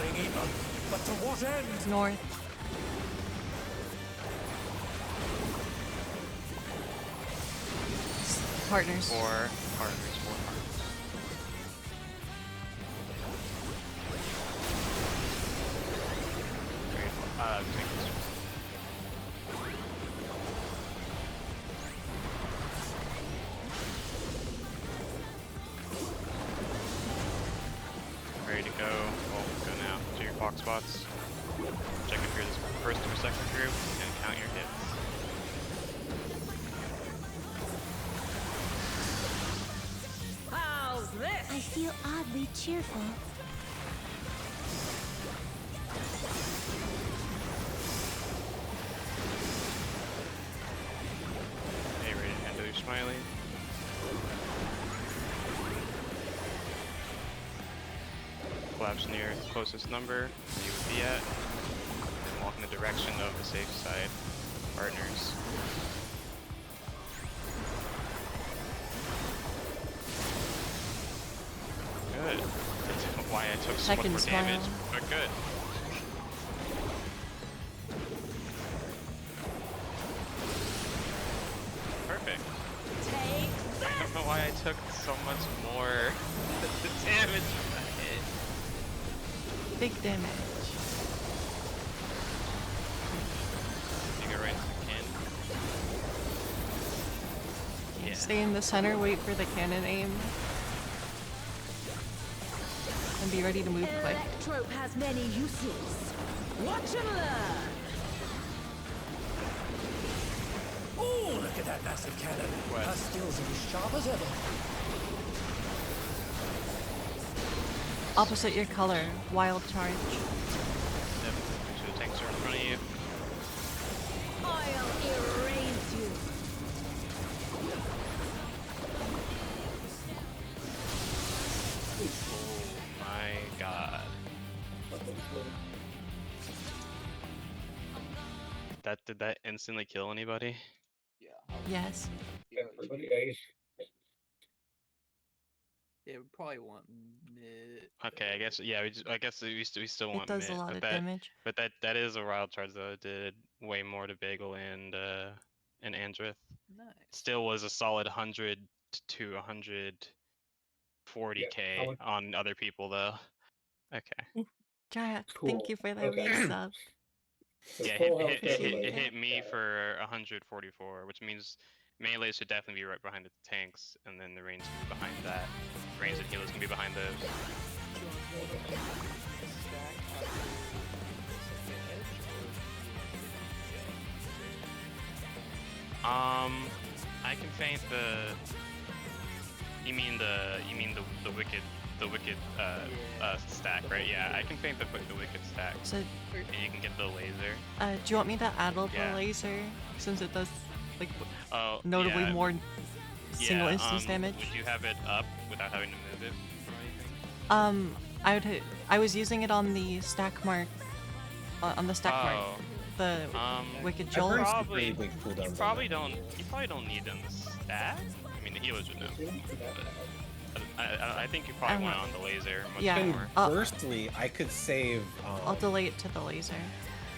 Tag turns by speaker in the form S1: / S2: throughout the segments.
S1: Suffering even, but to what end?
S2: North. Partners.
S3: Four partners. Very cool. Take this. Ready to go. Oh, go now. To your box spots. Check if you're this first or second group and count your hits.
S4: How's this?
S5: I feel oddly cheerful.
S3: Okay, ready to handle your smiley. Collapse near the closest number you would be at, and walk in the direction of the safe side partners. Good. That's why I took so much
S2: Second
S3: more
S2: smile.
S3: damage, but good. Perfect. I don't know why I took so much more the damage from that hit.
S2: Big damage.
S3: You go right into the can. Yeah.
S2: Stay in the center, wait for the cannon aim. And be ready to move quick.
S4: Electrope has many uses. Watch and learn.
S1: Oh, look at that massive cannon.
S3: What?
S1: Her skills are as sharp as ever.
S2: Opposite your color, wild charge.
S3: Yep. Make sure the tanks are in front of you.
S4: I'll erase you.
S3: Oh my god. Did that instantly kill anybody?
S6: Yeah.
S2: Yes.
S7: Everybody,
S8: Yeah, we probably want mid.
S3: Okay, I guess yeah. I guess we still
S2: It
S3: want
S2: does
S3: mid,
S2: a lot
S3: but
S2: of
S3: that
S2: damage.
S3: but that is a wild charge though. It did way more to Bagel and Andrith.
S8: Nice.
S3: Still was a solid 100 to 140k
S7: Yeah,
S3: on other people though. Okay.
S2: Jaya,
S7: Cool.
S2: thank you for the
S7: Okay.
S2: resub.
S7: So
S3: Yeah,
S7: full health
S3: it
S2: Appreciate
S3: hit
S2: it.
S3: me for 144, which means melee should definitely be right behind the tanks, and then the range can be behind that. Range and healers can be behind those. I can feint the. You mean the wicked stack, right? Yeah, I can feint the wicked stack.
S2: So,
S3: And you can get the laser.
S2: do you want me to add the
S3: Yeah.
S2: laser? Since it does, like,
S3: Oh,
S2: notably
S3: yeah.
S2: more single instance
S3: Would
S2: damage?
S3: you have it up without having to move it or anything?
S2: I was using it on the stack mark. On the stack mark.
S3: Oh,
S2: The Wicked
S9: I've
S2: Jolt.
S9: heard some
S3: Probably-
S9: pretty big cooldowns
S3: you
S9: on
S3: probably
S9: that.
S3: don't need it on the stack. I mean, the healers would know. I think you probably want it on the laser much
S2: Yeah.
S3: more.
S9: Conversely, I could save.
S2: I'll delay it to the laser.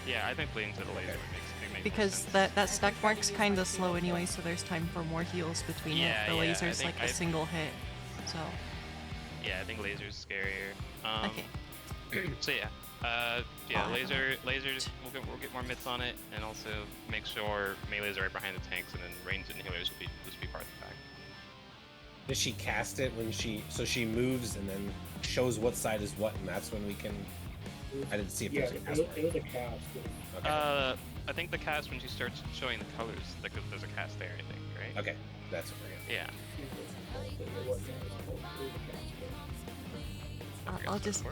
S3: Yeah, I think bleeding to the laser would make more
S2: Because
S3: sense.
S2: that stack mark's kind of slow anyway, so there's time for more heals between
S3: Yeah,
S2: it. The
S3: yeah, I
S2: laser's
S3: think-
S2: like a single hit. So,
S3: Yeah, I think laser's scarier.
S2: okay.
S3: So yeah, lasers. We'll get more mitts on it, and also make sure melees are right behind the tanks, and then ranged and healers will be part of the pack.
S9: Does she cast it when she moves and then shows what side is what, and that's when we can. I didn't see if
S7: Yeah,
S9: there's a
S7: it
S9: cast
S7: was,
S9: mark.
S7: it was a cast.
S9: Okay.
S3: I think the cast when she starts showing the colors, like there's a cast there. I think, right?
S9: Okay, that's what we're gonna.
S3: Yeah.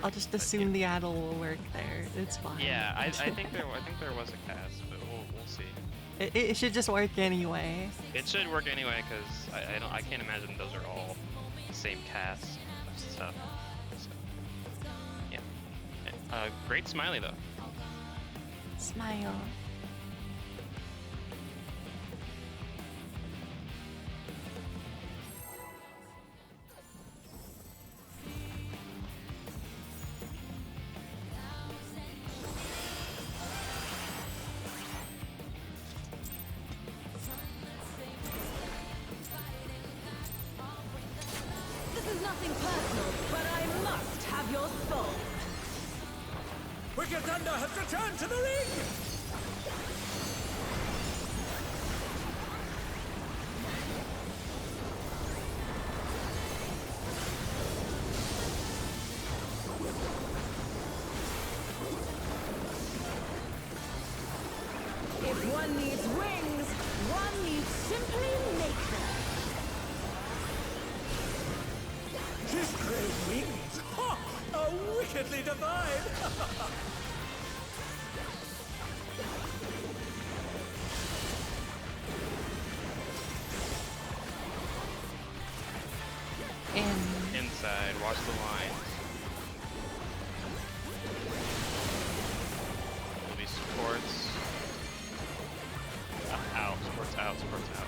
S2: I'll just assume the addle will work there. It's fine.
S3: Yeah, I think there was a cast, but we'll see.
S2: It should just work anyway.
S3: It should work anyway, because I can't imagine those are all the same cast stuff. So, yeah. Great smiley though.
S2: Smile.
S1: Mega Thunder has returned to the ring!
S4: If one needs wings, one needs simply make them.
S1: His great wings! Ha! Are wickedly divine!
S3: Inside, watch the lines. There'll be supports. Out, supports out, supports out.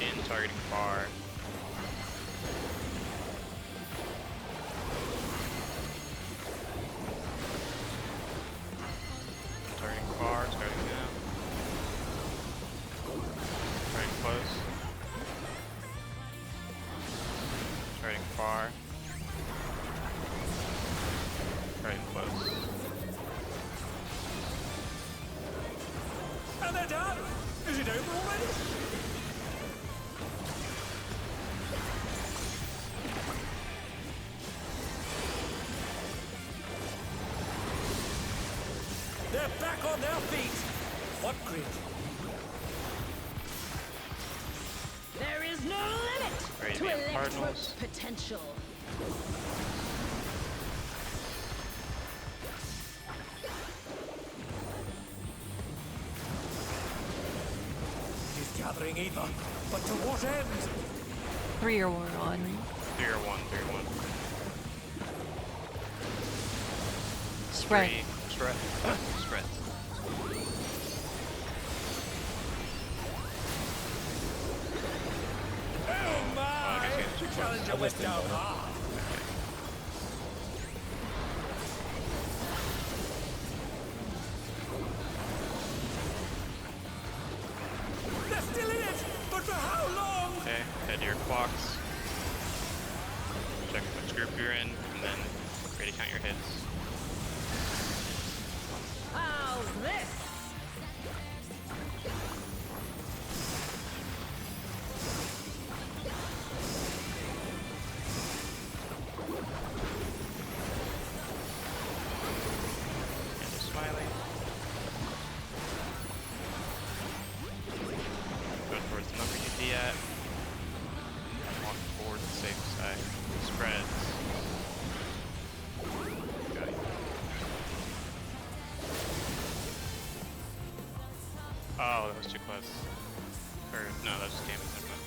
S3: In, targeting far. Targeting far, starting now. Starting close. Starting far. Starting close.
S1: And they're done! Is it over already? They're back on their feet! What grit?
S4: There is no limit
S3: Ready
S4: to
S3: to be in
S4: Electro's
S3: Cardinals.
S4: potential.
S1: He's gathering ether, but to what end?
S2: 3 or 1.
S3: 3 or 1, 3 or 1.
S2: Spread.
S3: 3, spread. Spread.
S1: Oh my! The challenger went down hard. They're still in it, but for how long?
S3: Okay, head to your clocks. Check which group you're in, and then ready to count your hits.
S4: How's this?
S3: And a smiley. Go towards the number you'd be at. Walk forward to the safe side. Spreads. Got it. Oh, that was too close. Or, no, that was just damage. Never mind.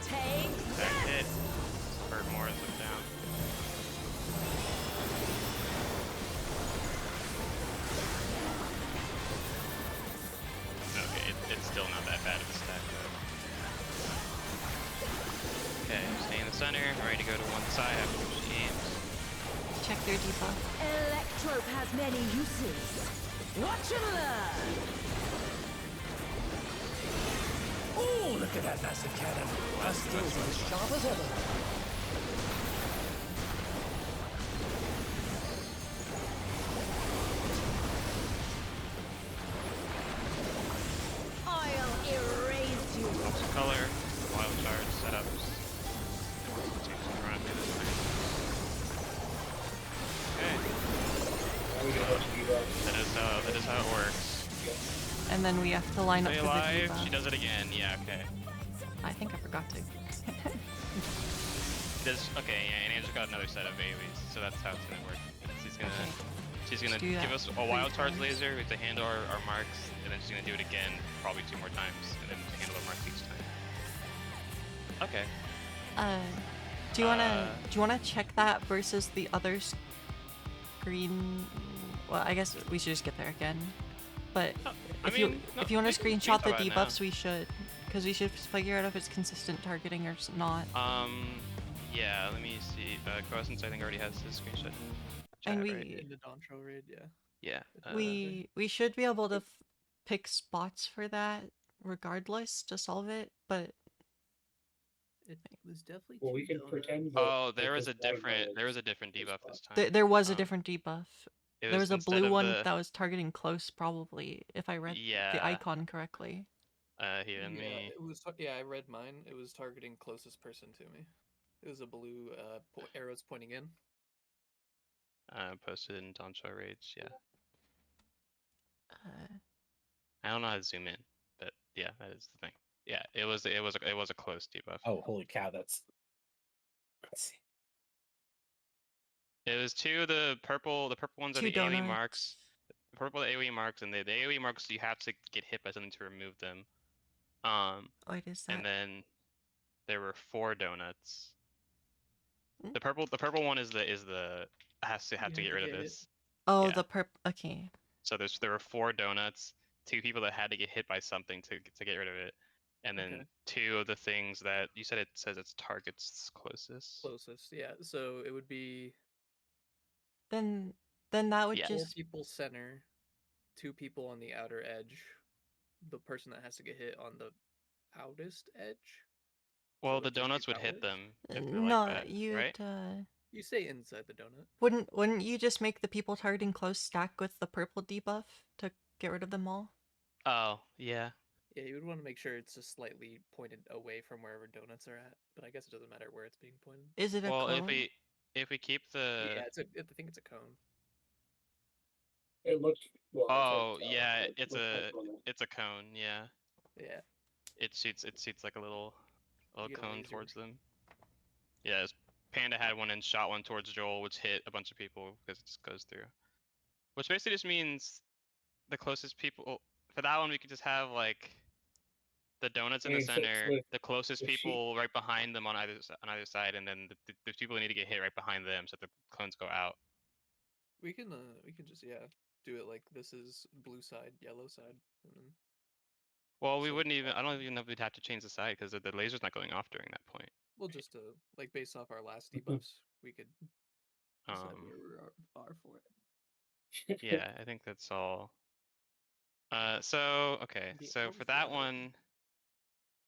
S4: Take
S3: That
S4: that!
S3: hit. Or more as I'm down. Okay, it's still not that bad of a stack though. Okay, stay in the center, ready to go to one side after she aims.
S2: Check their debuff.
S4: Electrope has many uses. Watch and learn!
S1: Oh, look at that massive cannon! Her skills are as sharp as ever.
S4: I'll erase you.
S3: Lots of color, wild charge setups. Take some run to this thing. Okay,
S7: Now we gotta do
S3: that is how it works.
S2: And then we have to line up
S3: Stay
S2: for the
S3: alive,
S2: debuff.
S3: she does it again, yeah, okay.
S2: I think I forgot to.
S3: Okay, yeah, and Angel's got another set of AoEs, so that's how it's gonna work. She's gonna
S2: Okay.
S3: she's gonna
S2: Let's do
S3: give
S2: that
S3: us a
S2: 3
S3: wild charge
S2: times.
S3: laser with to handle our marks, and then she's gonna do it again, probably 2 more times, and then handle our marks each time. Okay.
S2: Do you wanna check that versus the other screen? Well, I guess we should just get there again. But
S3: I
S2: if
S3: mean, no,
S2: you want to
S3: we can
S2: screenshot
S3: talk
S2: the
S3: about it now.
S2: debuffs, we should, because we should figure out if it's consistent targeting or not.
S3: Yeah, let me see. Croissants I think already has his screenshot.
S2: And
S3: chat,
S2: we
S3: right?
S8: In the Doncho raid, yeah.
S3: Yeah.
S2: we should be able to pick spots for that regardless to solve it, but
S8: It was definitely
S7: Well,
S8: two
S7: we can
S8: donuts.
S7: pretend that.
S3: Oh,
S7: that this bottom row
S3: there was
S7: is
S3: a different
S7: this
S3: debuff
S7: spot.
S3: this time.
S2: there was a
S3: Um,
S2: different debuff.
S3: It
S2: There was a
S3: instead
S2: blue
S3: of
S2: one
S3: the
S2: that was targeting close, probably, if I read the
S3: yeah.
S2: icon correctly.
S3: Here, let
S8: Yeah,
S3: me.
S8: it was. Yeah, I read mine. It was targeting closest person to me. It was a blue arrows pointing in.
S3: Posted in Doncho Rage. Yeah.
S2: Uh,
S3: I don't know how to zoom in, but yeah, that is the thing. Yeah, it was a close debuff.
S9: Oh, holy cow! That's. Let's see.
S3: It was the purple ones are
S2: two
S3: the AoE
S2: donuts.
S3: marks. The purple the AoE marks, and the AoE marks you have to get hit by something to remove them.
S2: Wait, is that?
S3: And then there were 4 donuts.
S2: Hmm?
S3: The purple one is the has to
S8: You
S3: get rid of
S8: hit.
S3: this.
S2: Oh,
S3: yeah.
S2: the perp. Okay.
S3: So there were 4 donuts, 2 people that had to get hit by something to get rid of it, and then
S8: Okay.
S3: 2 of the things that you said it says its targets closest.
S8: Closest, yeah. So it would be
S2: Then that would
S3: Yeah.
S8: 4
S2: just.
S8: people center, 2 people on the outer edge, the person that has to get hit on the outest edge.
S3: Well,
S8: So
S3: the
S8: it'd just be
S3: donuts would hit
S8: powers?
S3: them if they're
S2: No,
S3: like that,
S2: you'd.
S3: right?
S8: You stay inside the donut.
S2: Wouldn't you just make the people targeting close stack with the purple debuff to get rid of them all?
S3: Oh, yeah.
S8: Yeah, you would want to make sure it's just slightly pointed away from wherever donuts are at, but I guess it doesn't matter where it's being pointed.
S2: Is it a
S3: Well,
S2: cone?
S3: if we keep the
S8: Yeah, I think it's a cone.
S7: It looked. Well,
S3: Oh,
S7: it's a,
S3: yeah,
S7: like,
S3: it's
S7: looks like
S3: a
S7: one.
S3: it's a cone, yeah.
S8: Yeah.
S3: It shoots like a little
S8: You get a
S3: cone
S8: laser.
S3: towards them. Yeah, Panda had one and shot one towards Joel, which hit a bunch of people because it just goes through. Which basically just means the closest people for that one we could just have like the donuts in the center, the closest people right behind them on either side, and then the people who need to get hit right behind them, so the cones go out.
S8: We can just do it like this is blue side, yellow side, and then
S3: Well, we
S8: So-
S3: wouldn't even. I don't even know if we'd have to change the side because the laser's not going off during that point.
S8: we'll just like based off our last debuffs, we could decide
S3: Um,
S8: where we are for it.
S3: yeah, I think that's all. So okay,
S8: The
S3: so for
S8: elves
S3: that
S8: ladder.
S3: one,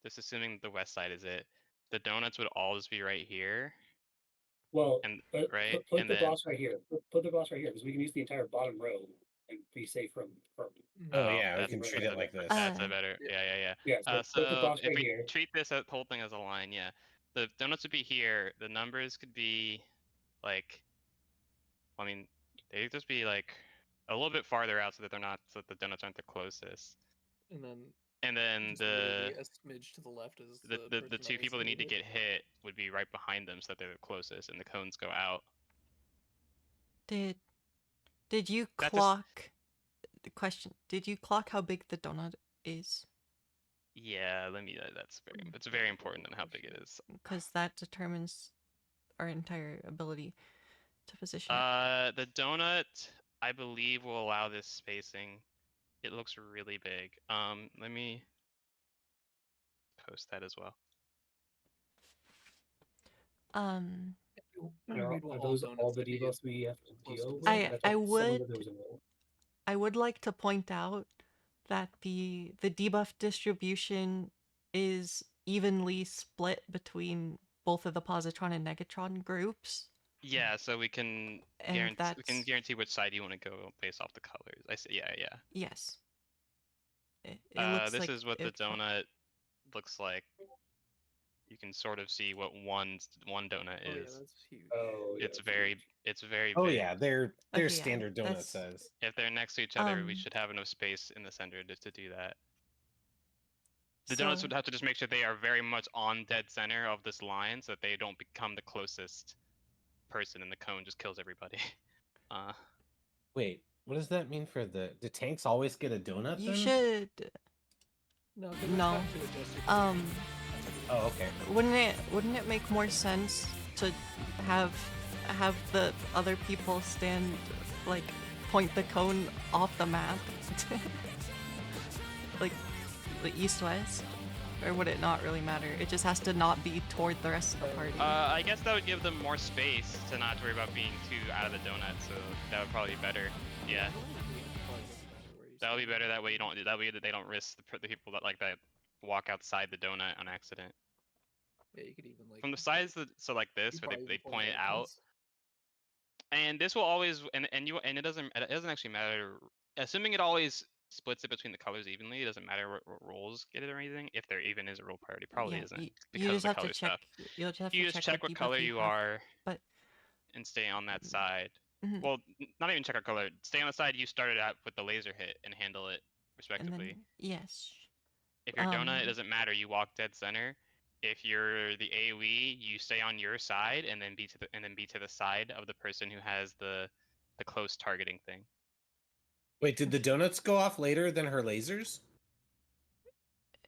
S3: just assuming the west side is it, the donuts would all just be right here.
S7: Well,
S3: And
S7: put
S3: and
S7: the
S3: then
S7: boss right here. Put the boss right here because we can use the entire bottom row and be safe from.
S9: Oh yeah, we
S3: that's
S9: can treat it like this.
S3: That's a better. Yeah.
S7: Yeah, so put the
S3: So
S7: boss
S3: if
S7: right
S3: we
S7: here.
S3: treat this whole thing as a line, yeah, the donuts would be here. The numbers could be like, I mean, they'd just be like a little bit farther out so that they're not, so that the donuts aren't the closest.
S8: And then
S3: And then
S8: just literally a smidge to the left is
S3: the
S8: person
S3: 2
S8: needs
S3: people that need to
S8: hit.
S3: get hit would be right behind them so that they're the closest, and the cones go out.
S2: Did you
S3: That just-
S2: clock the question? Did you clock how big the donut is?
S3: Yeah, it's very important on how big it is.
S2: Because that determines our entire ability to position it.
S3: The donut, I believe, will allow this spacing. It looks really big. Let me post that as well.
S7: Are those all the debuffs we have to deal with?
S2: I
S7: thought someone
S2: would
S7: said there was a middle.
S2: I would like to point out that the debuff distribution is evenly split between both of the positron and negatron groups.
S3: Yeah, so we can
S2: And
S3: guarantee which side you want to go based off the colors. I see. Yeah.
S2: Yes. It looks
S3: this
S2: like
S3: is what the donut looks like. You can sort of see what one donut
S8: Oh, yeah,
S3: is.
S8: that's huge.
S7: Oh, yeah,
S3: It's very
S9: Oh
S3: big.
S9: yeah, their
S2: Okay, yeah,
S9: standard donut
S2: that's-
S9: size.
S3: If they're next to each other, we
S2: Um,
S3: should have enough space in the center just to do that. The
S2: So-
S3: donuts would have to just make sure they are very much on dead center of this line so that they don't become the closest person, and the cone just kills everybody.
S9: Wait, what does that mean for the tanks always get a donut?
S2: You
S9: then?
S2: should.
S8: No.
S2: No.
S9: Oh, okay.
S2: Wouldn't it make more sense to have the other people stand, like, point the cone off the map? Like the east-west? Or would it not really matter? It just has to not be toward the rest of the party.
S3: I guess that would give them more space to not worry about being too out of the donut, so that would probably be better. Yeah.
S8: Probably doesn't matter where you
S3: That would be better. That way you don't. That way they don't risk the people that like that walk outside the donut on accident.
S8: Yeah, you could even like
S3: From the sides, so like
S8: you
S3: this,
S8: could
S3: where
S8: probably
S3: they
S8: even
S3: point it
S8: at
S3: out,
S8: once.
S3: and this will always and it doesn't actually matter. Assuming it always splits it between the colors evenly, it doesn't matter what roles get it or anything. If there even is a role priority, probably
S2: Yeah,
S3: isn't
S2: you
S3: because of
S2: just
S3: the
S2: have to
S3: color
S2: check.
S3: stuff.
S2: You'll just have
S3: You
S2: to
S3: just
S2: check
S3: check what
S2: debuff
S3: color you
S2: have,
S3: are
S2: but
S3: and stay on that side.
S2: mhm,
S3: Well, not even check what color. Stay on the side you started out with the laser hit and handle it
S2: and
S3: respectively.
S2: then yes.
S3: If you're donut, it doesn't matter. You walk dead center. If you're the AoE, you stay on your side and then be to the side of the person who has the close targeting thing.
S9: Wait, did the donuts go off later than her lasers?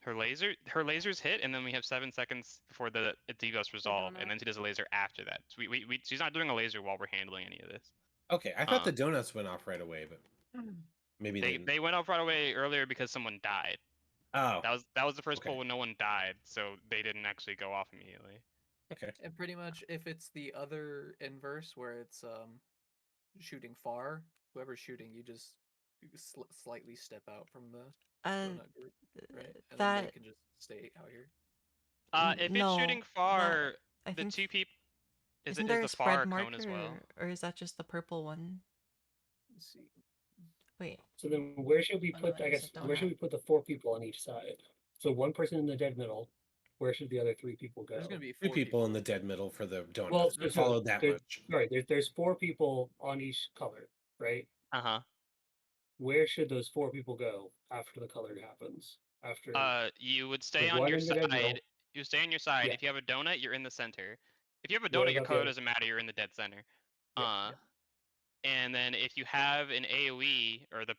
S3: Her lasers hit, and then we have 7 seconds before the debuffs resolve, and then she does a laser after that. So she's not doing a laser while we're handling any of this.
S9: Okay, I thought the donuts went off right away, but maybe
S3: they went off right away earlier because someone died.
S9: Oh,
S3: That was the first
S9: okay.
S3: pull when no one died, so they didn't actually go off immediately.
S9: Okay.
S8: And pretty much, if it's the other inverse where it's shooting far, whoever's shooting, you just slightly step out from the donut group, right? And then they
S2: that
S8: can just stay out here.
S3: If it's
S2: no,
S3: shooting
S2: that
S3: far,
S2: I
S3: the
S2: think
S3: two people is
S2: isn't there
S3: the
S2: a spread
S3: far cone as well.
S2: marker, or is that just the purple one?
S8: Let's see.
S2: Wait,
S7: So then where should we
S2: Oh,
S7: put,
S2: no,
S7: I
S2: it is
S7: guess,
S2: a
S7: where should
S2: donut.
S7: we put the 4 people on each side? So one person in the dead middle, where should the other 3 people go?
S8: There's gonna be
S9: 3
S8: 4
S9: people in the dead middle for the donuts.
S7: Well,
S9: I followed that
S7: there's,
S9: much.
S7: Right, there's 4 people on each color, right?
S3: Uh-huh.
S7: Where should those 4 people go after the color happens? After
S3: You would stay
S7: the
S3: on
S7: one
S3: your
S7: in the dead middle.
S3: side. You stay on your side.
S7: Yeah.
S3: If you have a donut, you're in the center. If you have a
S7: What
S3: donut, your
S7: about the
S3: color
S7: other?
S3: doesn't matter. You're in the dead center.
S7: Yeah.
S3: And then if you have an AoE or the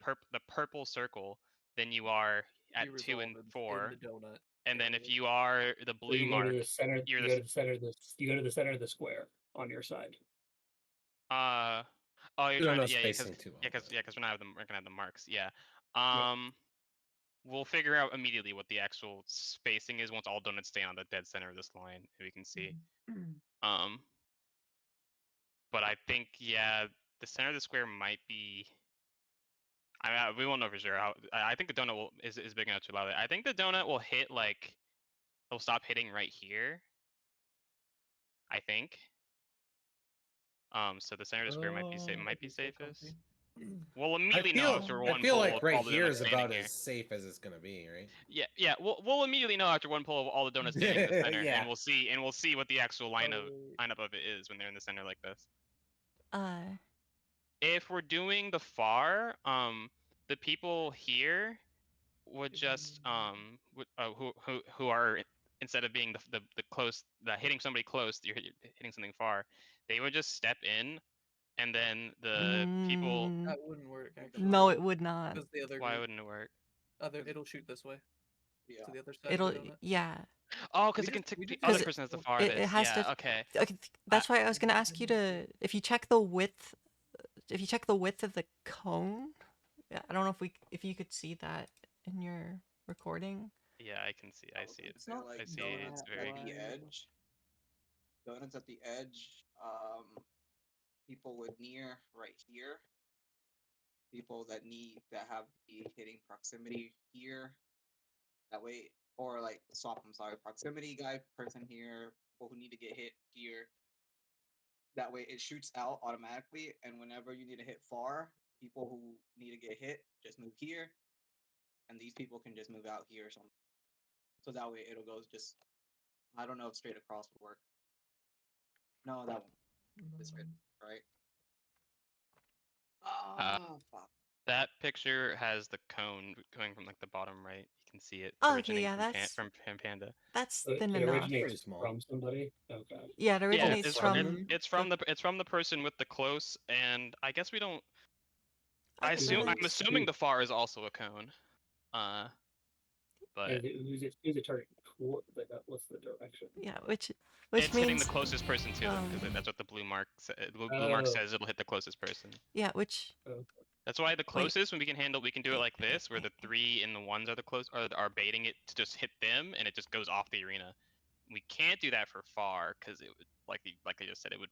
S3: purple circle, then you are at
S8: You
S3: 2 and
S8: resolve in
S3: 4.
S8: the donut.
S3: And then if
S8: area.
S3: you are the
S7: So
S3: blue
S7: you go
S3: mark,
S7: to the center.
S3: you're
S7: You go to the center of the. You go to the center of the square on your side.
S3: Oh, you're
S9: We don't
S3: trying
S9: know
S3: to
S9: spacing too well.
S3: because we're not gonna have the marks. Yeah.
S7: Yeah.
S3: We'll figure out immediately what the actual spacing is once all donuts stay on the dead center of this line. We can see. But I think the center of the square might be. We won't know for sure. I think the donut is big enough to allow it. I think the donut will hit like it'll stop hitting right here. I think. So the center of the square might be safest. We'll immediately know after one
S9: I feel
S3: pull
S9: like
S3: of
S9: right
S3: all the
S9: here
S3: donuts
S9: is
S3: standing
S9: about
S3: here.
S9: as safe as it's gonna be, right?
S3: Yeah. We'll immediately know after one pull of all the donuts standing in the center,
S9: Yeah.
S3: and we'll see what the actual lineup of it is when they're in the center like this. If we're doing the far, the people here would just who are instead of being the close, hitting somebody close, you're hitting something far, they would just step in, and then the people.
S8: That wouldn't work. Actually.
S2: No, it would not.
S8: Because the other
S3: Why
S8: group,
S3: wouldn't it work?
S8: it'll shoot this way.
S6: Yeah.
S8: To the other side.
S2: It'll
S8: of the donut.
S2: yeah.
S3: Oh, because
S8: We
S3: it can
S8: just- we
S3: the
S8: just-
S3: other
S2: Because
S3: person has the
S2: It
S3: farthest.
S2: has
S3: Yeah.
S2: to.
S3: Okay.
S2: That's why I was gonna ask you to, if you check the width, if you check the width of the cone. Yeah, I don't know if you could see that in your recording.
S3: Yeah, I can see. I see it.
S6: It's not like
S3: I see
S6: donuts
S3: it's very.
S6: at the edge. Donuts at the edge. People with near right here. People that have the hitting proximity here. That way, or like swap. I'm sorry, proximity guy person here. People who need to get hit here. That way, it shoots out automatically, and whenever you need to hit far, people who need to get hit just move here, and these people can just move out here or something. So that way, it'll go just. I don't know if straight across would work. No, that one. This red, right? Fuck.
S3: That picture has the cone going from like the bottom right. You can see it
S2: Oh, okay,
S3: originating
S2: yeah,
S3: from,
S2: that's
S3: from Panda.
S2: that's
S7: It
S2: thin enough.
S7: originates
S9: Pretty small.
S7: from somebody. Okay.
S2: Yeah, it originates
S3: it's
S2: from.
S3: it's from the person with the close, and I guess we don't.
S2: Okay, then
S3: I'm assuming the far is also a cone. But
S7: And who's it targeting toward? Like, what's the direction?
S2: Yeah, which
S3: it's hitting
S2: means
S3: the closest person to them because that's what the blue mark says. It'll hit the closest person.
S2: yeah, which
S3: That's why the closest when we can do it like this, where the 3 and the 1s are the close are baiting it to just hit them, and it just goes off the arena. We can't do that for far because it would like I just said, it would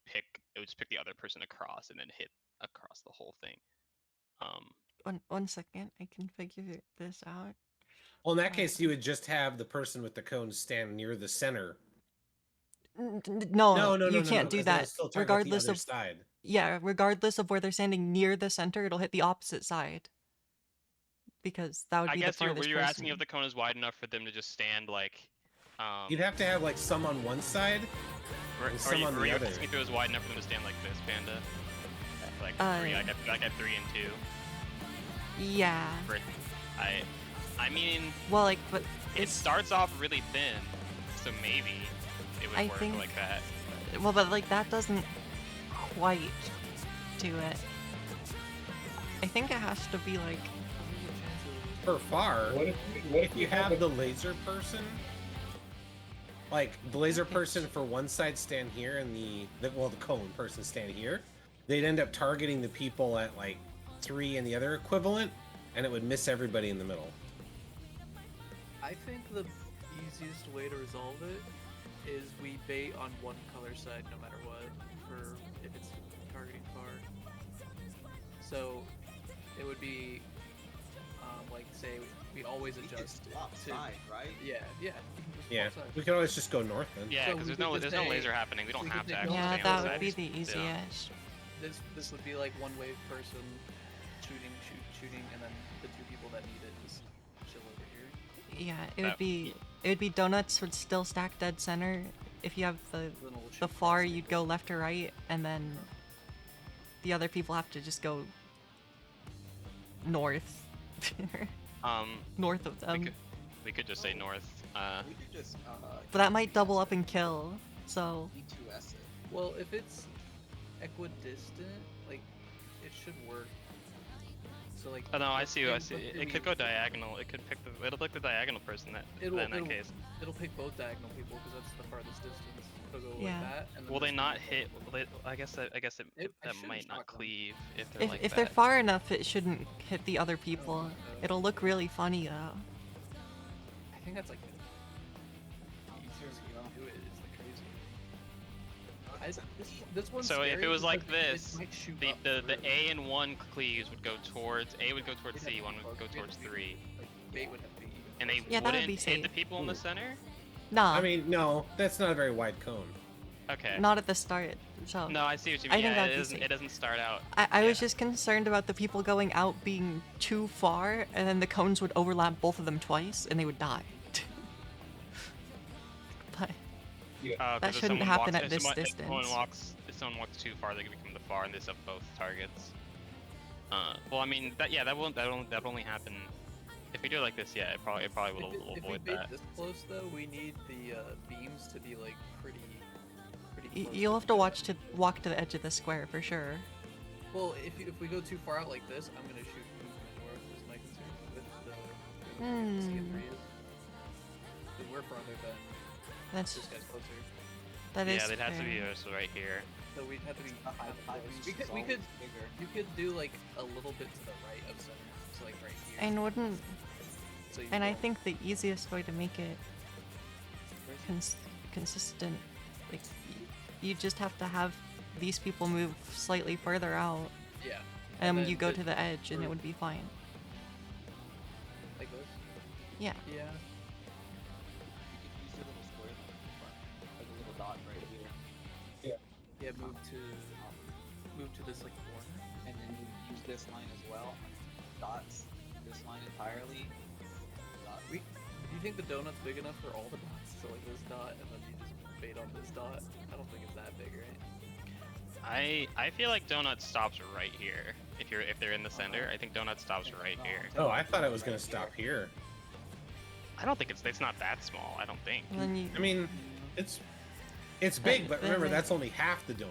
S3: just pick the other person across and then hit across the whole thing.
S2: one second. I can figure this out.
S9: Well, in that case, you would just have the person with the cone stand near the center.
S2: No, you can't do
S9: 'cause then
S2: that.
S9: it's still target the
S2: Regardless
S9: other
S2: of
S9: side.
S2: yeah, regardless of where they're standing near the center, it'll hit the opposite side. Because that would
S3: I
S2: be
S3: guess
S2: the farthest
S3: you're asking
S2: person.
S3: if the cone is wide enough for them to just stand like.
S9: You'd have to have like some on one side and some on the other.
S3: Asking if it was wide enough for them to stand like this, Panda? Like three, like at 3 and 2.
S2: Yeah.
S3: I mean.
S2: Well, like, but
S3: it starts off really thin, so maybe it would work
S2: think,
S3: like that.
S2: Well, but like that doesn't quite do it. I think it has to be like.
S9: For far,
S7: What if
S9: you have the laser person? Like the laser person for one side stand here, and the cone person stand here. They'd end up targeting the people at like 3 and the other equivalent, and it would miss everybody in the middle.
S8: I think the easiest way to resolve it is we bait on one color side no matter what, for if it's targeting far. So it would be like say we always adjust to
S6: side, right?
S8: Yeah.
S9: Yeah, we could always just go north then.
S3: Yeah, because there's no laser happening. We don't have to actually.
S2: Yeah,
S3: stay on
S2: that
S3: the
S2: would be
S3: side.
S2: the easiest.
S8: This would be like one wave person shooting, and then the 2 people that need it just chill over here.
S2: Yeah, it would be donuts would still stack dead center. If you have the far, you'd go left or right, and then the other people have to just go north. North of them.
S3: We could just say north.
S6: We could just.
S2: But that might double up and kill. So.
S6: E2S it.
S8: Well, if it's equidistant, like it should work. So like.
S3: Oh no, I see. It could go diagonal. It could pick the. It'll pick the diagonal person in that case.
S8: It'll pick both diagonal people because that's the farthest distance. It'll go
S2: Yeah.
S8: like that. And then
S3: Will they not hit? I guess that might not cleave if they're like that.
S2: If they're far enough, it shouldn't hit the other people. It'll look really funny though.
S8: I think that's like the easiest way to do it. It's like crazy. This one's
S3: So if
S8: scary
S3: it was like
S8: because
S3: this,
S8: it might shoot
S3: the
S8: up
S3: the
S8: through.
S3: A and 1 cleaves would go towards A would go towards C, 1 would go towards 3,
S8: Like, bait would have to be
S3: and they
S2: Yeah, that would
S3: wouldn't
S2: be
S3: hit
S2: safe.
S3: the people in the center.
S2: Nah.
S9: I mean, no, that's not a very wide cone.
S3: Okay.
S2: Not at the start. So.
S3: No, I see what you
S2: I
S3: mean.
S2: think
S3: Yeah,
S2: that'd be safe.
S3: it doesn't start out.
S2: I was just concerned about the people going out being too far, and then the cones would overlap both of them twice, and they would die. But
S3: That
S2: that shouldn't happen at this distance.
S3: If someone walks too far, they can become the far, and they have both targets. Well, I mean, that won't only happen if we do it like this. Yeah, it probably will
S8: If we
S3: avoid
S8: bait
S3: that.
S8: this close though, we need the beams to be like pretty close.
S2: You'll have to walk to the edge of the square for sure.
S8: Well, if we go too far out like this, I'm gonna shoot movement north. Is my concern with the C3 is. Because we're farther than
S2: That's
S8: this guy's closer.
S2: that is.
S3: Yeah, they'd have to be
S2: fair.
S3: also right here.
S8: So we'd have to be.
S6: Bigger.
S8: You could do like a little bit to the right of center, so like right here.
S2: And wouldn't.
S8: So you
S2: And I
S8: don't-
S2: think the easiest way to make it consistent, like, you just have to have these people move slightly further out,
S8: Yeah.
S2: and
S8: then
S2: you go
S8: the-
S2: to the edge, and it
S8: or-
S2: would be fine.
S8: Like this.
S2: Yeah.
S8: Yeah.
S6: You could use the little square in the front, like a little dot right here,
S8: Yeah. Move to this like corner.
S6: and then you use this line as well. Dots. This line entirely. Dots.
S8: Do you think the donut's big enough for all the dots? So like this dot, and then you just bait on this dot. I don't think it's that big, right?
S3: I feel like donut stops right here. If they're in the center, I think donut stops right here.
S9: Oh, I thought it was gonna stop here.
S3: I don't think it's not that small. I don't think.
S2: And then you.
S9: I mean, it's big, but remember that's only half the donut.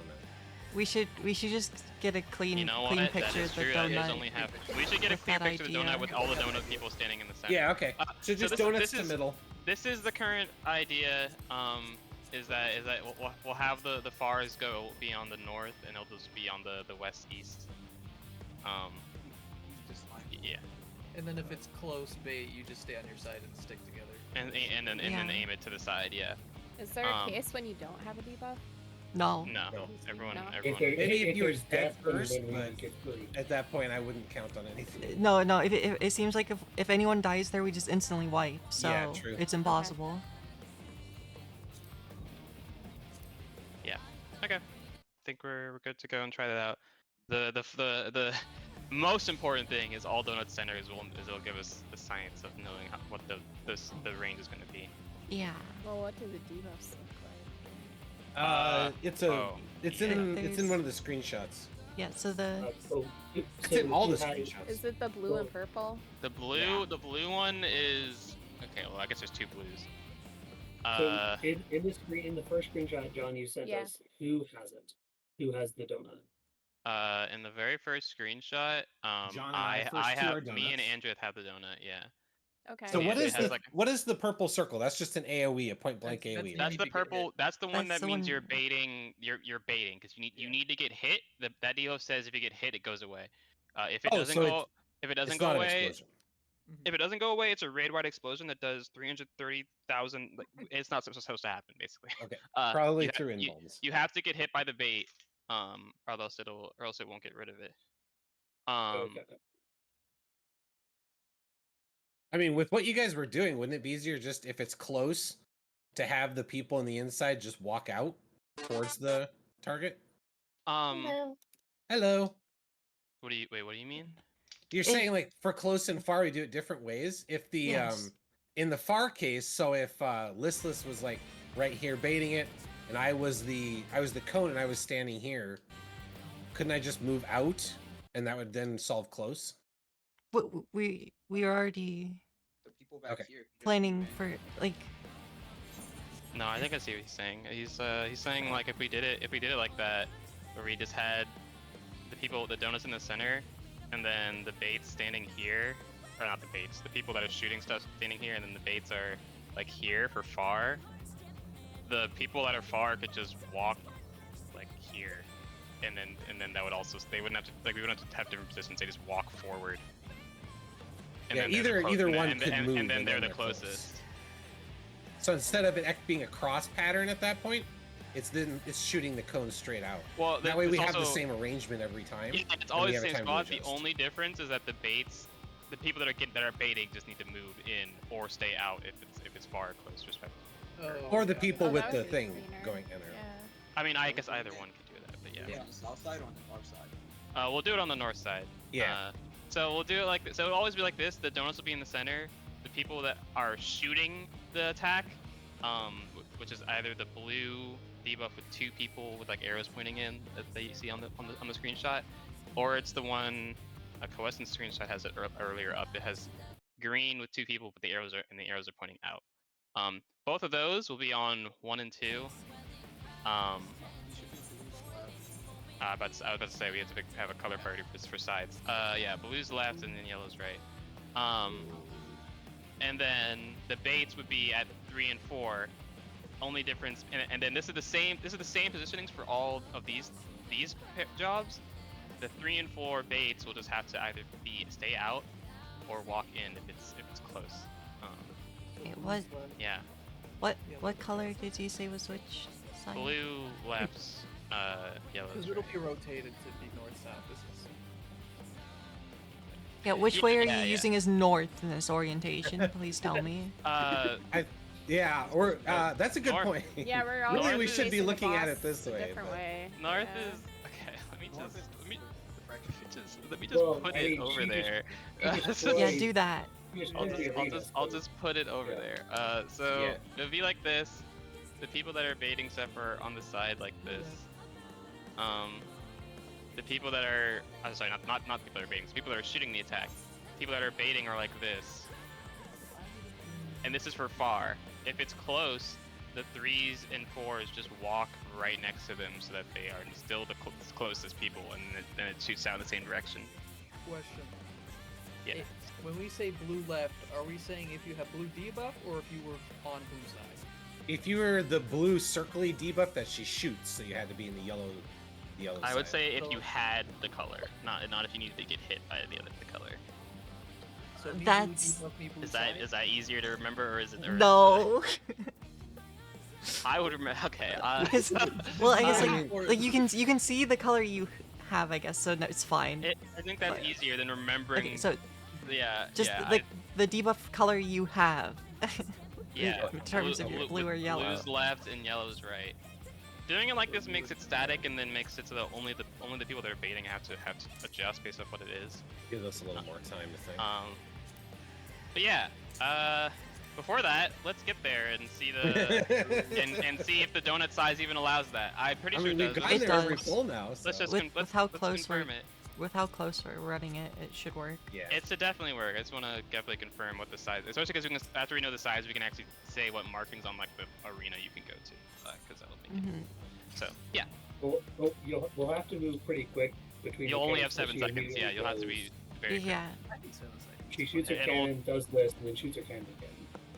S2: We should just get a clean
S3: You know
S2: clean
S3: what? That
S2: picture
S3: is
S2: of the
S3: true. That
S2: donut.
S3: is only half. We should get a
S2: with
S3: clear
S2: that
S3: picture of the donut
S2: idea.
S3: with all the donut people standing in the center.
S9: Yeah, okay. So just donuts to middle.
S3: This is the current idea. Is that we'll have the fars be on the north, and it'll just be on the west east.
S6: Just line.
S3: Yeah.
S8: And then if it's close bait, you just stay on your side and stick together.
S3: And then
S2: Yeah.
S3: aim it to the side. Yeah.
S10: Is there a case when you don't have a debuff?
S2: No.
S3: No,
S9: No.
S3: everyone,
S10: No.
S7: If,
S3: everyone.
S7: there,
S9: Maybe if you're
S7: there's
S9: dead
S7: death,
S9: first,
S7: then we
S9: but-
S7: get free.
S9: At that point, I wouldn't count on anything.
S2: No, no. It seems like if anyone dies there, we just instantly wipe. So
S9: Yeah, true.
S2: it's impossible.
S3: Yeah. Okay. I think we're good to go and try that out. The most important thing is all donut centers will give us the science of knowing what the range is going to be.
S2: Yeah.
S10: Well, what do the debuffs look like?
S9: It's
S3: yeah.
S9: in
S2: There's-
S9: one of the screenshots.
S2: Yeah. So the
S9: It's in all the
S7: you had-
S9: screenshots.
S10: Is it the blue and purple?
S3: The blue one is okay. Well, I guess there's two blues.
S7: So in the first screenshot, John, you sent
S10: Yeah.
S7: us who has it, who has the donut.
S3: In the very first screenshot,
S9: John and I first
S3: I
S9: two are
S3: have me and
S9: donuts.
S3: Andrew have the donut. Yeah.
S10: Okay.
S9: So
S3: Yeah,
S9: what
S3: it
S9: is
S3: has,
S9: the
S3: like-
S9: what is the purple circle? That's just an AOE, a point blank
S8: That's-
S9: AOE.
S3: That's
S8: need
S3: the
S8: to get hit.
S3: purple. That's the one
S2: That's
S3: that
S2: the
S3: means
S2: one-
S3: you're baiting. You're baiting because you need to get hit. That debuff says if you get hit, it goes away. If it
S9: Oh,
S3: doesn't
S9: so
S3: go, if it doesn't
S9: It's
S3: go
S9: not an
S3: away,
S9: explosion.
S3: if it doesn't go away, it's a raid-wide explosion that does 330,000. Like it's not supposed to happen, basically.
S9: Okay,
S3: Uh,
S9: probably
S3: you ha-
S9: through
S3: you-
S9: inbones.
S3: You have to get hit by the bait, or else it won't get rid of it.
S7: Okay.
S9: I mean, with what you guys were doing, wouldn't it be easier just if it's close to have the people on the inside just walk out towards the target? Hello.
S3: What do you mean?
S9: You're saying like for close and far we do it different ways. If the
S2: Yes.
S9: in the far case, so if Listless was like right here baiting it, and I was the cone and I was standing here, couldn't I just move out and that would then solve close?
S2: we are already
S6: The people back
S9: Okay.
S6: here. can just
S2: planning
S6: move in.
S2: for like
S3: No, I think I see what he's saying. He's saying like if we did it like that, where we just had the donuts in the center, and then the baits standing here, or not the baits, the people that are shooting stuff standing here, and then the baits are like here for far. The people that are far could just walk like here, and then that would also we wouldn't have to have different positions. They just walk forward. And
S9: Yeah,
S3: then they're the
S9: either
S3: clo- and
S9: one
S3: then-
S9: could
S3: and,
S9: move,
S3: and then
S9: and
S3: they're
S9: then
S3: the
S9: they're close.
S3: closest.
S9: So instead of it being a cross pattern at that point, it's shooting the cone straight out.
S3: Well,
S9: That way we
S3: it's
S9: have the
S3: also-
S9: same arrangement every time.
S3: Yeah, it's
S9: and
S3: always
S9: we
S3: the
S9: have
S3: same
S9: time to
S3: spot. The
S9: adjust.
S3: only difference is that the people that are baiting just need to move in or stay out if it's far or close, respectively.
S9: Or the people
S10: Oh,
S9: with
S10: that
S9: the
S10: would be
S9: thing
S10: cleaner.
S9: going in there.
S10: Yeah.
S3: I mean, I guess either one could do that, but yeah.
S6: On the south side or on the north side?
S3: We'll do it on the north side.
S9: Yeah.
S3: So we'll do it like so. It'll always be like this. The donuts will be in the center. The people that are shooting the attack, which is either the blue debuff with two people with like arrows pointing in that you see on the screenshot, or it's the one a Coessence screenshot has it earlier up. It has green with two people, but the arrows are pointing out. Both of those will be on 1 and 2. I was about to say we have to have a color priority for sides. Yeah, blue's left and then yellow's right. And then the baits would be at 3 and 4. Only difference, and then this is the same positionings for all of these jobs. The 3 and 4 baits will just have to either stay out or walk in if it's close.
S2: it was
S3: Yeah,
S2: what color did you say was which side?
S3: blue left, yellow.
S8: Because it'll be rotated to be north-south.
S2: Yeah, which way are
S3: Yeah,
S2: you
S3: yeah.
S2: using as north in this orientation? Please tell me.
S9: Yeah, or that's a good
S3: North-
S9: point.
S10: Yeah, we're all
S9: Really, we should be
S10: facing the
S9: looking at
S10: boss
S9: it this
S10: a
S9: way.
S10: different
S9: but-
S10: way.
S3: North
S10: Yeah.
S3: is okay. Let me just
S7: Well,
S3: put
S7: I
S3: it
S7: mean,
S3: over
S7: she just-
S3: there.
S7: she just
S2: Yeah,
S7: Right.
S2: do that.
S3: I'll just put it over
S7: Yeah.
S3: there. So
S9: Yeah.
S3: it'll be like this. The people that are baiting stuff are on the side like this. The people that are I'm sorry, not the people that are baiting. The people that are shooting the attack. People that are baiting are like this. And this is for far. If it's close, the 3s and 4s just walk right next to them so that they are still the closest people, and then it shoots out in the same direction.
S8: Question.
S3: Yeah.
S8: When we say blue left, are we saying if you have blue debuff or if you were on blue side?
S9: If you were the blue circly debuff that she shoots, so you had to be in the yellow
S3: I would
S9: side.
S3: say if you had the color, not if you needed to get hit by the color.
S8: So if you
S2: That's-
S8: blue debuff me blue
S3: Is
S8: side?
S3: that easier to remember, or is it?
S2: No.
S3: I would remember. Okay.
S2: Because, well, I guess
S9: I
S2: like you can see the color you have, I guess, so no, it's fine.
S3: I think that's
S2: But-
S3: easier than remembering.
S2: Okay, so
S3: Yeah.
S2: just
S3: yeah,
S2: the debuff color you have.
S3: Yeah.
S2: In terms of your blue or yellow.
S3: Blue's left and yellow's right. Doing it like this makes it static and then makes it so that only the people that are baiting have to adjust based off what it is.
S9: Give us a little more time to think.
S3: But yeah. Before that, let's get there and see the and see if the donut size even allows that. I'm pretty sure
S9: we've
S3: it does.
S9: gotten
S2: It
S9: there every
S2: does.
S9: full now. So.
S3: Let's just
S2: With
S3: let's
S2: how close
S3: confirm
S2: we're-
S3: it.
S2: With how close we're running it, it should work.
S9: Yeah.
S3: It should definitely work. I just want to definitely confirm what the size, especially because after we know the size, we can actually say what markings on like the arena you can go to, because that'll make it. So yeah,
S7: We'll have to move pretty quick between.
S3: you'll
S7: the
S3: only have
S7: canons,
S3: 7
S7: so she
S3: seconds. Yeah,
S7: immediately
S3: you'll have to
S7: goes-
S3: be very quick.
S2: Yeah.
S8: I think 7 seconds.
S7: She shoots her
S3: It'll-
S7: cannon, does this, and then shoots her cannon again.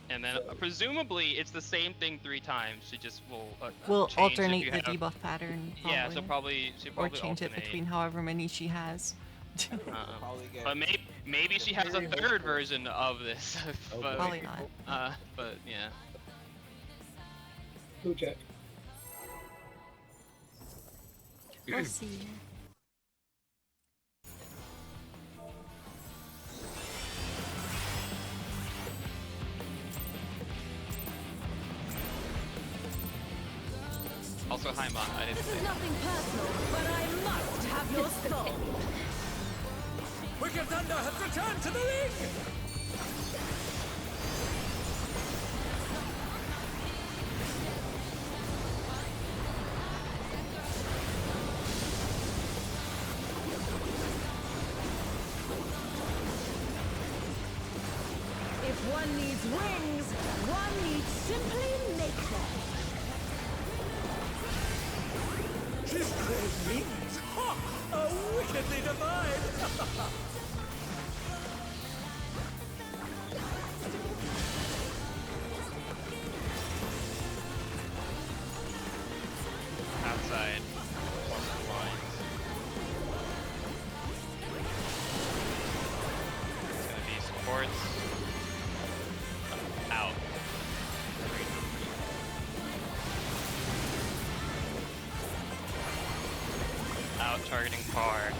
S3: And then
S7: So-
S3: presumably it's the same thing 3 times. She just will.
S2: We'll
S3: change if
S2: alternate
S3: you
S2: the
S3: have-
S2: debuff pattern. Probably.
S3: Yeah, so she
S2: Or
S3: probably
S2: change
S3: alternate.
S2: it between however many she has.
S6: Probably get
S3: But maybe she has a
S9: Very
S3: third
S9: hopeful.
S3: version of this. but,
S2: Probably not.
S3: But yeah.
S7: Blue check.
S2: We'll see.
S3: Also, hi, Mom. I didn't
S4: This
S3: say.
S4: is nothing personal, but I must have your soul.
S1: Wicked Thunder has returned to the ring!
S4: If one needs wings, one needs simply make them.
S1: She's great wings! Ha! A wickedly divine!
S3: Outside. Plus the lines. It's gonna be supports. Out. Out targeting par.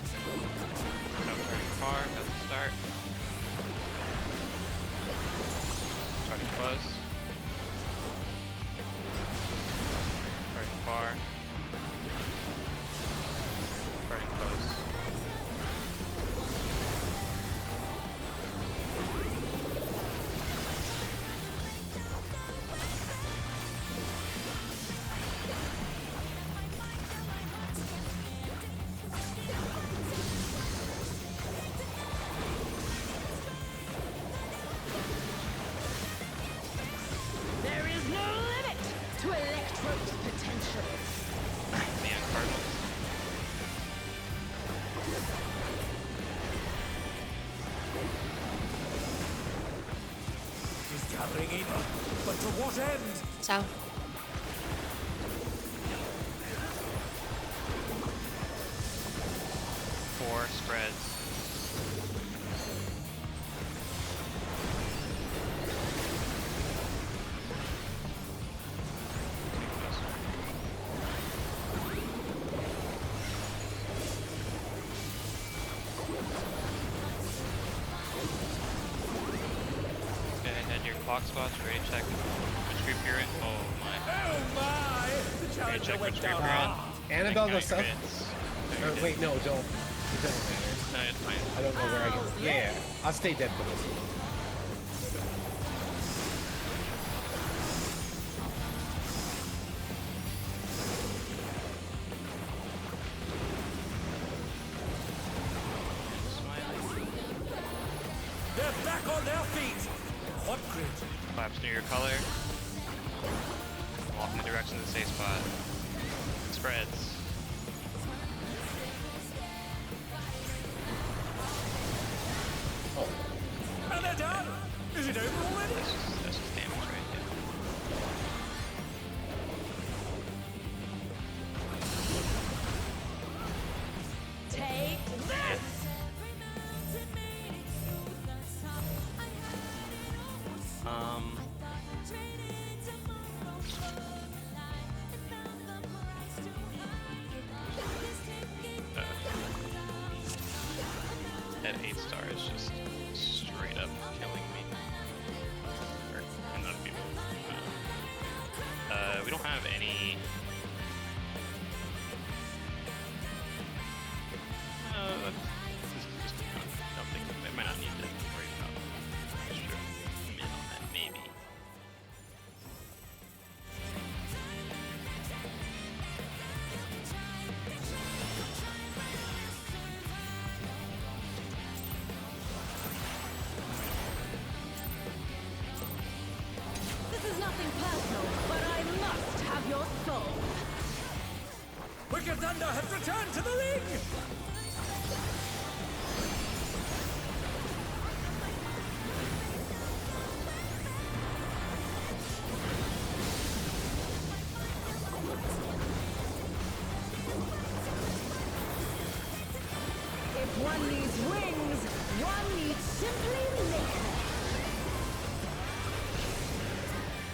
S3: Out targeting par, at the start. Starting close. Starting far. Starting close.
S4: There is no limit to Electro's potential.
S3: Neon Cardinals.
S1: She's gathering in, but to what end?
S2: So,
S3: 4 spreads. Okay, head your clock spots, ready to check which group you're in. Oh my.
S1: Oh my! The
S3: Ready to
S1: challenger
S3: check
S1: went
S3: which group
S1: down
S3: you're in.
S1: hard.
S9: Annabelle
S3: That
S9: goes
S3: guy
S9: south.
S3: crits.
S9: Or, wait, no, don't. It doesn't matter.
S3: No, it's fine.
S9: I don't know where I go. Yeah, I'll stay dead for this.
S3: Smiley.
S1: They're back on their feet! What grid?
S3: Claps near your color. Walk in the direction of the safe spot. Spreads.
S1: And they're done! Is it over already?
S3: That's just damage right there.
S4: Take this!
S1: Wicked Thunder has returned to the ring!
S4: If one needs wings, one needs simply make them.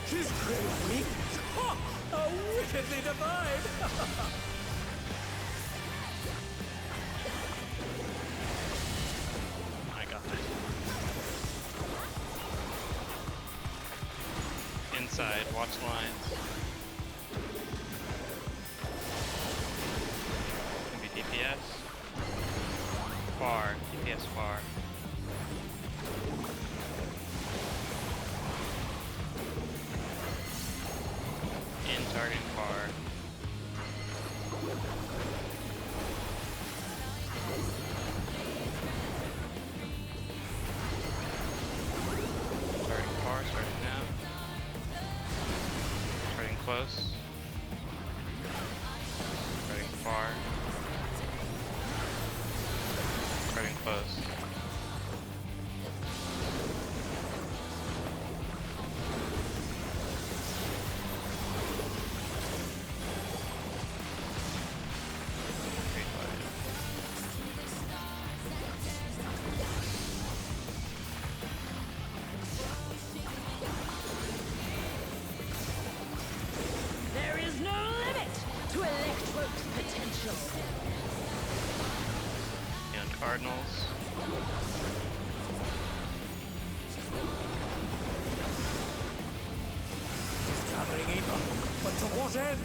S1: She's great wings! Ha! How wickedly divine!
S3: My god. Inside, watch lines. Can be DPS. Far, DPS far. In targeting far. Starting far, starting now. Starting close. Starting far. Starting close. Great fight.
S4: There is no limit to Electro's potential.
S3: And Cardinals.
S1: Gathering Aether, but to what end?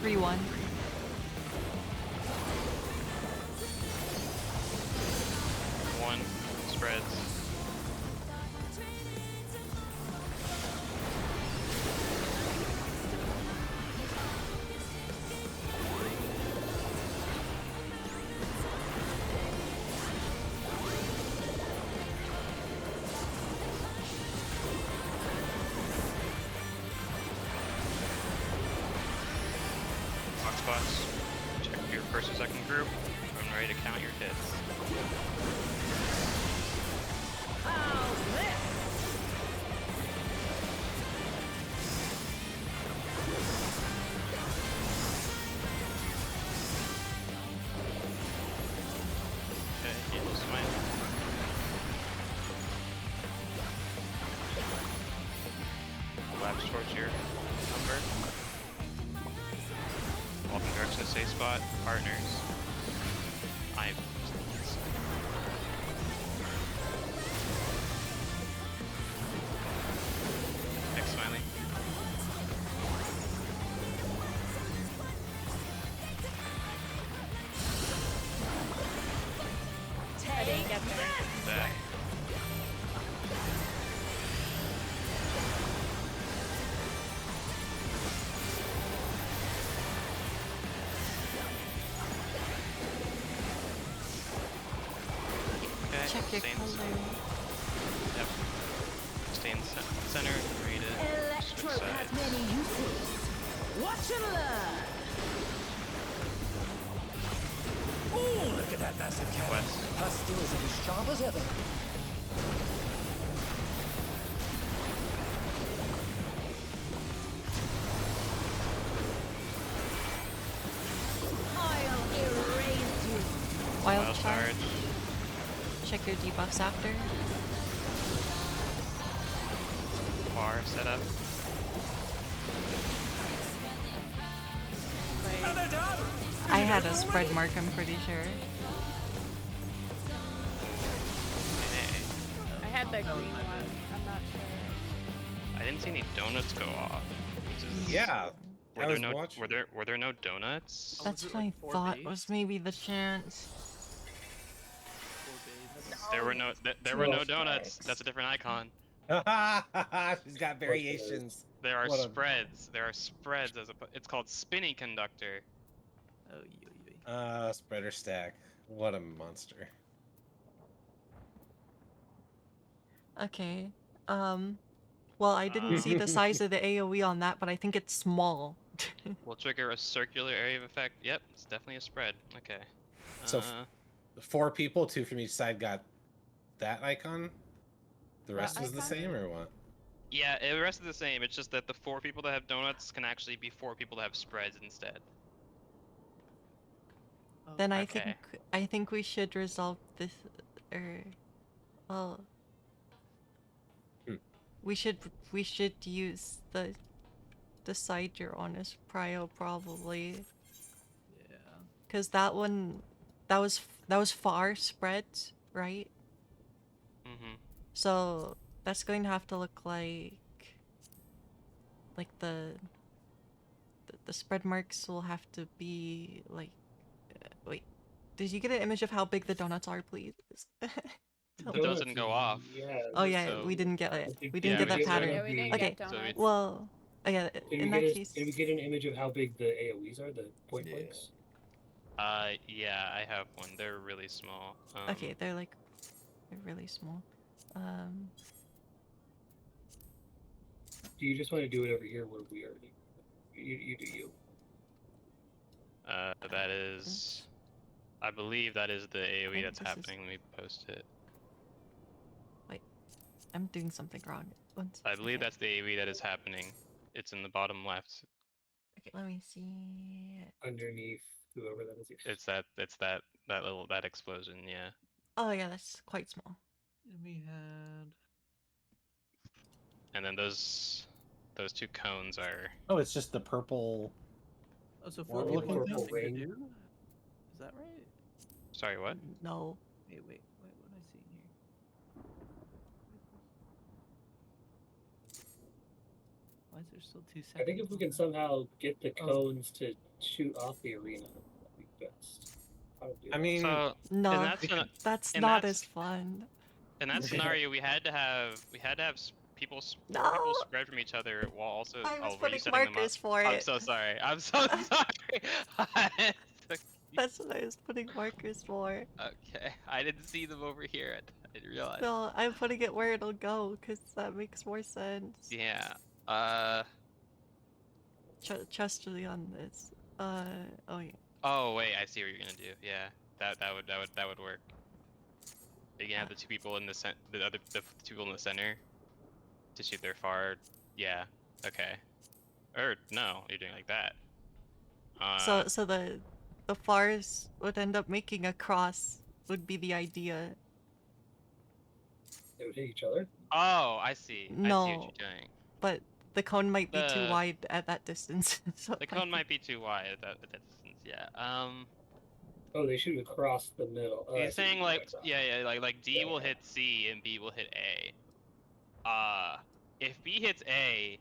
S2: 3-1.
S3: One spreads. Hotspots. Check your first or second group. I'm ready to count your hits.
S4: How's this?
S3: Okay, Evil Smite. Collapse towards your number. Walking direction to safe spot. Partners. I. Next Smiley.
S10: I didn't get there.
S3: Back. Okay,
S2: Check your
S3: stay in
S2: color.
S3: Yep. Stay in center. Read it.
S4: Electro
S3: Switch
S4: has
S3: sides.
S4: many uses. Watch and learn.
S1: Oh, look at that massive cannon!
S3: West.
S1: Her skills are as sharp as ever.
S4: I'll erase you.
S2: Wild
S3: Wild
S2: charge.
S3: charge.
S2: Check your debuffs after.
S3: Bar setup.
S1: And they're done!
S2: I had a spread mark, I'm pretty sure.
S3: Hey.
S10: I had the green one. I'm not sure.
S3: I didn't see any donuts go off. Which is,
S9: Yeah.
S3: Were
S9: I
S3: there
S9: was
S3: no
S9: watching.
S3: were there no donuts?
S8: Oh,
S2: That's
S8: was it
S2: what I
S8: like 4
S2: thought
S8: base?
S2: was maybe the chance.
S8: 4 base.
S3: There were no there were no donuts. That's a different icon.
S9: She's got variations.
S3: There are
S9: What a-
S3: spreads. There are spreads as a. It's called spinning conductor.
S8: Oh, yo.
S9: Spreader stack. What a monster.
S2: Okay. Well, I didn't see the size of the AoE on that, but I think it's small
S3: Will trigger a circular area of effect. Yep, it's definitely a spread. Okay.
S9: So 4 people, 2 from each side, got that icon. The rest
S10: That
S9: is the
S10: icon?
S9: same, or what?
S3: yeah, the rest is the same. It's just that the 4 people that have donuts can actually be 4 people that have spreads instead.
S2: Then
S3: Okay.
S2: I think we should resolve this, or, well, we should use the side you're on as prio probably,
S8: Yeah.
S2: because that one, that was far spreads, right?
S3: Mm-hmm.
S2: So that's going to have to look like the spread marks will have to be like, wait, did you get an image of how big the donuts are, please? Tell
S3: The
S2: me.
S3: donuts didn't go off.
S7: Yeah.
S2: Oh yeah,
S3: So-
S2: we didn't get it. We
S3: Yeah,
S2: didn't get
S3: we
S2: that
S3: didn't-
S2: pattern.
S10: Yeah, we didn't
S2: Okay,
S10: get
S3: So we-
S10: donuts.
S2: well, yeah, in that case,
S7: Can we get an image of how big the AoEs are, the point blanks?
S3: Yeah, I have one. They're really small.
S2: okay, they're really small.
S7: Do you just want to do it over here where we already? You do you.
S3: That is, I believe that is the AOE
S2: think
S3: that's
S2: this is-
S3: happening. Let me post it.
S2: Wait, I'm doing something wrong. One
S3: I believe
S2: second.
S3: that's the AOE that is happening. It's in the bottom left.
S2: Okay, let me see.
S7: Underneath whoever that is.
S3: It's that that explosion. Yeah.
S2: Oh yeah, that's quite small.
S8: And we had.
S3: And then those 2 cones are.
S9: Oh, it's just the purple.
S8: Oh, so
S9: Well,
S8: 4
S9: we're
S8: people
S9: looking
S8: have
S7: for
S8: nothing to
S7: ring.
S8: do? Is that right?
S3: Sorry, what?
S2: No.
S8: Wait, what am I seeing here? Why is there still 2 seconds?
S7: I think if we can somehow get the cones to shoot off the arena, that'd be best.
S9: I mean,
S3: So
S2: No,
S3: in that scena-
S2: that's
S3: and
S2: not
S3: that's-
S2: as fun.
S3: in that scenario, we had to have people
S2: No!
S3: people spread from each other while also.
S2: I was
S3: oh, were you
S2: putting
S3: setting them
S2: markers
S3: up?
S2: for
S3: I'm
S2: it.
S3: so sorry. I'm so sorry.
S2: That's what I was putting markers for.
S3: Okay, I didn't see them over here. I didn't realize.
S2: No, I'm putting it where it'll go, because that makes more sense.
S3: Yeah.
S2: Trust me on this. Oh yeah.
S3: Oh wait, I see what you're gonna do. Yeah, that would work. You can have the 2 people in the the 2 people in the center to shoot their far. Yeah. Okay. Or no, you're doing like that.
S2: So the fars would end up making a cross would be the idea.
S7: They would hit each other.
S3: Oh, I see. I see what
S2: No,
S3: you're doing.
S2: but the cone might be too
S3: The-
S2: wide at that distance. So
S3: The cone might be too wide at that distance. Yeah.
S7: Oh, they shoot across the middle. Oh, I
S3: He's
S7: see what
S3: saying
S7: you
S3: like
S7: mean.
S3: yeah, like D
S7: Yeah,
S3: will
S7: yeah.
S3: hit C and B will hit A. If B hits A,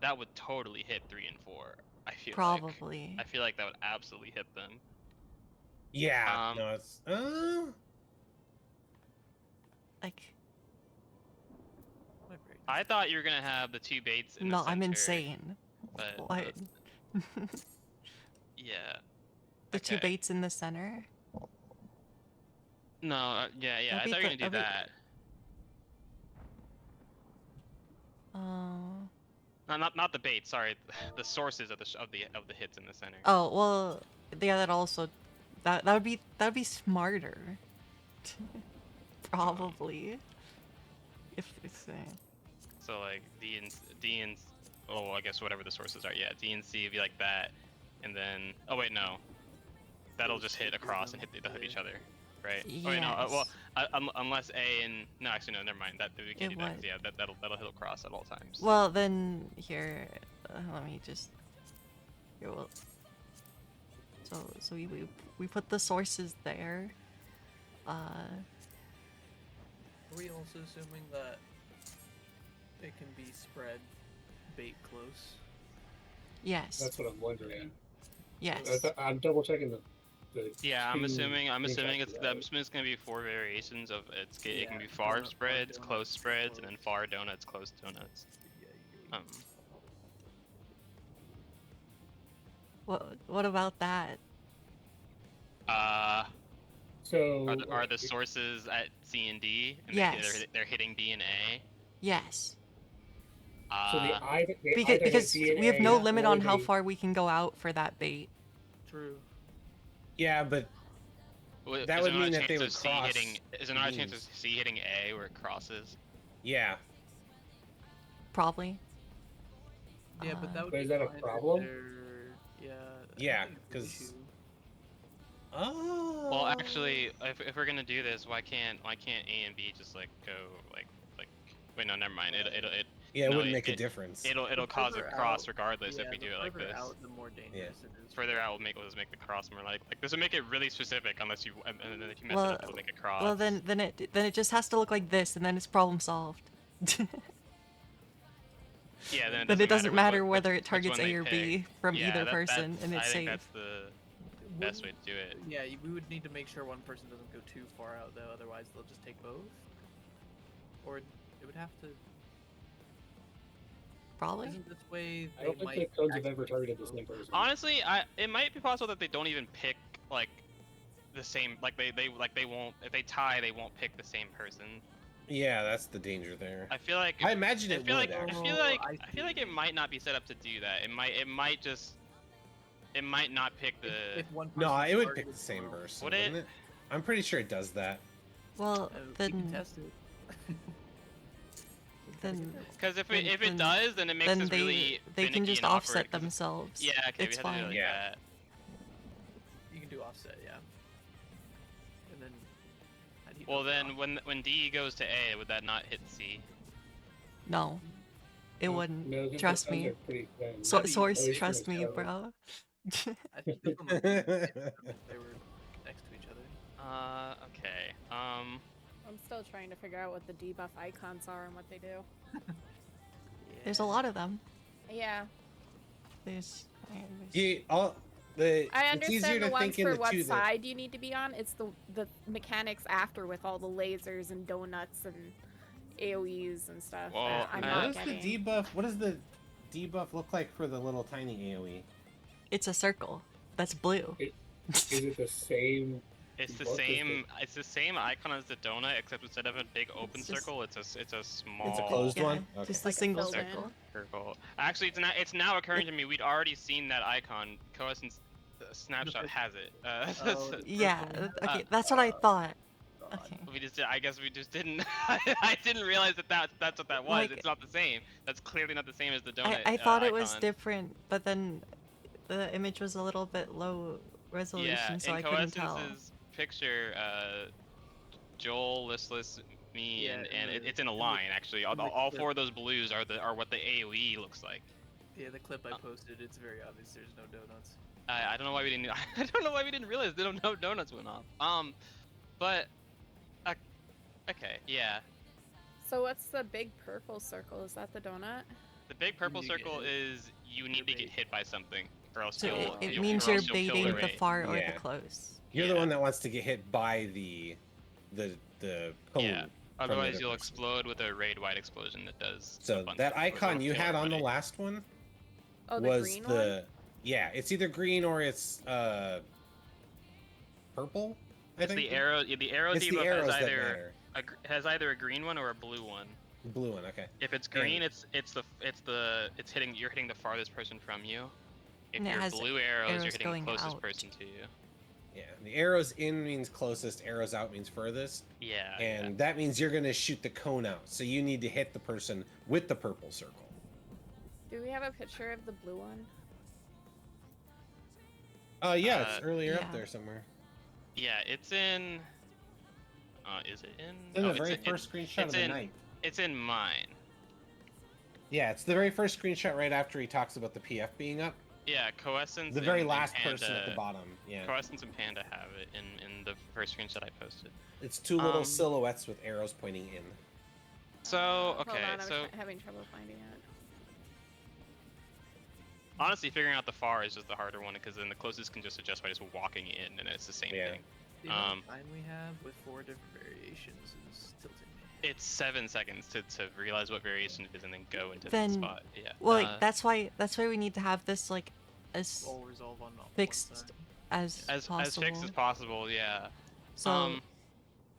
S3: that would totally hit 3 and 4. I feel
S2: probably.
S3: I feel like that would absolutely hit them.
S9: yeah. No, it's.
S2: Like,
S8: My brain
S3: I thought you were gonna have the 2 baits in the
S2: no,
S3: center.
S2: I'm insane.
S3: But
S2: What?
S3: yeah.
S2: The 2
S3: okay.
S2: baits in the center?
S3: No, yeah, I
S2: That'd be
S3: thought you were
S2: the-
S3: gonna do
S2: that'd
S3: that. Not the bait. Sorry, the sources of the hits in the center.
S2: Oh well, yeah. That also, that would be smarter. Probably. If it's.
S3: So like D and oh, I guess whatever the sources are. Yeah, D and C would be like that, and then oh wait no, that'll just hit across and hit each other, right? Oh wait no, well unless A and no actually no never mind that we can't
S2: It
S3: do that 'cause,
S2: would.
S3: yeah that'll hit across at all times.
S2: Well then here, let me just. Here, well. So we put the sources there.
S8: Are we also assuming that it can be spread bait close?
S2: Yes.
S7: That's what I'm wondering.
S2: Yes.
S7: I'm double checking the.
S3: Yeah, I'm assuming
S7: screenshots
S3: it's gonna be 4 variations of it
S8: Yeah,
S3: can be far
S8: donut,
S3: spreads,
S8: far
S3: close
S8: donuts,
S3: spreads, and then
S8: close.
S3: far donuts, close donuts.
S8: Yeah,
S2: What about that?
S7: So
S3: Are the sources at C and D? And
S2: Yes.
S3: they're hitting D and A.
S2: Yes.
S7: So the eye, they
S2: Because
S7: either hit B and
S2: we have
S7: A
S2: no limit
S7: or
S2: on how
S7: they-
S2: far we can go out for that bait.
S8: True.
S9: Yeah, but
S3: Well,
S9: that
S3: is
S9: would
S3: there not
S9: mean
S3: a
S9: that they
S3: chance
S9: would
S3: of C
S9: cross.
S3: hitting? Is there
S9: the
S3: not a chance of
S9: beams.
S3: C hitting A where it crosses?
S9: Yeah.
S2: Probably.
S8: Yeah, but that would
S7: But
S8: be
S7: is that a
S8: fine if
S7: problem?
S8: they're- Yeah. I
S9: Yeah,
S8: don't think it's an
S9: 'cause-
S8: issue.
S9: Oh.
S3: Well, actually, if we're gonna do this, why can't A and B just like go like wait, no, never mind.
S9: Yeah, it
S3: no,
S9: wouldn't make a difference.
S3: It'll
S8: The
S3: cause a
S8: further
S3: cross
S8: out-
S3: regardless if
S8: yeah,
S3: we
S8: the
S3: do it like
S8: further
S3: this.
S8: out, the more dangerous it is.
S3: Further out will just make the cross more like this would make it really specific unless you and then if you mess it
S2: Well,
S3: up it'll make a cross.
S2: well then it just has to look like this, and then it's problem solved.
S3: Yeah,
S2: then it doesn't matter
S3: which-
S2: whether
S3: which-
S2: it targets
S3: which one
S2: A or
S3: they
S2: B
S3: pick.
S2: from
S3: Yeah,
S2: either
S3: that-
S2: person,
S3: that's-
S2: and it's
S3: I think
S2: safe.
S3: that's the best way to do it.
S8: Yeah, we would need to make sure one person doesn't go too far out, though. Otherwise, they'll just take both. Or it would have to.
S2: Probably.
S8: Isn't this way?
S7: I don't
S8: they
S7: think the
S8: might
S7: codes have ever
S8: accidentally
S7: targeted the
S8: go
S7: same
S8: both?
S7: person.
S3: Honestly, it might be possible that they don't even pick like the same like they won't if they tie they won't pick the same person.
S9: Yeah, that's the danger there.
S3: I feel like
S9: I imagine it
S3: feel
S9: would,
S3: like
S9: actually.
S3: I feel like it might not be set up to do that. It might not pick the
S8: If one
S9: No,
S8: person's
S9: it would pick
S8: targeted
S9: the same
S8: well,
S9: person,
S3: Would it?
S9: wouldn't it? I'm pretty sure it does that.
S2: Well,
S8: we can
S2: then
S8: test it.
S2: then
S3: because if
S2: then-
S3: it
S2: then-
S3: does then it makes
S2: then
S3: us
S2: they
S3: really
S2: they can
S3: finicky
S2: just
S3: and awkward
S2: offset
S3: 'cause-
S2: themselves.
S3: Yeah, okay,
S2: It's
S3: we have to do it
S2: fine.
S3: like
S9: Yeah.
S3: that.
S8: You can do offset, yeah. And then. how do you
S3: Well
S8: go for
S3: then
S8: offset?
S3: when D goes to A, would that not hit C?
S2: No, it wouldn't.
S7: No, 'cause the
S2: Trust
S7: codes
S2: me.
S7: are pretty thin.
S2: So,
S8: That'd be
S2: source,
S8: easy.
S2: trust me,
S7: Code.
S2: bro.
S8: I think this one might be easier if they were next to each other.
S3: Okay.
S10: I'm still trying to figure out what the debuff icons are and what they do.
S2: There's a lot of them.
S10: Yeah,
S2: There's.
S9: I
S10: I
S9: it's easier
S10: understand
S9: to
S10: the ones
S9: think in
S10: for
S9: the
S10: what
S9: two that
S10: side you need to be on. It's the mechanics after with all the lasers and donuts and AoEs and stuff.
S3: Well,
S10: that I'm
S3: what
S10: not
S9: what does
S10: getting.
S9: the debuff? What does the debuff look like for the little tiny AOE?
S2: It's a circle. That's blue.
S7: Is it the same?
S3: It's the
S7: What is
S3: same. It's the same icon as the donut, except instead of a big open
S2: It's just-
S3: circle, it's a small.
S9: It's a closed
S2: Yeah,
S9: one. Okay.
S2: just a
S10: Like a
S2: single
S10: filled in.
S2: circle.
S3: circle. Actually, it's now occurring to me. We'd already seen that icon. Coessence snapshot has it.
S8: Oh,
S2: Yeah.
S8: Purple.
S2: Okay, that's what I thought.
S8: God.
S2: Okay.
S3: we just. I guess we just didn't. I didn't realize that's what that was.
S2: Like-
S3: It's not the same. That's clearly not the same as the donut.
S2: I thought it was
S3: icon.
S2: different, but then the image was a little bit low resolution,
S3: Yeah,
S2: so
S3: in
S2: I couldn't tell.
S3: Coessence's picture, Joel, Listless, me,
S8: Yeah,
S3: and
S8: in the-
S3: it's in a
S8: in the-
S3: line actually. All,
S8: in the
S3: all
S8: clip.
S3: four of those blues are what the AOE looks like.
S8: Yeah, the clip I posted, it's very obvious there's no donuts.
S3: I don't know why we didn't. I don't know why we didn't realize they don't know donuts went off. But okay, yeah.
S10: So what's the big purple circle? Is that the donut?
S3: The big purple
S8: You get
S3: circle
S8: hit.
S3: is you need to get hit by something, or else
S2: So
S3: you'll.
S2: it
S3: you'll-
S2: means
S3: or
S2: you're
S3: else you'll kill
S2: baiting the
S3: raid.
S2: far or
S9: Yeah.
S2: the close.
S9: You're the
S3: Yeah.
S9: one that wants to get hit by the cone.
S3: Yeah.
S9: from
S3: Otherwise,
S9: the
S3: you'll
S9: other person.
S3: explode with a raid-wide explosion that does. a
S9: So
S3: bunch
S9: that
S3: of-
S9: icon you
S3: kill
S9: had on the
S3: everybody.
S9: last one
S10: Oh, the
S9: was
S10: green
S9: the
S10: one?
S9: yeah. It's either green or it's purple. I
S3: It's
S9: think
S3: the arrow. Yeah, the arrow
S9: It's the
S3: debuff
S9: arrows
S3: has
S9: that
S3: either
S9: matter.
S3: has either a green one or a blue one.
S9: Blue one. Okay.
S3: If it's green, it's hitting you're hitting the farthest person from you. If
S2: And it
S3: you're
S2: has
S3: blue arrows, you're
S2: arrows
S3: hitting
S2: going
S3: the closest
S2: out.
S3: person to you.
S9: Yeah. The arrows in means closest. Arrows out means furthest.
S3: Yeah.
S9: And that means you're gonna shoot the cone out. So you need to hit the person with the purple circle.
S10: Do we have a picture of the blue one?
S9: Yeah, it's earlier
S2: yeah.
S9: up there somewhere.
S3: Yeah, it's in. Is it in?
S9: It's in
S3: Oh,
S9: the very first screenshot of
S3: it's
S9: the
S3: in-
S9: night.
S3: It's in mine.
S9: Yeah, it's the very first screenshot right after he talks about the PF being up.
S3: Yeah, Coessence.
S9: The very
S3: and
S9: last
S3: Panda,
S9: person at the bottom. Yeah.
S3: Coessence and Panda have it in the first screenshot I posted.
S9: It's two little
S3: Um,
S9: silhouettes with arrows pointing in.
S3: So
S10: Hold
S3: okay,
S10: on,
S3: so
S10: having trouble finding it.
S3: honestly, figuring out the far is just the harder one because then the closest can just adjust by just walking in, and it's the same
S9: Yeah.
S3: thing.
S8: The amount
S3: Um,
S8: of time we have with 4 different variations is tilting me.
S3: It's 7 seconds to realize what variation it is and then go into
S2: Then-
S3: the spot. Yeah.
S2: Well, like, that's why we need to have this like as
S8: All resolve on one
S2: fixed
S8: side.
S2: as
S3: as
S2: possible.
S3: fixed as possible. Yeah.
S2: So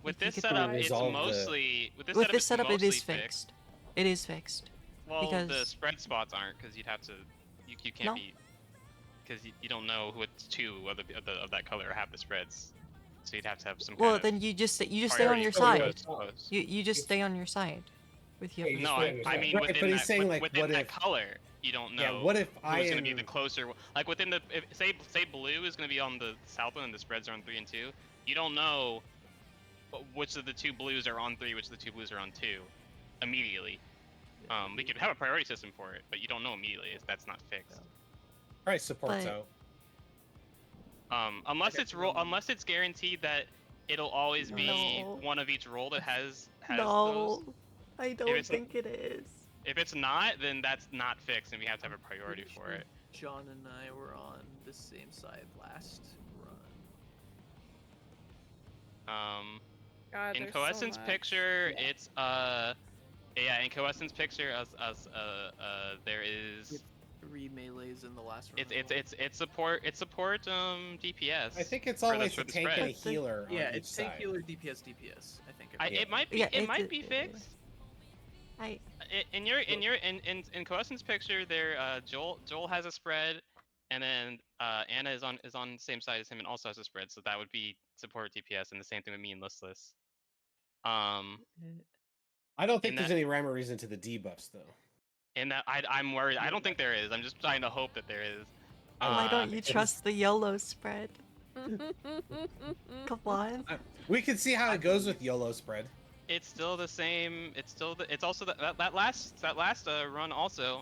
S3: With
S2: if you
S3: this
S2: could
S3: setup,
S2: probably
S3: it's
S9: resolve the-
S3: mostly with this
S2: with
S3: setup,
S2: this
S3: it's
S2: setup, it
S3: mostly
S2: is fixed. It is fixed.
S3: Well,
S2: Because
S3: the spread spots aren't, because you'd have to. You can't
S2: No.
S3: be. Because you don't know which two of that color have the spreads. So you'd have to have some
S2: well,
S3: kind of.
S2: then you just stay on
S3: priority
S2: your
S3: for
S2: side.
S3: those close.
S2: You just stay on your side with your.
S7: Yeah, you
S3: No,
S7: just stay on your
S3: I
S7: side.
S3: mean
S9: Right,
S3: within
S9: but he's
S3: that,
S9: saying, like,
S3: within
S9: what
S3: that
S9: if-
S3: color, you don't know.
S9: Yeah, what if I
S3: who's gonna be
S9: am-
S3: the closer? Like within the, say blue is gonna be on the south one and the spreads are on 3 and 2. You don't know which of the two blues are on 3, which of the two blues are on 2, immediately. We could have a priority system for it, but you don't know immediately if that's not fixed.
S9: Price support's
S2: But-
S9: out.
S3: Unless unless it's guaranteed that it'll always be
S2: No.
S3: one of each roll that has
S2: No,
S3: those.
S2: I don't
S3: it's-
S2: think it is.
S3: If it's not, then that's not fixed, and we have to have a priority for it.
S8: John and I were on the same side last run.
S10: God,
S3: In
S10: there's so
S3: Coessence
S10: much.
S3: picture, it's yeah, in Coessence picture, there is
S8: Three melees in the last run.
S3: it's support DPS.
S9: I think it's
S3: for the-
S9: always
S3: for
S9: a
S3: the
S9: tank
S3: spread.
S9: and a healer
S8: Yeah,
S9: on each
S8: it's tank
S9: side.
S8: healer DPS. I think.
S3: It might be
S2: Yeah,
S3: it
S2: it's
S3: might
S2: a-
S3: be fixed.
S2: I
S3: In Coessence picture, there Joel has a spread, and then Anna is on the same side as him and also has a spread, so that would be support DPS, and the same thing with me and Listless.
S9: I don't think
S3: in
S9: there's
S3: that-
S9: any rhyme or reason to the debuffs, though.
S3: In that I'm worried. I don't think there is. I'm just trying to hope that there is.
S2: why don't
S3: Uh,
S2: you trust the yellow spread? Come on.
S9: We can see how it goes with YOLO spread.
S3: It's still the same. It's also that last run also.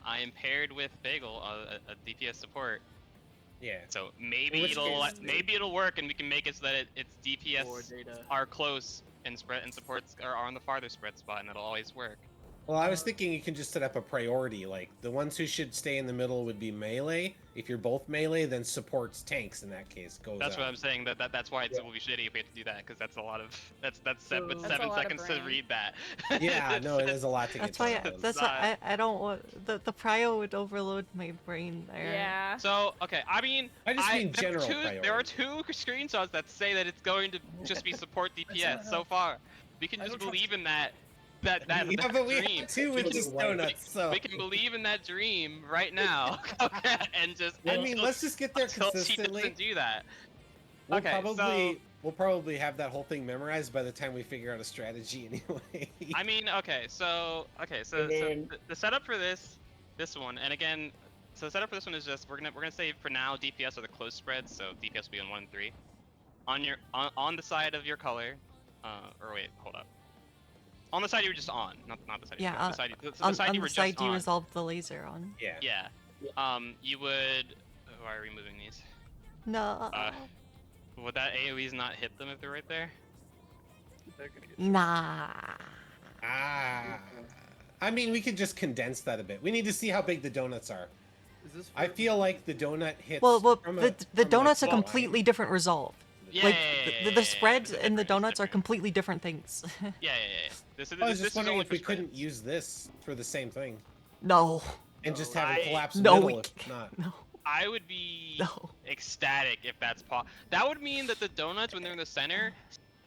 S3: I am paired with Bagel, a DPS support.
S9: Yeah.
S3: So
S9: In
S3: maybe
S9: which case-
S3: it'll work, and we can make it so that its DPS
S8: More data.
S3: are close and supports are on the farther spread spot, and it'll always work.
S9: Well, I was thinking you can just set up a priority. Like, the ones who should stay in the middle would be melee. If you're both melee, then supports tanks in that case goes
S3: That's
S9: out.
S3: what I'm saying. That's why it will be shitty if we have to do that, because that's a lot of that's
S8: So-
S3: seven
S8: That's a
S3: seven
S10: lot of
S3: seconds to
S10: brain.
S3: read that.
S9: Yeah, no, it is a lot to
S2: That's
S9: get
S2: why.
S9: done.
S2: That's why I don't want the prio would overload my brain there.
S10: Yeah.
S3: So okay, I mean,
S9: I just mean
S3: there are
S9: general
S3: there are
S9: priority.
S3: 2 screenshots that say that it's going to just be support DPS so far. We can
S8: I
S3: just
S8: don't trust
S3: believe in that
S9: Yeah, but we
S3: dream.
S9: have two with just donuts, so...
S3: We can believe in that dream right now, and just.
S9: I mean, let's just get there
S3: until she
S9: consistently.
S3: doesn't do that.
S9: We'll
S3: Okay,
S9: we'll probably have that whole thing memorized by the time we figure out a strategy anyway.
S3: I mean, so
S7: And then-
S3: the setup for this one, and again, so the setup for this one is just we're gonna say for now DPS are the close spreads, so DPS will be on 1 and 3. On the side of your color, or wait, hold up. On the side you were just on, not the side.
S2: Yeah,
S3: the side, the
S2: on
S3: side you
S2: the
S3: were
S2: side
S3: just
S2: you
S3: on.
S2: resolved the laser on.
S9: Yeah.
S3: Yeah. You would. Why are we moving these?
S2: No.
S3: Would that AOE's not hit them if they're right there?
S8: They're gonna get
S2: Nah.
S9: I mean, we could just condense that a bit. We need to see how big the donuts are.
S8: Is this
S9: I
S8: for-
S9: feel like the donut hits.
S2: Well,
S9: from
S2: the
S9: from
S2: donuts are
S9: line.
S2: completely different resolve.
S3: Yeah.
S2: Like
S3: yeah,
S2: the spreads
S3: it's
S2: and the
S3: different, it's
S2: donuts are
S3: different.
S2: completely different things.
S3: Yeah. This is
S9: I was
S3: this
S9: just
S3: is
S9: wondering
S3: only
S9: if we
S3: for
S9: couldn't
S3: spreads.
S9: use this for the same thing
S2: No.
S9: and just
S8: No,
S9: have it
S3: I-
S9: collapse
S2: No,
S9: middle
S2: we
S9: if not.
S2: No.
S3: I would be
S2: No.
S3: ecstatic if that's That would mean that the donuts, when they're in the center,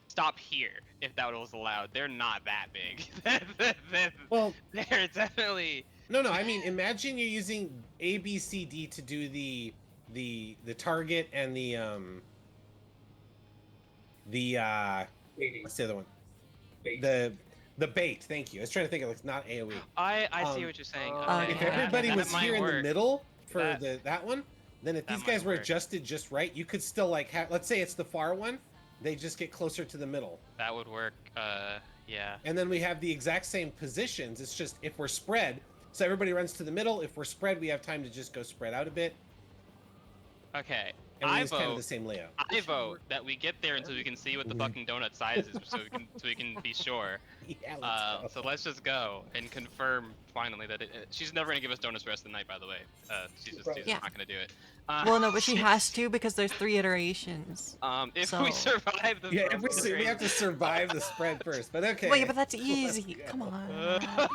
S3: stop here. If that was allowed, they're not that big.
S9: Well,
S3: They're definitely.
S9: no. I mean, imagine you're using A, B, C, D to do the target and the what's the other one?
S7: Bait.
S9: The bait. Thank you. I was trying to think of like not AOE.
S3: I see
S9: Um,
S3: what you're saying.
S9: If everybody was here in the middle for
S3: That-
S9: that one, then if
S3: that
S9: these guys
S3: might
S9: were
S3: work.
S9: adjusted just right, you could still like have. Let's say it's the far one, they just get closer to the middle,
S3: That would work. Yeah.
S9: and then we have the exact same positions. It's just if we're spread, so everybody runs to the middle. If we're spread, we have time to just go spread out a bit,
S3: Okay.
S9: and we
S3: I
S9: use kind of the
S3: vote.
S9: same layout.
S3: I vote that we get there until we can see what the fucking donut size is, so we can be sure.
S9: Yeah, let's go.
S3: So let's just go and confirm finally that she's never gonna give us donuts the rest of the night. By the way, she's just
S2: Yeah.
S3: not gonna do it.
S2: Well, no, but she has to because there's 3 iterations.
S3: If
S2: So-
S3: we survive the
S9: Yeah, we have to survive the spread first, but okay.
S2: Wait, but that's easy. Come on.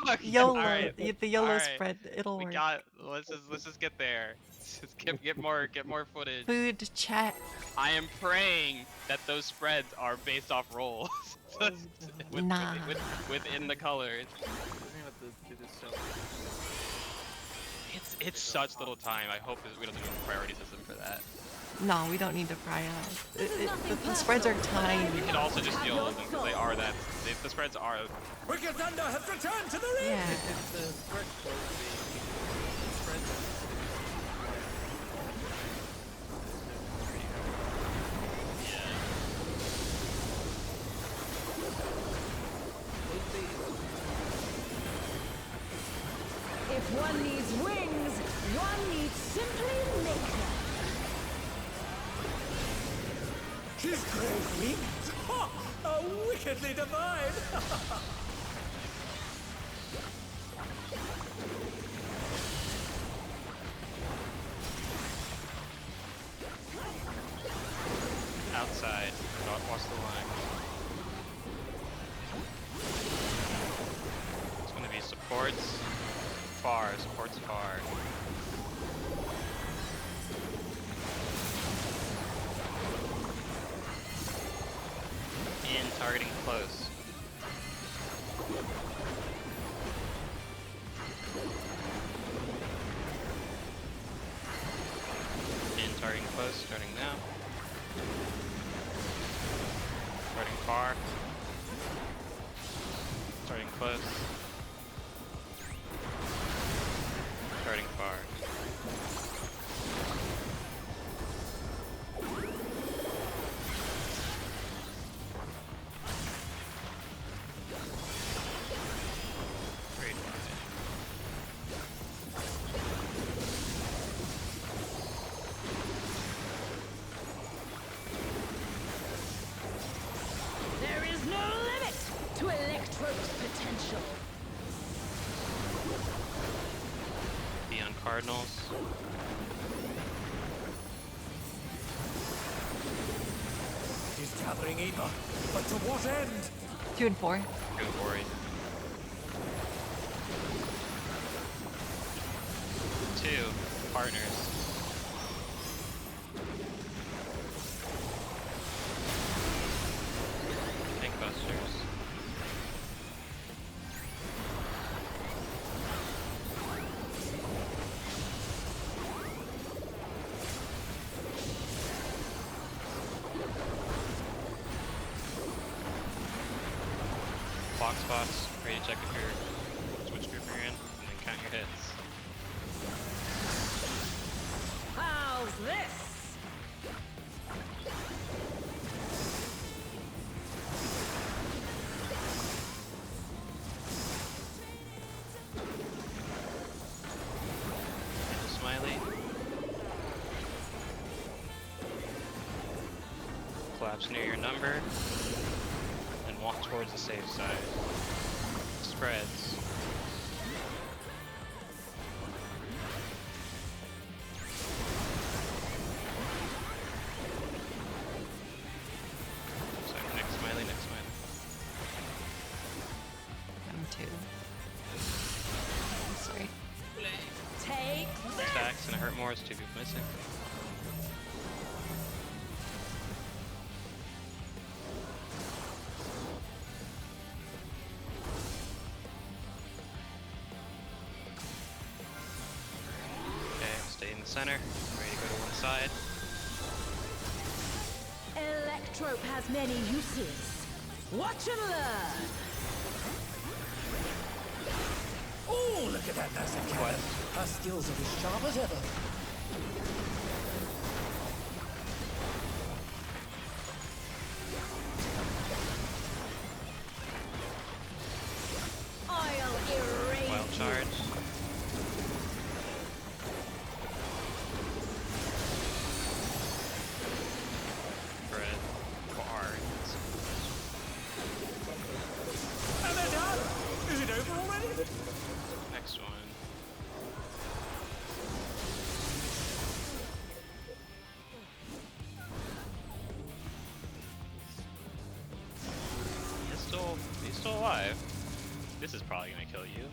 S3: Okay,
S2: YOLO.
S3: alright,
S2: The YOLO
S3: alright.
S2: spread. It'll
S3: We
S2: work.
S3: let's just get there. Just get more footage.
S2: Food chat.
S3: I am praying that those spreads are based off rolls.
S2: Nah.
S3: Within the colors.
S8: We're gonna have to do this so.
S3: It's such little time. I hope that we don't do a priority system for that.
S2: No, we don't need to pry out.
S4: Nothing
S2: The spreads are
S4: personal,
S2: tiny.
S3: We could also just deal with them because they are that. The spreads are.
S1: Wicked Thunder has returned to the ring!
S2: Yeah.
S8: If the spread's supposed to be spreads
S4: If one needs wings, one needs simply make them.
S1: His great wings! Ha! Are wickedly divine!
S3: Outside. Watch the line. It's going to be supports far. Supports far. In targeting close. In targeting close, starting now. Starting far. Starting close. Starting far. Great line.
S4: There is no limit to Electro's potential.
S3: Be on Cardinals.
S1: He's gathering Eva, but to what end?
S2: 2 and 4.
S3: Good worry. 2 partners. Tank busters. Box spots, ready to check if you're which group you're in, and then count your hits.
S4: How's this?
S3: Into Smiley. Collapse near your number. And walk towards the safe side. Spreads. So next Smiley, next Smiley.
S2: I'm 2. Sorry.
S4: Take this!
S3: Stacks and it hurt more, it's 2 people missing. Okay, stay in the center. Ready to go to one side.
S4: Electrope has many uses. Watch and learn.
S1: Oh, look at that massive cannon! Her skills are as sharp as ever.
S4: I'll erase
S3: Wild
S4: you.
S3: charge. Spread. Far.
S1: And they're done! Is it over already?
S3: Next one. He's still alive. This is probably gonna kill you.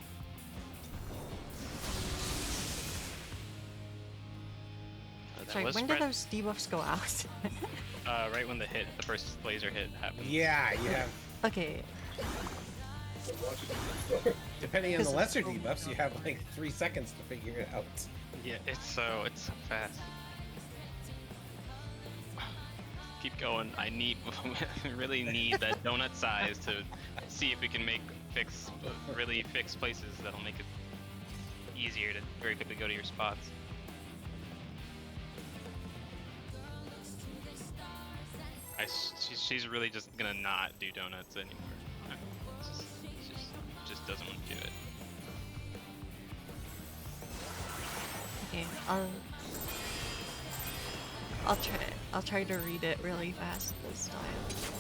S3: That
S2: Sorry,
S3: was
S2: when
S3: spread,
S2: did those debuffs go out?
S3: right when the first laser hit happened.
S9: Yeah, you have.
S2: Okay.
S7: Watch it in the store.
S9: Depending on the
S2: Because-
S9: lesser debuffs, you have like 3 seconds to figure it out.
S3: Yeah, it's so fast. Keep going. I really need that donut size to see if we can really fix places that'll make it easier to very quickly go to your spots. She's really just gonna not do donuts anymore. Just doesn't want to do it.
S2: Okay, I'll try to read it really fast this time.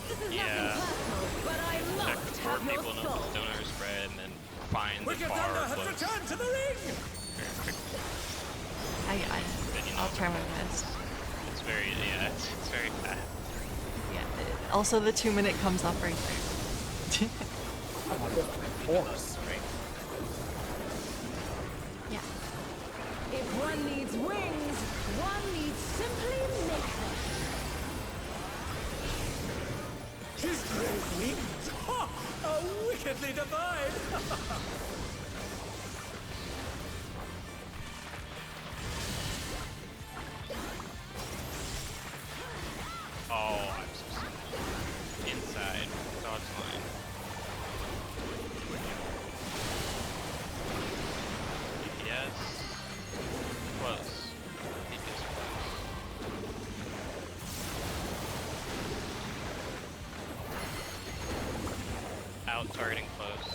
S4: This is
S3: Yeah.
S4: nothing personal, but I
S3: Check
S4: must
S3: before
S4: have your
S3: people know
S4: soul.
S3: the donut is spread, and then find the
S1: Wicked
S3: bar
S1: Thunder has
S3: close
S1: returned to the ring!
S3: very quickly. Then you know
S2: I'll try my best.
S3: it's very fast.
S2: Yeah. Also, the 2-minute comes up right there.
S9: Force, right?
S2: Yeah.
S4: If one needs wings, one needs simply make them.
S1: His great wings! Ha! Are wickedly divine!
S3: Oh, I'm so sorry. Inside dodge line. DPS. Close. DPS close. Out targeting close.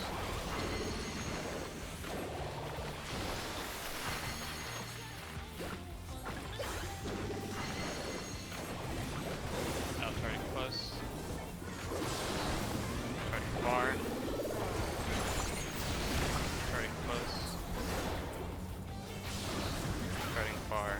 S3: Out targeting close. Targeting far. Targeting close. Targeting far.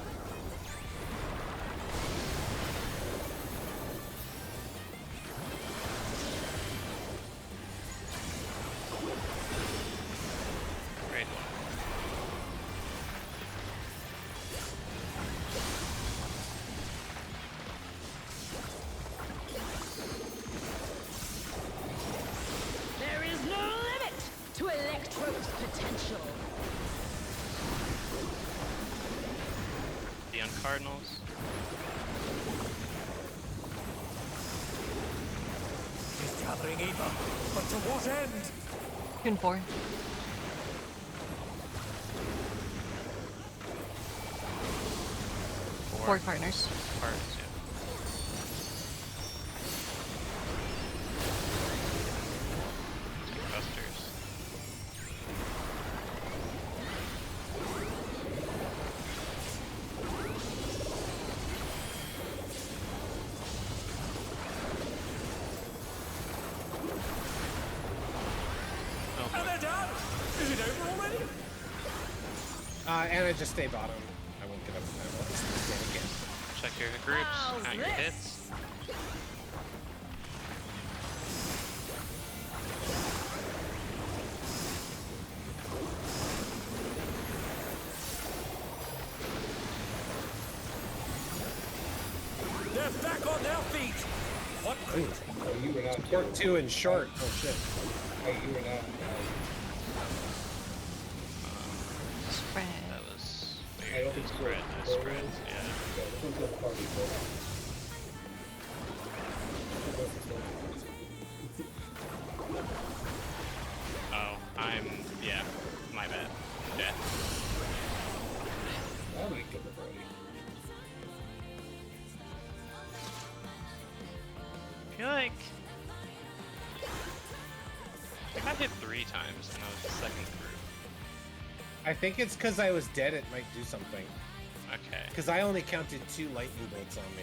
S3: Great one.
S4: There is no limit to Electro's potential.
S3: The on Cardinals.
S1: He's gathering ether, but to what end?
S2: Tune 4. Four partners.
S3: Cards, yeah. Take busters. Oh,
S1: And
S3: boy.
S1: they're down! Is it over already?
S9: And I just stay bottom. I won't get up to that one. Stand again.
S3: Check your groups,
S4: How's
S3: count your
S4: this?
S3: hits.
S1: They're back on their feet! What?
S7: Oh, you were not.
S9: Short 2 and short. Oh shit.
S7: Oh, you were not.
S3: That
S2: Spread.
S3: was
S7: I
S3: weird.
S7: don't think
S3: Spread,
S7: so.
S3: spreads, yeah.
S7: Yeah, this one's a party boy.
S3: Oh, yeah, my bad. Yeah.
S7: I might get the party.
S3: I feel like I got hit 3 times and I was the second group.
S9: I think it's because I was dead. It might do something.
S3: Okay.
S9: Because I only counted 2 lightning bolts on me.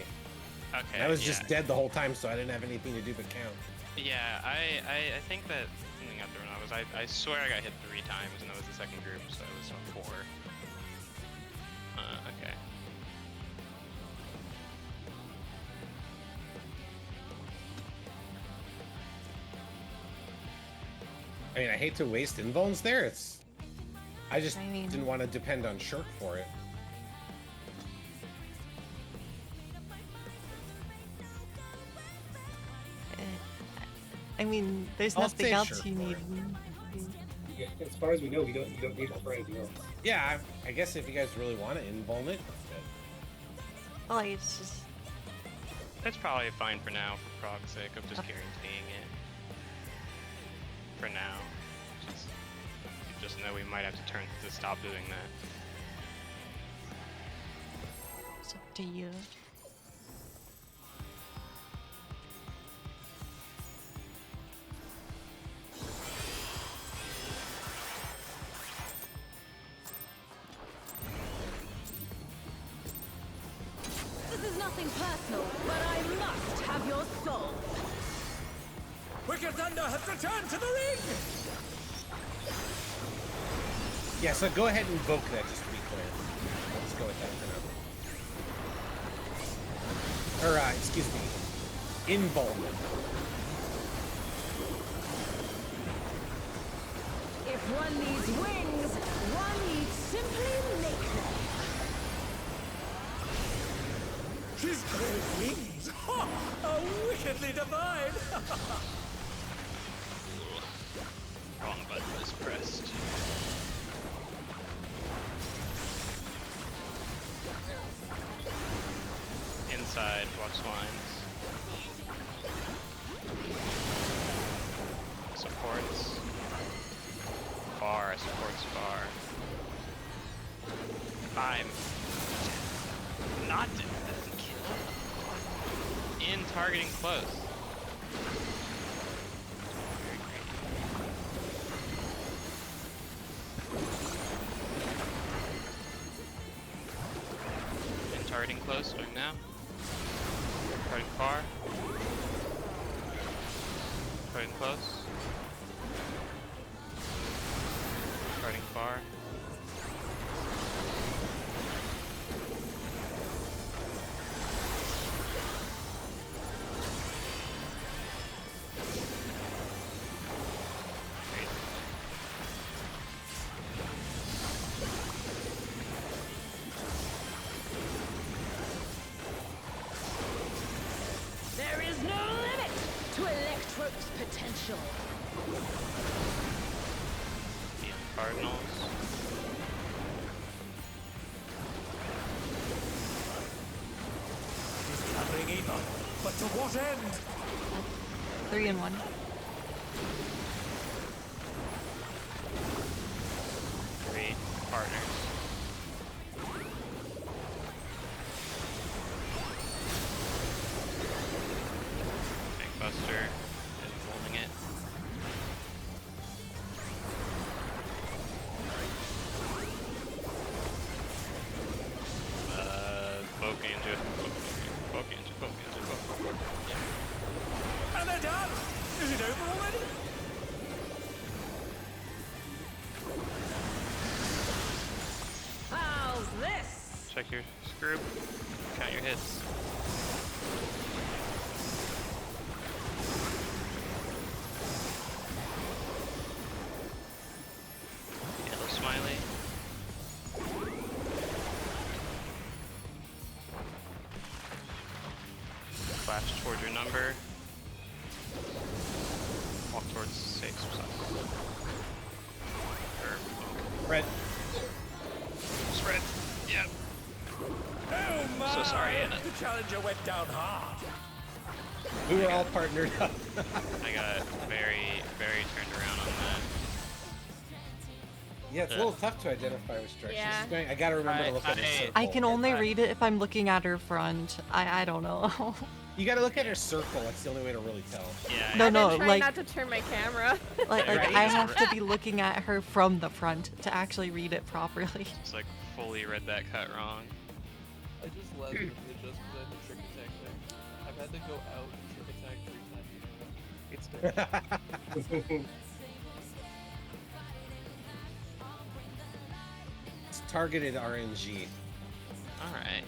S3: Okay.
S9: And I was
S3: yeah.
S9: just dead the whole time, so I didn't have anything to do but count.
S3: Yeah, I think that something got thrown out was I swear I got hit 3 times and that was the second group, so it was on 4. Okay.
S9: I mean, I hate to waste invulns there. I just
S2: I mean-
S9: didn't want to depend on Shirk for it.
S2: I mean, there's
S9: I'll
S2: nothing
S9: say
S2: else
S9: sure
S2: you
S9: for
S2: need.
S9: it.
S7: Yeah, as far as we know, you don't need it for anything else.
S9: Yeah, I guess if you guys really want to invuln it,
S2: Well, it's just
S3: That's probably fine for now, for Prog's sake of just guaranteeing it. For now. Just know we might have to stop doing that.
S2: it's up to you.
S4: This is nothing personal, but I must have your soul.
S1: Wicked Thunder has returned to the ring!
S9: yeah. So go ahead and invoke that, just to be clear. Let's go with that for now. Or excuse me, invuln.
S4: If one needs wings, one needs simply make them.
S1: She's great wings! Ha! How wickedly divine!
S3: Wrong button was pressed. Inside, watch lines. Supports. Far, supports far. I'm not doesn't kill. In targeting close. In targeting close, doing now. Targeting far. Targeting close. Targeting far.
S4: There is no limit to Electro's potential.
S3: The Cardinals.
S1: He's gathering ether, but to what end?
S2: 3 and 1.
S3: Three partners. Big Buster is holding it. Focus. Yeah.
S1: And they're done! Is it over already?
S4: How's this?
S3: Check your screw. Count your hits. Yellow smiley. Flash toward your number. Walk towards 6 or
S9: Red.
S3: spread. Yep.
S1: Oh my!
S3: So sorry, Anna.
S1: The challenger went down hard.
S9: We were all partnered up.
S3: I got very, very turned around on that.
S9: Yeah, it's a little tough to identify which direction
S10: Yeah.
S9: she's going. I gotta remember to look at her circle.
S2: I can only read it if I'm looking at her front. I don't know.
S9: You gotta look at her circle. That's the only way to really tell.
S3: Yeah.
S2: No,
S10: I've
S2: no,
S10: been trying
S2: like,
S10: not to turn my camera.
S2: like
S3: Right.
S2: I have to be looking at her from the front to actually read it properly.
S3: It's like fully read that cut wrong.
S8: I just last minute just because I had the trick attack there. I've had to go out and trick attack 3 times. It's done.
S9: It's targeted RNG.
S3: Alright.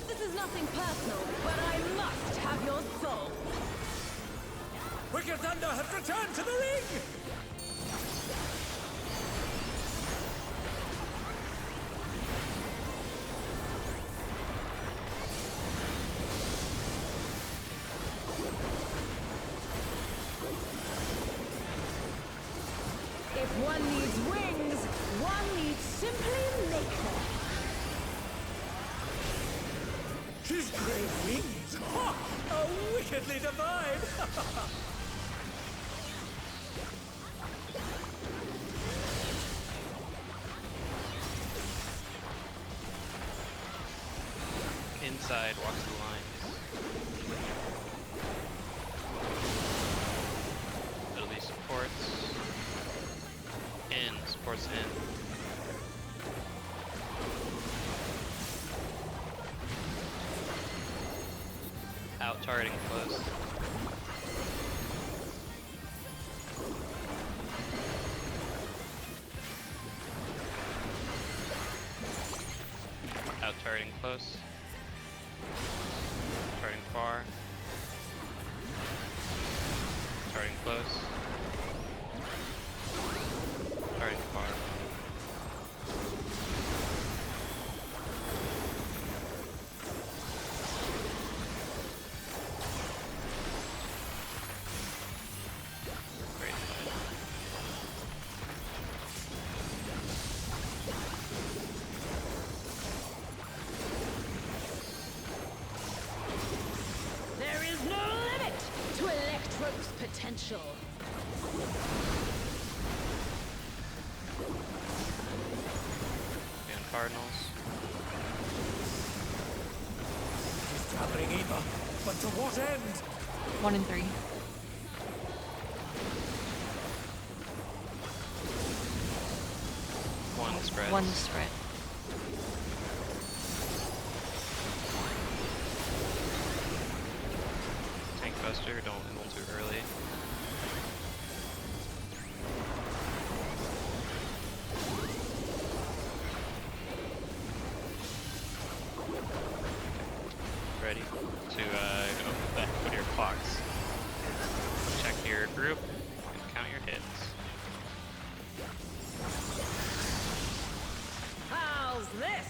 S4: This is nothing personal, but I must soul.
S1: Wicked Thunder has returned to the ring!
S4: If one needs wings, one needs simply make them.
S1: His great wings! Ha! Are wickedly divine!
S3: Inside, walks the lines. It'll be supports. In, supports in. Out targeting close. Out targeting close. Targeting far. Targeting close. Targeting far. Great fight.
S4: There is no limit to Electro's potential.
S3: And Cardinals.
S1: He's gathering ether, but to what end?
S2: 1 and 3.
S3: One spread.
S2: 1 spread.
S3: Tank Buster, don't enroll too early. Ready to go back with your clocks. Check your group and count your hits.
S4: How's this?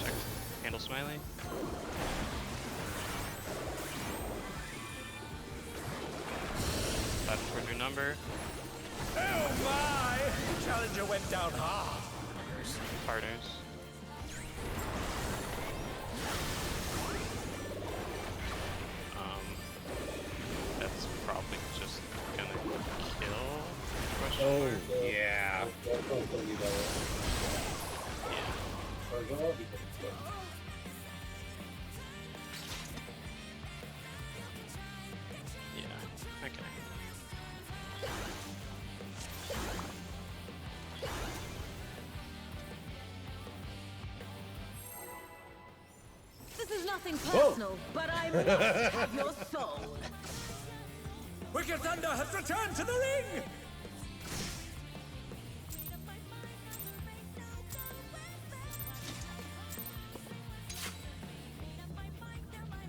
S3: Check handle smiley. Left towards your number.
S1: Oh my! Challenger went down hard.
S3: Partners. That's probably just gonna kill. Question
S9: Oh,
S3: mark?
S9: yeah.
S3: Yeah, okay.
S4: This is nothing personal, but I must have your soul.
S1: Wicked Thunder has returned to the ring!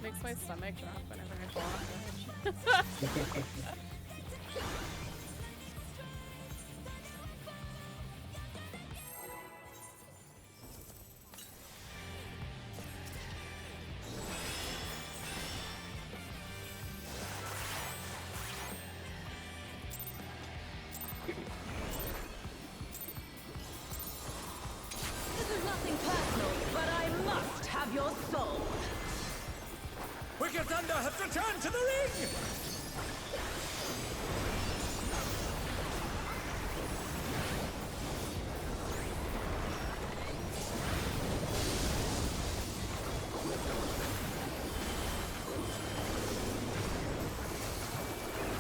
S10: Makes my stomach drop whenever I fall off the edge.
S4: This is nothing personal, but I must have your soul.
S1: Wicked Thunder has returned to the ring!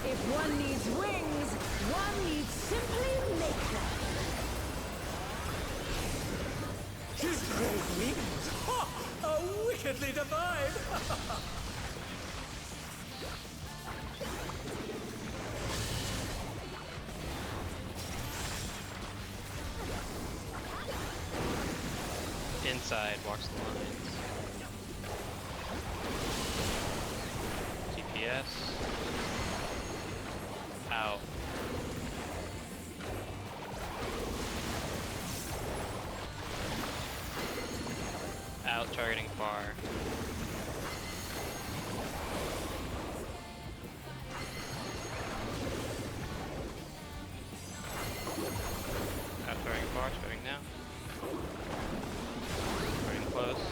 S4: If one needs wings, one needs simply make them.
S1: His great wings! Ha! Are wickedly divine!
S3: side, walks the lines. TPS. Out. Out, targeting far. Out, targeting far, targeting now. Targeting close.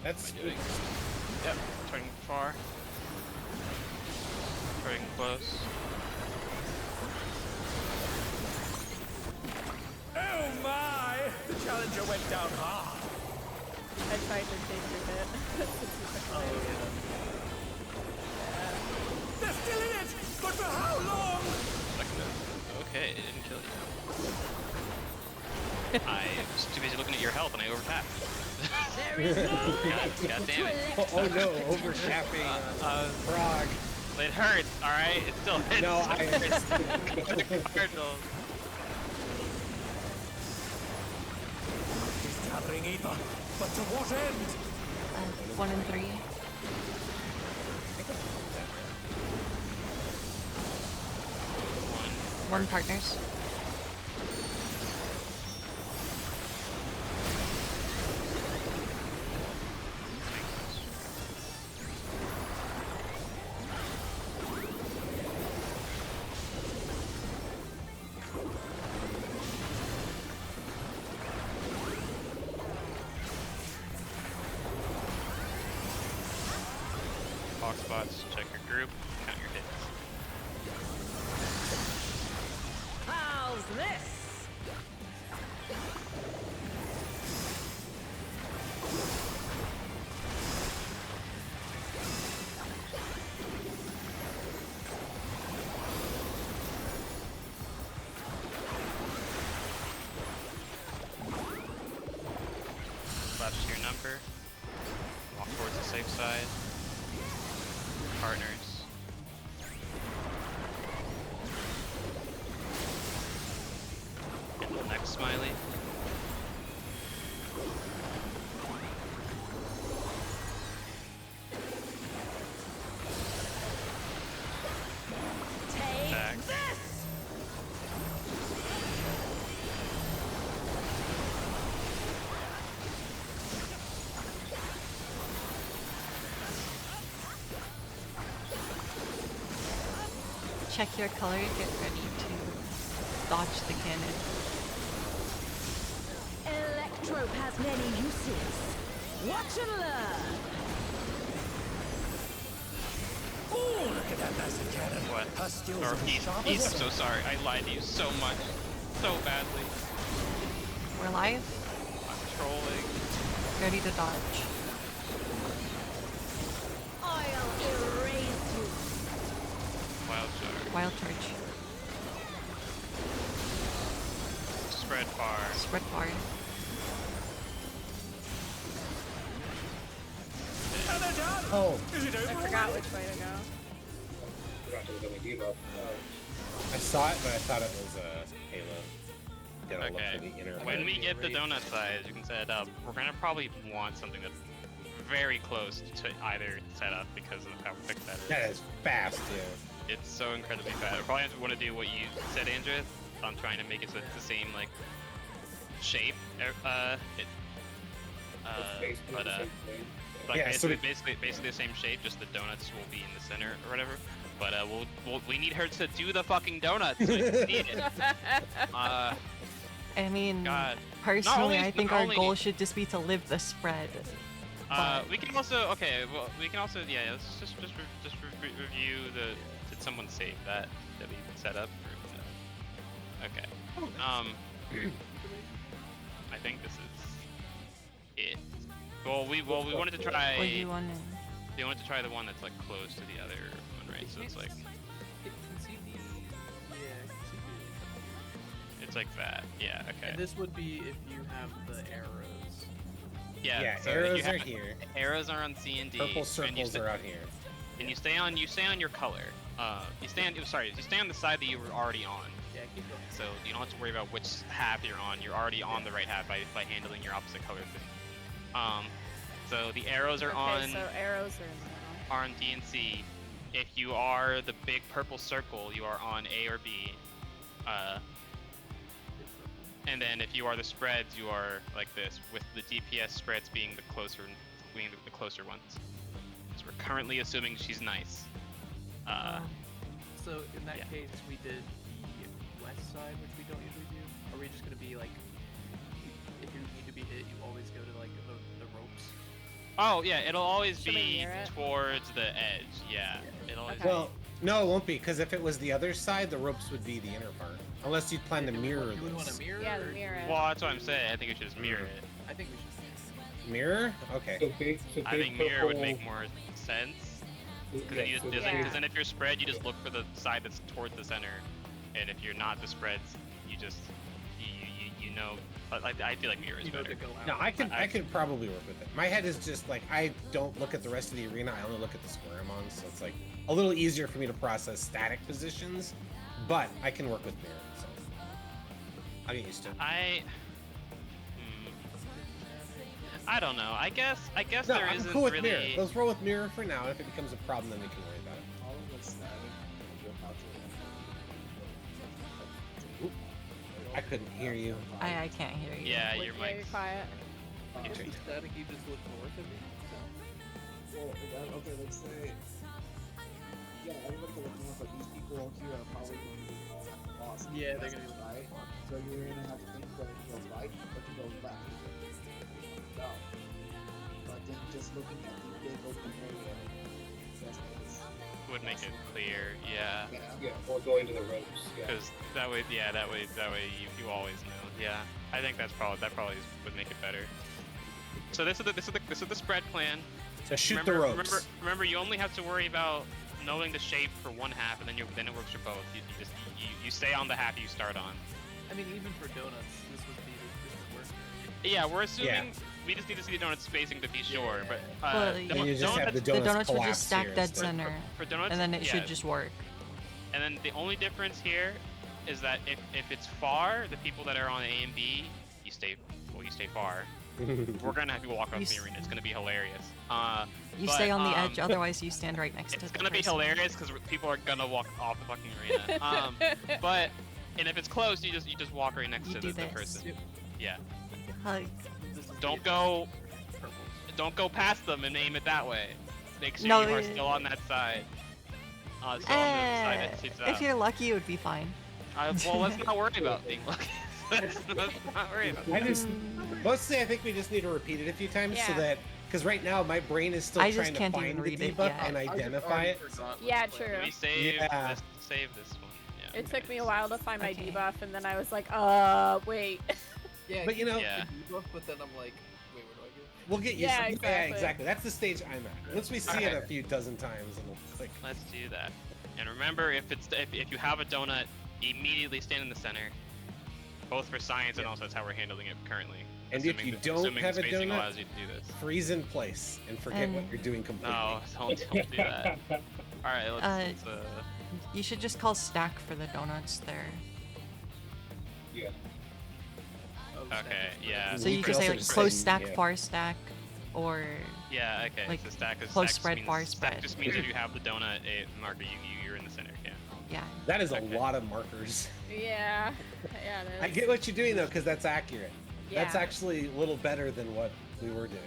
S9: That's
S3: What am I doing? Yep, targeting far. Targeting close.
S1: Oh my! The challenger went down hard.
S10: I tried to take your hit.
S1: They're still in it, but for how long?
S3: Okay, it didn't kill you. I was too busy looking at your health and I overtapped.
S4: There is no
S3: God damn it.
S9: oh no, overtapping Prog.
S3: It hurts, alright? It still hits.
S9: No, I
S3: Cardinals.
S1: He's gathering ether, but to what end?
S2: 1 and 3. One partners.
S3: Hawk spots, check your group, count your hits.
S4: How's this?
S3: Flash to your number. Walk towards the safe side. Partners. And the next smiley.
S4: Take
S3: Back.
S4: this!
S2: Check your color, get ready to dodge the cannon.
S4: Electrope has many uses. Watch and learn.
S1: Oh, look at that massive cannon.
S3: What?
S1: Her skills
S3: Or
S1: are as
S3: Pete,
S1: sharp
S3: Pete,
S1: as
S3: I'm so sorry. I lied to you so much. So badly.
S2: We're live.
S3: I'm trolling.
S2: Ready to dodge.
S4: I'll erase you.
S3: Wild charge.
S2: Wild charge.
S3: Spread far.
S2: Spread far.
S1: And they're done.
S9: Oh,
S1: Is it over?
S10: I forgot which way to go.
S7: Forgot there was only debuff.
S9: I saw it, but I thought it was Halo. Gotta look for
S3: Okay.
S9: the inner.
S3: When we get the donut size, you can set it up. We're gonna probably want something that's very close to either set up because of how quick that is.
S9: That is fast, yeah.
S3: It's so incredibly fast. We probably want to do what you said, Andrea. I'm trying to make it so it's the same like shape. Like
S9: Yeah, so
S3: basically the same shape. Just the donuts will be in the center or whatever. But we need her to do the fucking donuts. So you can see it.
S2: I mean,
S3: God.
S2: personally,
S3: only-
S2: I think
S3: not
S2: our
S3: only-
S2: goal should just be to live the spread. But
S3: We can also we can also let's just review the did someone save that we set up? Or, okay. I think this is it. Well, we wanted to try.
S2: what do you want?
S3: We wanted to try the one that's like close to the other one, right? So it's like it's like that. Yeah. Okay.
S8: And this would be if you have the arrows.
S3: Yeah.
S9: Yeah,
S3: so if
S9: arrows
S3: you
S9: are
S3: have-
S9: here.
S3: Arrows are on C and D.
S9: Purple
S3: and you
S9: circles
S3: sta-
S9: are out here.
S3: And you stay on your color. You stay on the side that you were already on.
S8: Yeah, keep going.
S3: So you don't have to worry about which half you're on. You're already on the right half by handling your opposite color thing. So the arrows are
S10: Okay, so arrows are in the middle.
S3: are on D and C. If you are the big purple circle, you are on A or B. And then if you are the spreads, you are like this, with the DPS spreads being the closer ones. So we're currently assuming she's nice.
S8: So in that
S3: Yeah.
S8: case, we did the west side, which we don't usually do. Are we just gonna be like, if you need to be hit, you always go to like the ropes?
S3: Oh yeah, it'll always
S10: Should we
S3: be
S10: mirror it?
S3: towards the edge. Yeah, it'll always
S10: Okay.
S9: Well, no, it won't be, because if it was the other side, the ropes would be the inner part. Unless you plan to mirror
S8: Do we want to
S9: this.
S8: mirror?
S10: Yeah,
S8: or-
S10: the mirror.
S3: Well, that's what I'm saying. I think we should just mirror it.
S8: I think we should.
S9: Mirror? Okay.
S7: So big
S3: I think mirror would
S7: purple-
S3: make more sense. Because
S7: yeah, so
S10: Yeah.
S3: then if you're spread, you just look for the side that's towards the center, and if you're not the spreads, you just you know. I feel like mirror is
S8: You know
S3: better.
S8: to go out.
S9: No, I could probably work with it. My head is just like, I don't look at the rest of the arena, I only look at the square I'm on, so it's like a little easier for me to process static positions, but I can work with mirror, so I'll get used to it.
S3: I don't know. I guess
S9: No,
S3: there
S9: I'm
S3: isn't
S9: cool with
S3: really.
S9: mirror. Let's roll with mirror for now, and if it becomes a problem, then we can worry about it.
S6: All of us static.
S9: I couldn't hear you.
S2: I can't hear you.
S3: Yeah,
S10: Like,
S3: your
S10: yeah, you're
S3: mic's.
S10: quiet.
S8: If it's static, you just look north of me.
S6: Well, okay, let's say. Yeah, everyone can look north, but these people here are probably going to be lost.
S8: Yeah, they're gonna be
S6: right. So you're gonna have to think whether to go right or to go left. No. But then just looking at the big open area, that's
S3: Would make it clear, yeah.
S7: Yeah, or going to the ropes. Yeah.
S3: Because that way you always know. Yeah, I think that probably would make it better. So this is the spread plan.
S9: So shoot
S3: remember,
S9: the ropes.
S3: Remember, you only have to worry about knowing the shape for one half, and then it works for both. You stay on the half you start on.
S8: I mean, even for donuts, this would work.
S3: Yeah, we're assuming we just need to see the donut spacing to be sure. But
S2: Well,
S3: the
S2: yeah.
S9: And you just have the
S2: The
S9: donuts
S2: donuts would
S9: collapse
S2: just stack
S9: here
S2: dead
S9: instead.
S2: center,
S3: for donuts,
S2: and then it
S3: yeah.
S2: should just work.
S3: And then the only difference here is that if it's far, the people that are on A and B, you stay far. We're gonna have people walk up the arena. It's gonna be hilarious.
S2: You
S3: but,
S2: stay on the edge, otherwise you stand right next to
S3: It's
S2: the
S3: gonna be
S2: person.
S3: hilarious because people are gonna walk off the fucking arena. And if it's close, you just walk right next
S2: You
S3: to
S2: do
S3: the
S2: this.
S3: person. Yeah.
S2: Hug.
S8: This is
S3: Don't
S8: the
S3: go
S8: purples.
S3: don't go past them and aim it that way. Make sure
S2: No,
S3: you are
S2: yeah.
S3: still on that side. Still on the side that shoots
S2: If
S3: out.
S2: you're lucky, it would be fine.
S3: Well, let's not worry about being lucky. let's not worry about
S9: I
S3: that.
S9: just mostly I think we just need to repeat it a few times so
S10: Yeah.
S9: that, because right now my brain is still
S2: I just
S9: trying to
S2: can't even
S9: find the
S2: read it
S9: debuff
S2: yet.
S9: and
S6: I just
S9: identify
S6: already
S9: it.
S6: forgot what
S10: Yeah,
S6: the
S10: true.
S6: plan
S3: We
S6: is.
S3: save
S9: Yeah.
S3: this one. Yeah.
S10: It took
S3: okay.
S10: me a while to find my
S2: Okay.
S10: debuff, and then I was like, wait.
S8: Yeah,
S9: But you know,
S3: Yeah.
S8: debuff, but then I'm like, wait, where do I go?
S9: we'll get used
S10: Yeah,
S9: to it. Yeah,
S10: exactly.
S9: exactly. That's the stage I'm at. Once we see it
S3: Alright.
S9: a few dozen times, it'll click.
S3: Let's do that. And remember, if you have a donut, immediately stand in the center. Both for science and also that's how we're handling it currently.
S9: And if you don't
S3: assuming
S9: have a
S3: spacing
S9: donut,
S3: allows you to do this.
S9: freeze in place and forget what
S2: And-
S9: you're doing completely.
S3: No, don't do that. All right, let's.
S2: You should just call stack for the donuts there.
S7: Yeah.
S8: Oh,
S3: Okay,
S8: stack is
S3: yeah.
S8: red.
S2: So you
S9: could
S2: could say
S9: also
S2: like
S9: just
S2: close
S9: say,
S2: stack,
S9: yeah.
S2: far stack, or
S3: Yeah, okay.
S2: like,
S3: so stack is
S2: close
S3: stack
S2: spread,
S3: means,
S2: far
S3: stack
S2: spread.
S3: just means if you have the donut marker, you're in the center. Yeah.
S2: yeah.
S9: That is a
S3: Okay.
S9: lot of markers.
S10: Yeah. Yeah, it
S9: I
S10: is.
S9: get what you're doing though, because that's accurate. That's
S10: Yeah.
S9: actually a little better than what we were doing.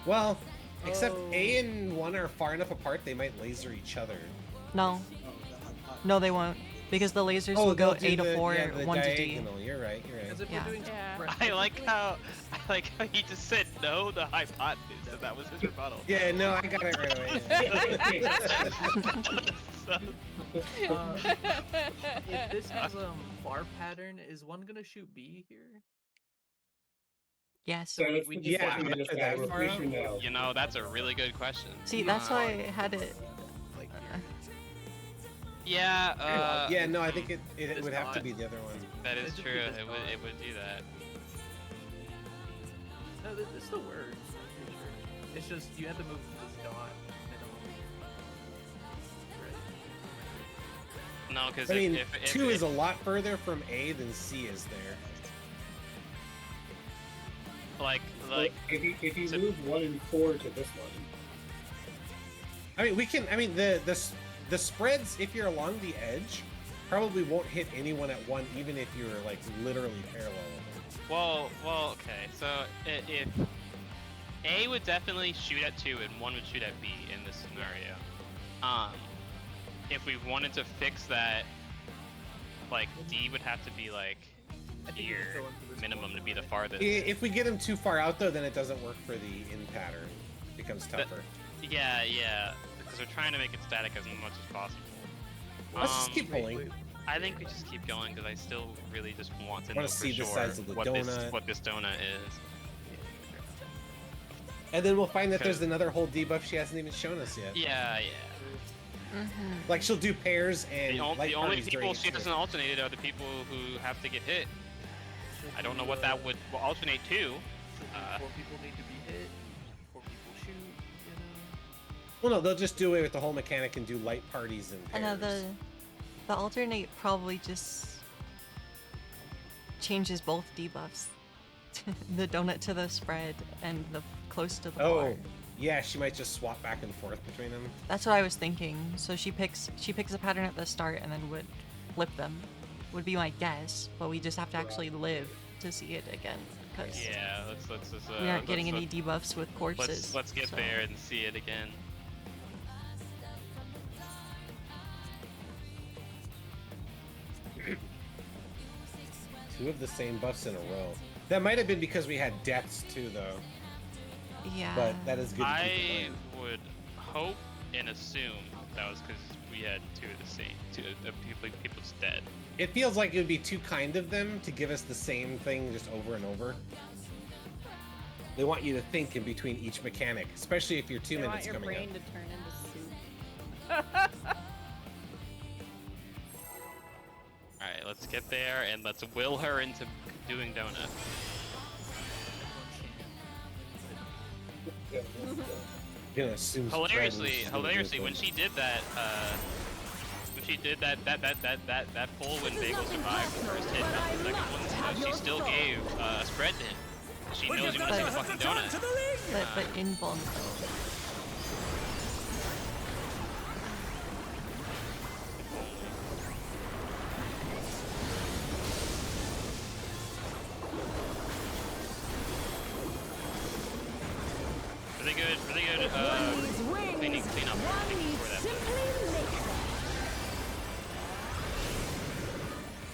S9: Well, except
S8: Oh.
S9: A and 1 are far enough apart, they might laser each other.
S2: No,
S6: Oh, that might not-
S2: no, they won't, because the lasers
S9: Oh,
S2: will go
S9: they'll do
S2: A to
S9: the-
S2: 4,
S9: yeah, the
S2: 1 to D.
S9: diagonal. You're right. You're right.
S8: Because if
S2: Yeah.
S8: we're doing
S10: Yeah.
S8: spread
S3: I like
S8: perfectly-
S3: how he just said no, the hypotenuse, and that was his rebuttal.
S9: Yeah, no, I got it right away.
S8: If this has bar pattern, is one gonna shoot B here?
S2: Yes.
S7: So that's
S8: we
S7: the
S8: just-
S7: discussion
S9: yeah,
S7: just
S9: that
S7: had.
S9: was
S7: We're pretty sure now.
S3: You know, that's a really good question.
S2: See, that's why I had it.
S8: Like
S3: Yeah.
S9: Yeah, no, I think it
S8: It's
S9: would have to
S8: not.
S9: be the other one.
S3: That is
S8: It's just
S3: true.
S8: because
S3: It would do that.
S8: No, this still works. I'm pretty sure. It's just you have to move this dot.
S3: no, because
S9: I mean,
S3: if
S9: 2 is a lot further from A than C is there.
S3: like
S7: if you
S3: so-
S7: move 1 and 4 to this one,
S9: I mean, we can. I mean, the spreads, if you're along the edge, probably won't hit anyone at 1, even if you're like literally parallel with them.
S3: well, okay. So if A would definitely shoot at 2 and 1 would shoot at B in this scenario. If we wanted to fix that, like D would have to be like
S8: I think we
S3: here
S8: should go into this
S3: minimum
S8: one.
S3: to be the farthest.
S9: If we get them too far out, though, then it doesn't work for the in pattern. It becomes tougher.
S3: Yeah, because we're trying to make it static as much as possible.
S9: Let's just keep
S8: Wait,
S9: pulling.
S8: wait.
S3: I think we just keep going because I still really just want to
S9: Wanna
S3: know for
S9: see the
S3: sure
S9: size of the
S3: what
S9: donut.
S3: what this donut is.
S9: And then we'll find that
S3: Okay.
S9: there's another whole debuff she hasn't even shown us yet.
S3: Yeah.
S9: Like she'll do pairs and
S3: The
S9: light
S3: only
S9: parties
S3: people
S9: during
S3: she
S9: each
S3: hasn't alternated are the people who have to get hit. I don't know what that would alternate to.
S8: Should 4 people need to be hit, 4 people shoot, you know?
S9: Well, no, they'll just do away with the whole mechanic and do light parties and
S2: I
S9: pairs.
S2: know the alternate probably just changes both debuffs. The donut to the spread and the close to the bar.
S9: Oh, yeah, she might just swap back and forth between them.
S2: That's what I was thinking. So she picks a pattern at the start and then would flip them. Would be my guess, but we just have to actually live to see it again because
S3: Yeah, let's just.
S2: we aren't getting any debuffs with corpses.
S3: Let's get
S2: so.
S3: there and see it again.
S9: Two of the same buffs in a row. That might have been because we had deaths too, though.
S2: Yeah.
S9: But that is good to keep
S3: I
S9: in mind.
S3: would hope and assume that was because we had 2 of the same, 2 of people's dead.
S9: It feels like it would be too kind of them to give us the same thing just over and over. They want you to think in between each mechanic, especially if you're 2
S10: They want
S9: minutes
S10: your
S9: coming
S10: brain
S9: up.
S10: to turn into soup.
S3: Alright, let's get there and let's will her into doing donut.
S9: Gonna assume spread
S3: Hilariously,
S9: and she's gonna do
S3: hilariously,
S9: it.
S3: when she did that pull when Bagel survived the first hit, not the second one, she still gave a spread to him. She knows he wants to do a fucking donut.
S2: But invulnerable.
S3: Really good,
S4: One needs wings.
S3: clean up
S4: One
S3: everything
S4: needs
S3: before that.
S4: simply make them.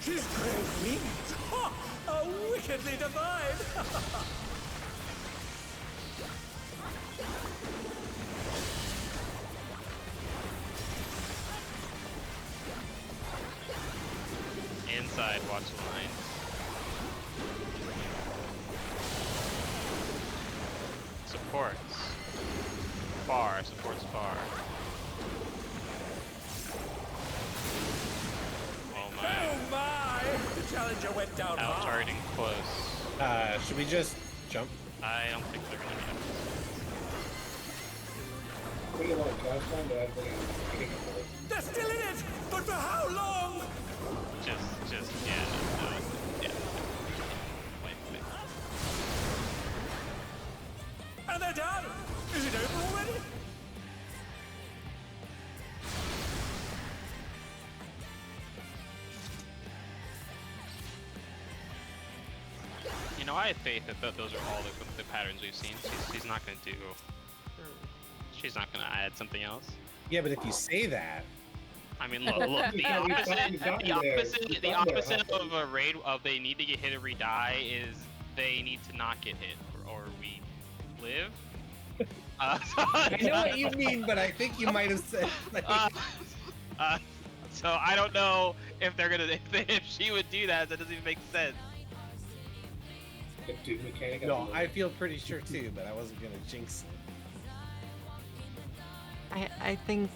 S1: She's great wings. Ha! A wickedly divine.
S3: Inside, watch the line. Supports. Far, supports far. Oh my.
S1: Oh my! The challenger went down
S3: Out
S1: hard.
S3: targeting close.
S9: Should we just jump?
S3: I don't think they're gonna be able
S7: pretty long cast time, but I think it's
S1: They're still in it, but for how long?
S3: to. Yeah. Wait.
S1: And they're done. Is it over already?
S3: You know, I have faith that those are all the patterns we've seen. She's not gonna do. She's not gonna add something else.
S9: Yeah, but if you say that,
S3: I mean, look, the
S7: Yeah, we've
S3: opposite,
S7: gotten
S3: the
S7: there.
S3: opposite,
S7: We've
S3: the
S7: gotten there,
S3: opposite
S7: haven't
S3: of a raid of they need to get hit or die is they need to not get hit or we live.
S9: I know what you mean, but I think you might have said. Like,
S3: so I don't know if they're gonna if she would do that. That doesn't even make sense.
S7: Dude, mechanic.
S9: no, I feel pretty sure too, but I wasn't gonna jinx it.
S2: I think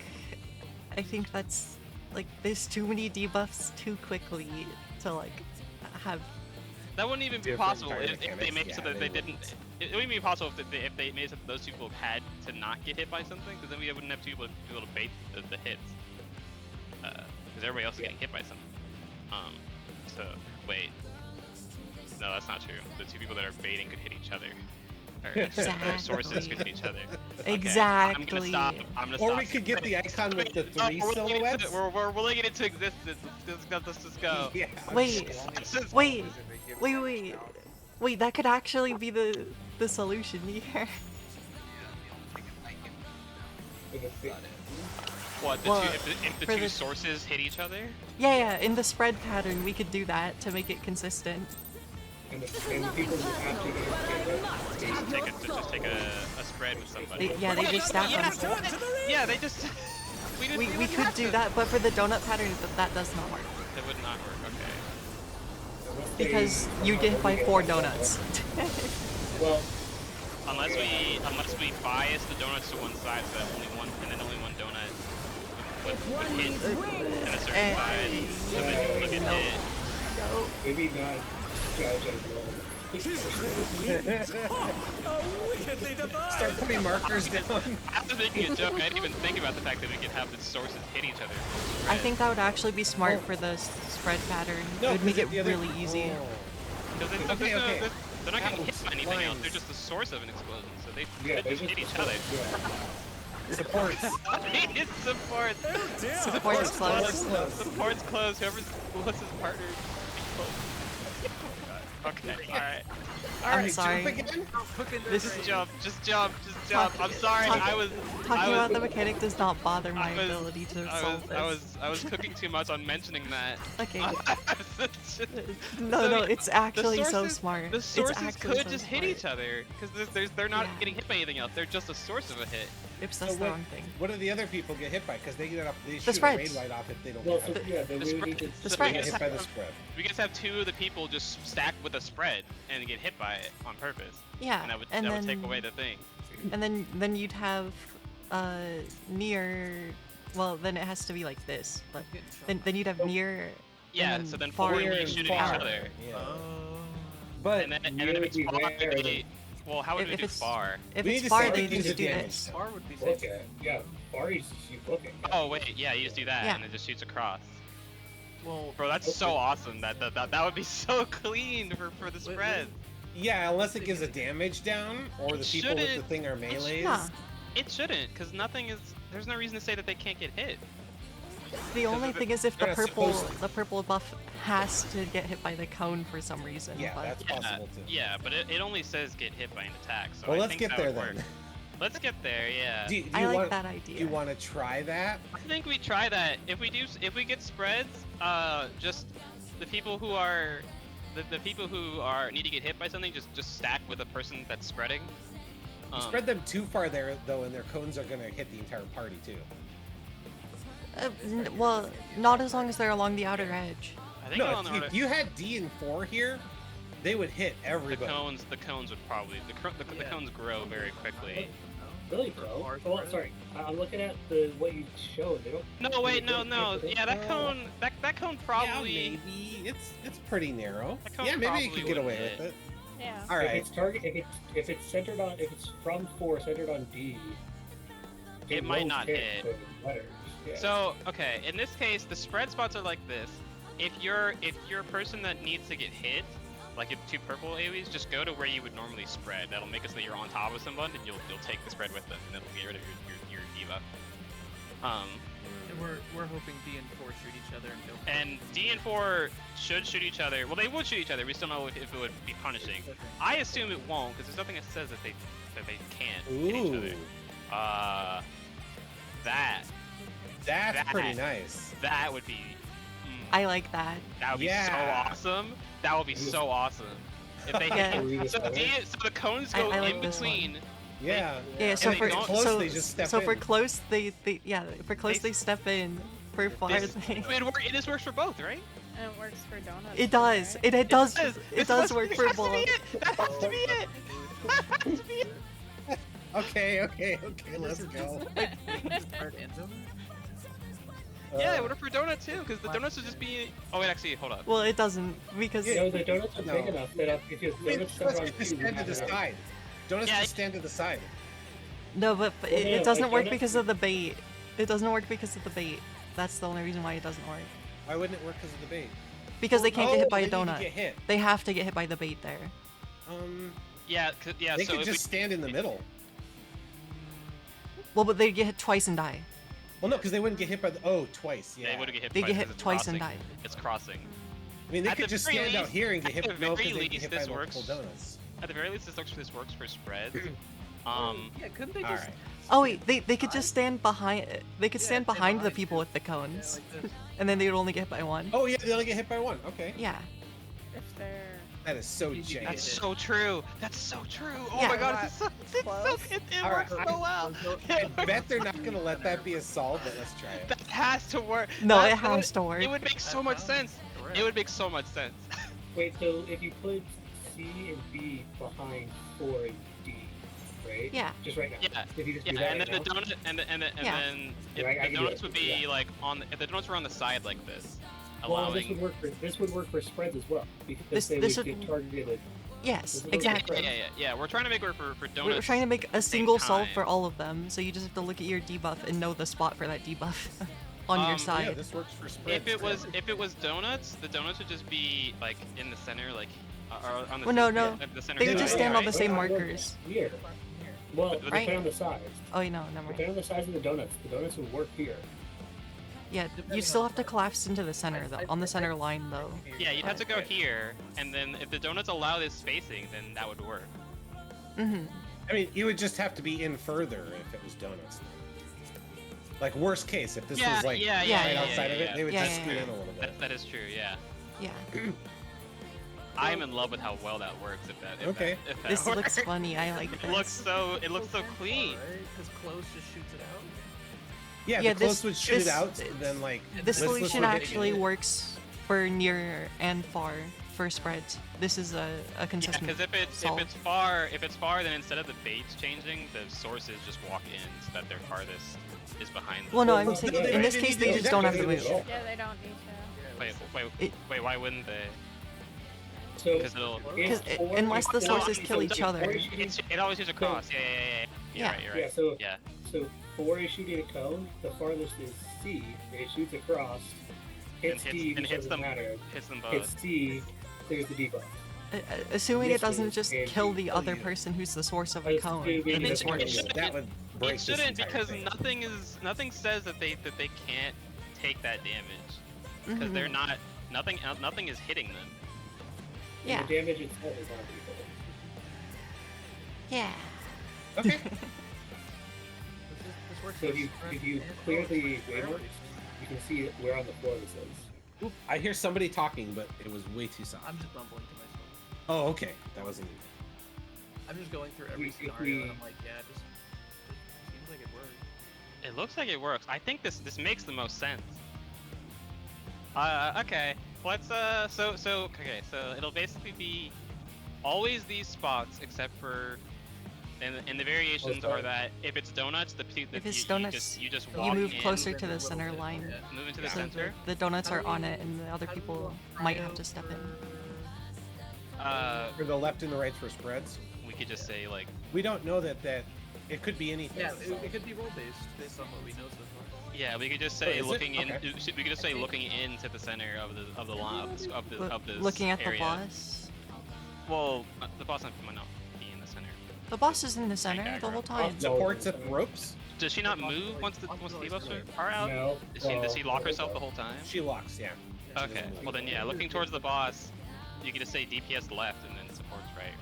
S2: that's like there's too many debuffs too quickly to like have.
S3: That wouldn't even be
S9: Different
S3: possible
S9: target
S3: if they
S9: mechanics,
S3: made it
S9: yeah,
S3: so that
S9: they
S3: they
S9: wouldn't.
S3: didn't. It wouldn't be possible if they made it so that those people had to not get hit by something, because then we wouldn't have two people to bait the hits. because everybody else is getting hit by something. So wait, no, that's not true. The two people that are baiting could hit each other. Or their sources could hit each other. Okay,
S2: Exactly.
S3: I'm gonna stop. I'm gonna
S9: Or
S3: stop.
S9: we could get the icon with the
S3: Oh,
S9: 3
S3: we're willing it
S9: silhouettes.
S3: to- We're willing it into existence. Let's just go.
S9: Yeah.
S2: Wait,
S3: Let's just-
S2: wait, wait. That could actually be the solution here.
S3: What?
S2: Well,
S3: If the
S2: for
S3: two
S2: the-
S3: sources hit each other?
S2: Yeah, in the spread pattern, we could do that to make it consistent.
S7: And the people who have to get
S3: Just take a spread with somebody.
S2: They just stack on.
S3: Yeah, they just.
S2: We could do that, but for the donut pattern, that does not work.
S3: That would not work. Okay.
S2: Because you get hit by 4 donuts.
S7: Well,
S3: Unless we bias the donuts to one side, so that only one donut would hit in a certain side, so that you would get hit.
S7: maybe not judge as well.
S9: Start putting markers down.
S3: I was making a joke. I didn't even think about the fact that we could have the sources hit each other.
S2: I think that would actually be smart for the spread pattern.
S9: No,
S2: it would make it
S9: the other-
S2: really easy.
S3: Because
S9: Okay.
S3: they're not getting hit by anything else.
S9: Lines.
S3: They're just the source of an explosion, so they
S7: Yeah,
S3: could
S7: they
S3: just hit each other.
S9: Supports.
S3: It's support.
S2: Support's close.
S3: Support's close. What's his partner? Okay. All right.
S2: I'm sorry.
S9: Jump again?
S2: This
S3: Just jump. I'm sorry. I was
S2: Talking about the mechanic does not bother my
S3: I was-
S2: ability to solve this.
S3: I was cooking too much on mentioning that.
S2: Okay.
S3: It's just-
S2: No, it's actually
S3: the
S2: so
S3: sources-
S2: smart.
S3: The
S2: It's
S3: sources
S2: actually
S3: could
S2: so
S3: just hit
S2: smart.
S3: each other because they're not
S2: Yeah.
S3: getting hit by anything else. They're just a source of a hit.
S2: Oops, that's
S9: So
S2: the
S9: what-
S2: wrong thing.
S9: What do the other people get hit by? Because they get up. They
S2: The
S9: shoot a
S2: spreads.
S9: raid light off if they don't
S7: Well,
S9: get
S7: so,
S9: hit.
S7: yeah, then
S3: The
S7: we
S3: spread-
S7: need to.
S2: The
S3: so
S2: spread.
S3: we
S9: Get
S3: just
S9: hit by the
S3: have-
S9: spread.
S3: We just have 2 of the people just stack with a spread and get hit by it on purpose.
S2: Yeah,
S3: And that would
S2: and
S3: that would
S2: then
S3: take away the thing.
S2: and then you'd have near. Well, then it has to be like this, but then you'd have near.
S3: Yeah.
S2: and
S3: So then
S2: far
S3: 4
S9: Near
S3: each
S9: and
S3: shoot at
S9: far.
S3: each other.
S9: Yeah.
S8: Oh.
S9: But
S3: And then if
S7: near
S3: it's
S7: would be
S3: far,
S7: where
S3: they, well, how would we
S2: If
S3: do
S2: it's-
S3: far?
S2: If
S9: we
S2: it's
S9: need to
S2: far,
S9: start
S2: they
S9: using
S2: just do
S9: damage
S2: this.
S9: now.
S8: Far would be
S7: Look at, yeah, far you keep looking.
S3: Oh wait, yeah, you just do that
S2: Yeah.
S3: and it just shoots across.
S8: Well,
S3: Bro, that's so awesome. That would be so clean for the spread.
S9: Yeah, unless it gives a damage down, or the
S3: It
S9: people with the
S3: shouldn't-
S9: thing are melees.
S2: Nah.
S3: It shouldn't, because nothing is. There's no reason to say that they can't get hit.
S2: The only
S3: if it-
S2: thing is if the
S9: they're not
S2: purple
S9: supposed to.
S2: the purple buff has to get hit by the cone for some reason.
S9: Yeah,
S2: but
S9: that's possible too.
S3: Yeah, but it only says get hit by an attack. So
S9: Well,
S3: I
S9: let's
S3: think
S9: get
S3: that
S9: there
S3: would
S9: then.
S3: work. Let's get there. Yeah.
S9: Do
S2: I
S9: you
S2: like
S9: want,
S2: that idea.
S9: Do you want to try that?
S3: I think we try that. If we get spreads, just the people who are the people who are need to get hit by something, just stack with a person that's spreading.
S9: You spread them too far there, though, and their cones are gonna hit the entire party too.
S2: Well, not as long as they're along the outer edge.
S3: I think
S9: No,
S3: on
S9: if you had D and 4 here, they would hit everybody.
S3: the cones would probably the cones grow very quickly.
S7: Really, bro? Oh, sorry. I'm looking at what you showed. They don't.
S3: No, wait, no. Yeah, that cone probably.
S9: Yeah, maybe it's pretty narrow.
S3: That cone
S9: Yeah, maybe you
S3: probably
S9: could get away
S3: wouldn't
S9: with it.
S10: Yeah.
S9: All
S7: If
S9: right.
S7: it's if it's centered on, if it's from 4 centered on D,
S3: It might
S7: won't
S3: not hit.
S7: the letters. Yeah.
S3: So okay, in this case, the spread spots are like this. If you're a person that needs to get hit, like if 2 purple AoEs, just go to where you would normally spread. That'll make it so that you're on top of someone, and you'll take the spread with them, and that'll get rid of your diva.
S8: and we're hoping D and 4 shoot each other and go.
S3: And D and 4 should shoot each other. Well, they would shoot each other. We still know if it would be punishing. I assume it won't, because there's nothing that says that they can't hit each other.
S9: Ooh, that's
S3: That-
S9: pretty nice.
S3: That would be.
S2: I like that.
S3: That would be
S9: Yeah.
S3: so awesome. That would be so awesome. If they
S2: Yeah.
S3: so the cones
S2: I
S3: go
S2: like
S3: in
S2: this one.
S3: between.
S9: Yeah.
S2: Yeah, so
S3: they
S2: for
S3: don't-
S9: close,
S2: so,
S9: they just step
S2: so for
S9: in.
S2: close they for close
S3: They-
S2: they step in. For far
S3: This,
S2: they
S3: it works for both, right?
S10: And it works for donuts.
S2: it does.
S10: too, right?
S2: It does
S3: This
S2: it does
S3: must-
S2: work
S3: this
S2: for
S3: has to be
S2: both.
S3: it. That has to be it. That has to be it.
S9: Okay, let's go.
S8: Spread and donut?
S3: Yeah, it would work for donut too, because the donuts would just be. Oh wait, actually, hold up.
S2: Well, it doesn't because
S7: No, the donuts are big
S9: No.
S7: enough that if you donuts
S9: Let's
S7: centered on
S9: just
S7: 2,
S9: stand to the side. Donuts
S3: Yeah,
S9: just stand to the side.
S2: no, but
S7: Well,
S2: it
S7: yeah,
S2: doesn't
S7: like
S2: work
S7: donut-
S2: because of the bait. It doesn't work because of the bait. That's the only reason why it doesn't work.
S9: Why wouldn't it work because of the bait?
S2: Because they can't get hit by a
S9: they need to
S2: donut.
S9: get hit.
S2: They have to get hit by the bait there.
S3: Yeah, yeah.
S9: They
S3: so
S9: could
S3: if
S9: just stand in the middle.
S2: Well, but they get hit twice and die.
S9: Well, no, because they wouldn't get hit by the twice. Yeah.
S3: They would get hit.
S2: They
S3: twice
S2: get hit
S3: 'cause it's
S2: twice and
S3: crossing.
S2: die.
S3: It's crossing.
S9: I mean, they
S3: At
S9: could
S3: the
S9: just
S3: very
S9: stand out
S3: least-
S9: here and get
S3: at
S9: hit.
S3: the
S9: No, because
S3: very
S9: they get
S3: least,
S9: hit by
S3: this
S9: multiple
S3: works.
S9: donuts.
S3: At the very least, this works for spreads.
S8: Yeah, couldn't they
S9: All
S8: just?
S9: right.
S2: Oh wait, they could just stand behind. They could stand
S8: stand
S2: behind the
S8: behind
S2: people
S8: you.
S2: with the cones,
S8: Yeah, like this.
S2: and then they would only get hit by one.
S9: Oh yeah, they only get hit by one. Okay.
S2: Yeah.
S10: If they're
S9: That is so
S8: You- you
S9: jank.
S8: get
S3: That's
S8: it.
S3: so true. That's so true. Oh
S2: Yeah.
S3: my god, it's so
S10: Close.
S3: it
S9: All right,
S3: works so well.
S9: I bet they're not gonna let that be a solve, but let's try it.
S3: That has to work.
S2: No,
S3: That
S2: it has to work.
S3: It would make so much sense. It would make so much sense.
S7: Wait, so if you put C and B behind 4 and D, right?
S2: Yeah.
S7: Just right now.
S3: Yeah.
S7: If you just do
S3: Yeah,
S7: that
S3: and then
S7: right
S3: the
S7: now,
S3: donut, and
S2: Yeah.
S3: then if
S7: Right, I
S3: the
S7: can do
S3: donuts
S7: it,
S3: would be
S7: yeah.
S3: like on. If the donuts were on the side like this,
S7: well, this
S3: allowing.
S7: would work for spreads as well because
S2: This-
S7: they
S2: this
S7: would
S2: would-
S7: get targeted.
S2: Yes,
S7: This is
S2: exactly.
S3: Yeah. We're trying to make work for donuts.
S2: We're trying to make a
S3: same
S2: single solve
S3: time.
S2: for all of them, so you just have to look at your debuff and know the spot for that debuff on your
S3: Yeah,
S2: side.
S9: Yeah, this works for spreads.
S3: If it was donuts, the donuts would just be like in the center, like or on the
S2: Well, no,
S3: center,
S2: no.
S3: the center
S2: They would
S3: side,
S2: just stand on
S3: right?
S2: the same
S7: Right.
S2: markers.
S7: Here. Well,
S3: But
S2: Right.
S7: depending on the size.
S2: Oh, no, never mind.
S7: Depending on the size of the donuts would work here.
S2: Yeah, you still have to collapse into the center, though, on the center line, though.
S3: Yeah, you'd have to go here, and then if the donuts allow this spacing, then that would work.
S2: Mm-hmm.
S9: I mean, you would just have to be in further if it was donuts. Like worst case, if this was like
S2: yeah,
S9: right
S2: yeah,
S9: outside of it, they would
S2: Yeah,
S9: just
S2: yeah,
S9: scoot
S2: yeah.
S9: in a little bit.
S3: That is true. Yeah,
S2: Yeah.
S3: I'm in love with how well that works. If that if that
S2: This
S3: works.
S2: looks funny. I like
S3: It
S2: this.
S3: looks so clean.
S8: Because close just shoots it out.
S9: Yeah,
S2: Yeah,
S9: the close
S2: this-
S9: would shoot
S2: this-
S9: it out, then like
S2: This
S9: listless
S2: solution
S9: would hit
S2: actually
S9: it.
S2: works for near and far for spreads. This is a
S3: Yeah,
S2: consistent
S3: because if
S2: solve.
S3: it's far, then instead of the baits changing, the sources just walk in so that their farthest is behind them.
S2: Well, no,
S7: Well,
S2: I'm saying
S7: no,
S2: in this
S9: they
S2: case
S9: need
S2: they
S9: to
S2: just
S9: do
S2: don't
S9: that
S2: have to
S9: because
S2: move.
S10: yeah, they don't need to.
S3: Wait, why wouldn't they?
S7: So
S3: Because it'll.
S2: Because
S7: if four-
S2: unless the
S7: if four-
S2: sources
S7: so
S2: kill each
S7: if
S2: other.
S7: four is shooting-
S3: It always goes across. Yeah.
S2: Yeah.
S3: You're right.
S7: Yeah, so
S3: Yeah.
S7: so 4 is shooting a cone, the farthest is C, it shoots across, hits
S3: hits-
S7: D,
S3: and
S7: which
S3: hits
S7: doesn't
S3: them-
S7: matter,
S3: Hits them
S7: hits
S3: both.
S7: C, clears the debuff.
S2: Assuming it
S7: This
S2: doesn't
S7: one
S2: just
S7: is
S2: kill
S7: the-
S2: the
S7: oh,
S2: other
S7: yeah.
S2: person who's the source of
S7: I
S2: a
S7: was
S2: cone.
S7: assuming
S2: then
S3: it
S2: it's
S3: should-
S2: working.
S3: it should-
S9: That would break
S3: It shouldn't
S9: this entire
S3: because
S9: thing.
S3: nothing says that they can't take that damage because
S2: Mhm.
S3: they're not nothing is hitting them.
S7: And
S2: Yeah.
S7: the damage itself is on people.
S2: Yeah.
S9: Okay.
S8: This works
S7: So
S8: with
S7: if you
S8: spreads
S7: clear
S8: and
S7: the
S8: close.
S7: waymark, you can see where on the floor this is.
S9: Oop, I hear somebody talking, but it was way too soft.
S8: I'm just mumbling to myself.
S9: Oh, okay. That wasn't.
S8: I'm just going through every
S7: If
S8: scenario and
S7: we-
S8: I'm like, yeah, it seems like it works.
S3: It looks like it works. I think this makes the most sense. Okay. Let's so it'll basically be always these spots except for and the variations are that if it's donuts,
S2: If it's
S3: you
S2: donuts,
S3: you just
S2: you
S3: walk
S2: move
S3: in,
S2: closer to the center line.
S3: move into the
S2: So
S3: center.
S2: the donuts are on it, and the other people might have to step in.
S9: For the left and the right for spreads.
S3: We could just say like
S9: We don't know that it could be anything.
S8: Yeah,
S9: so.
S8: it could be role based on what we know so far.
S3: yeah, we could just
S9: Oh,
S3: say
S9: is it?
S3: looking in.
S9: Okay.
S3: We could just say looking into the center of the line of the
S2: Looking at the
S3: area.
S2: boss.
S3: Well, the boss might not be in the center.
S2: The boss is in the center the whole time.
S9: Supports at the ropes.
S3: Does she not move once the debuffs are out?
S7: No.
S3: Does she lock herself the whole time?
S9: She locks, yeah. She
S3: Okay.
S9: doesn't move.
S3: Well then, yeah. Looking towards the boss, you could just say DPS left and then supports right,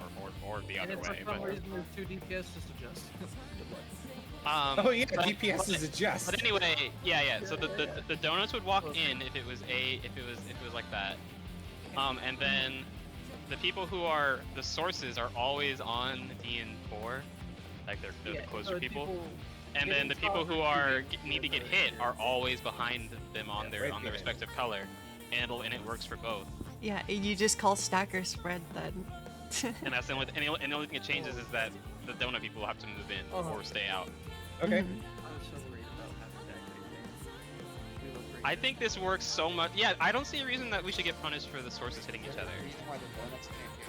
S3: or the
S8: And
S3: other
S8: if for
S3: way.
S8: some
S3: But
S8: reason there's 2 DPS, just adjust. Good luck.
S9: Oh yeah,
S3: but-
S9: DPS is adjust.
S3: But anyway, yeah. So the donuts would walk in if it was like that, and then the people who are the sources are always on DN4, like they're
S8: Yeah,
S3: the closer
S8: so
S3: people, and then the people who are need to get hit are always behind them on their
S9: right
S3: on their
S9: behind.
S3: respective color, and it works for both.
S2: Yeah, you just call stacker spread then.
S3: And that's the only and the only thing it changes is that the donut people have to move in or stay out.
S9: Okay.
S2: Mhm.
S8: I was so worried about having that thing. We look great.
S3: I think this works so much. Yeah, I don't see a reason that we should get punished for the sources hitting each other.
S6: Reason why the donuts can't get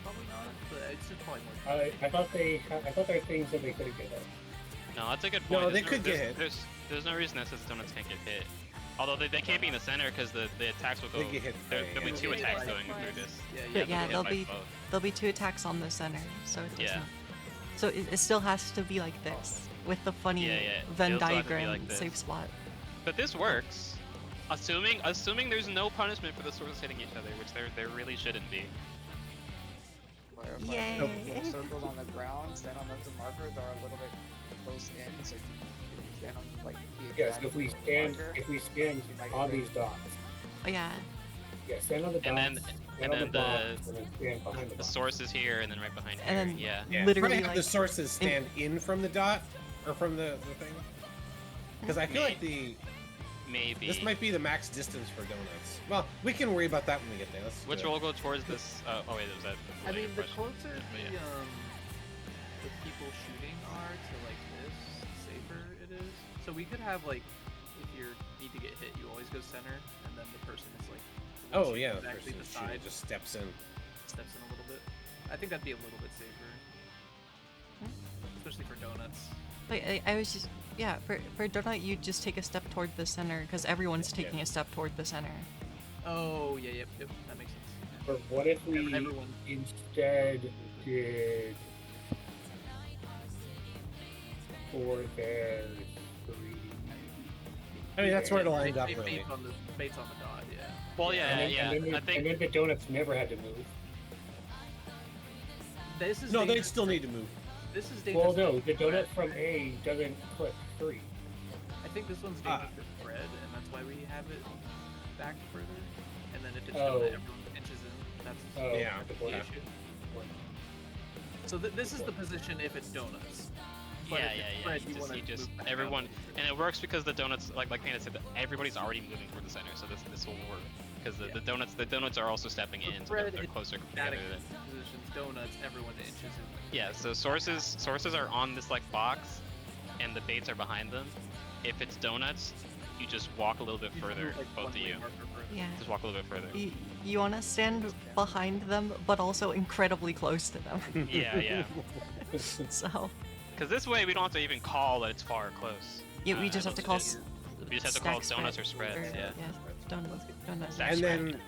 S8: Probably not, but it's just probably more.
S7: I thought there were things that they could have given.
S3: No, that's a good point.
S9: No, they
S3: There's
S9: could get hit.
S3: There's no reason that says donuts can't get hit. Although they can't be in the center because the attacks will go.
S9: They get hit
S3: There'll
S9: by-
S3: be
S9: yeah.
S3: two attacks
S10: Yeah,
S3: going
S10: yeah.
S3: through this.
S2: But yeah,
S3: they'll get hit by
S2: there'll be 2 attacks on the center, so it doesn't.
S3: Yeah.
S2: So it still has to be like this with the funny
S3: Yeah, yeah.
S2: Venn
S3: It'll still have to be
S2: diagram
S3: like this.
S2: safe spot.
S3: But this works, assuming there's no punishment for the swords hitting each other, which there really shouldn't be.
S6: Clarify,
S2: Yay.
S6: the circles on the ground, stand on those markers are a little bit close in, so you stand on like the
S7: Yes,
S6: exact
S7: if we
S6: marker.
S7: stand on these dots.
S2: Oh yeah.
S7: Yeah, stand on the dots.
S3: And then
S7: stand on
S3: the
S7: dots, and then stand behind the
S3: the
S7: dots.
S3: source is here, and then right behind here.
S2: And then
S3: yeah.
S9: Yeah,
S2: literally
S9: probably have
S2: like
S9: the sources stand in from the dot, or from the thing. Because I feel like
S3: Maybe.
S9: this might be the max distance for donuts. Well, we can worry about that when we get there. Let's do
S3: Which
S9: it.
S3: will go towards this? Oh wait, was that?
S8: I mean, the
S3: question?
S8: closer
S3: But
S8: the people shooting are to like this, the safer it is. So we could have like, if you need to get hit, you always go center, and then the person is like, the
S9: Oh
S8: one
S9: yeah,
S8: shooting
S9: the
S8: is actually
S9: person
S8: beside,
S9: shooting just steps in.
S8: steps in a little bit. I think that'd be a little bit safer, especially for donuts.
S2: Like I was just for donut you just take a step toward the center because everyone's
S9: Yeah.
S2: taking a step toward the center.
S8: Oh yeah, yep, that makes sense.
S7: Or what if we
S8: Everyone.
S7: instead did for their 3?
S9: I mean, that's where it'll end
S8: They
S9: up really.
S8: baits on the dot, yeah.
S3: Well, yeah,
S7: And then,
S3: yeah.
S7: and then,
S3: I think
S7: and then the donuts never had to move.
S8: This is
S9: No, they
S8: dangerous.
S9: still need to move.
S8: This is dangerous.
S7: Well, no,
S8: for
S7: the donut
S8: Fred.
S7: from A doesn't click 3.
S8: I think this one's dangerous for Fred, and that's why we have it back further. And then if it's
S7: Oh.
S8: donut, everyone inches in. That's
S7: Oh,
S9: Yeah,
S8: the
S9: yeah.
S8: issue. So this is the position if it's donuts. But
S3: yeah,
S8: if
S3: yeah,
S8: it's
S3: yeah.
S8: Fred,
S3: You
S8: you
S3: just,
S8: wanna
S3: you just
S8: move back
S3: everyone,
S8: out.
S3: and it works because the donuts, like Panda said, that everybody's already moving toward the center, so this will work because
S8: Yeah.
S3: the donuts are also stepping
S8: For
S3: in, so
S8: Fred,
S3: they're
S8: it's
S3: closer
S8: static
S3: together.
S8: positions, donuts, everyone inches in.
S3: Yeah, so sources are on this like box, and the baits are behind them. If it's donuts, you just walk a little bit
S8: You
S3: further,
S8: move, like,
S3: both of
S8: one-way
S3: you.
S8: marker further.
S2: Yeah.
S3: Just walk a little bit further.
S2: You want to stand behind them, but also incredibly close to them.
S3: Yeah, yeah.
S2: So
S3: Because this way we don't have to even call that it's far or close.
S2: yeah, we just have to call.
S3: We just have to call
S2: stack
S3: donuts or
S2: spread,
S3: spreads. Yeah.
S2: donuts.
S3: Stack
S9: And
S3: spread.
S9: then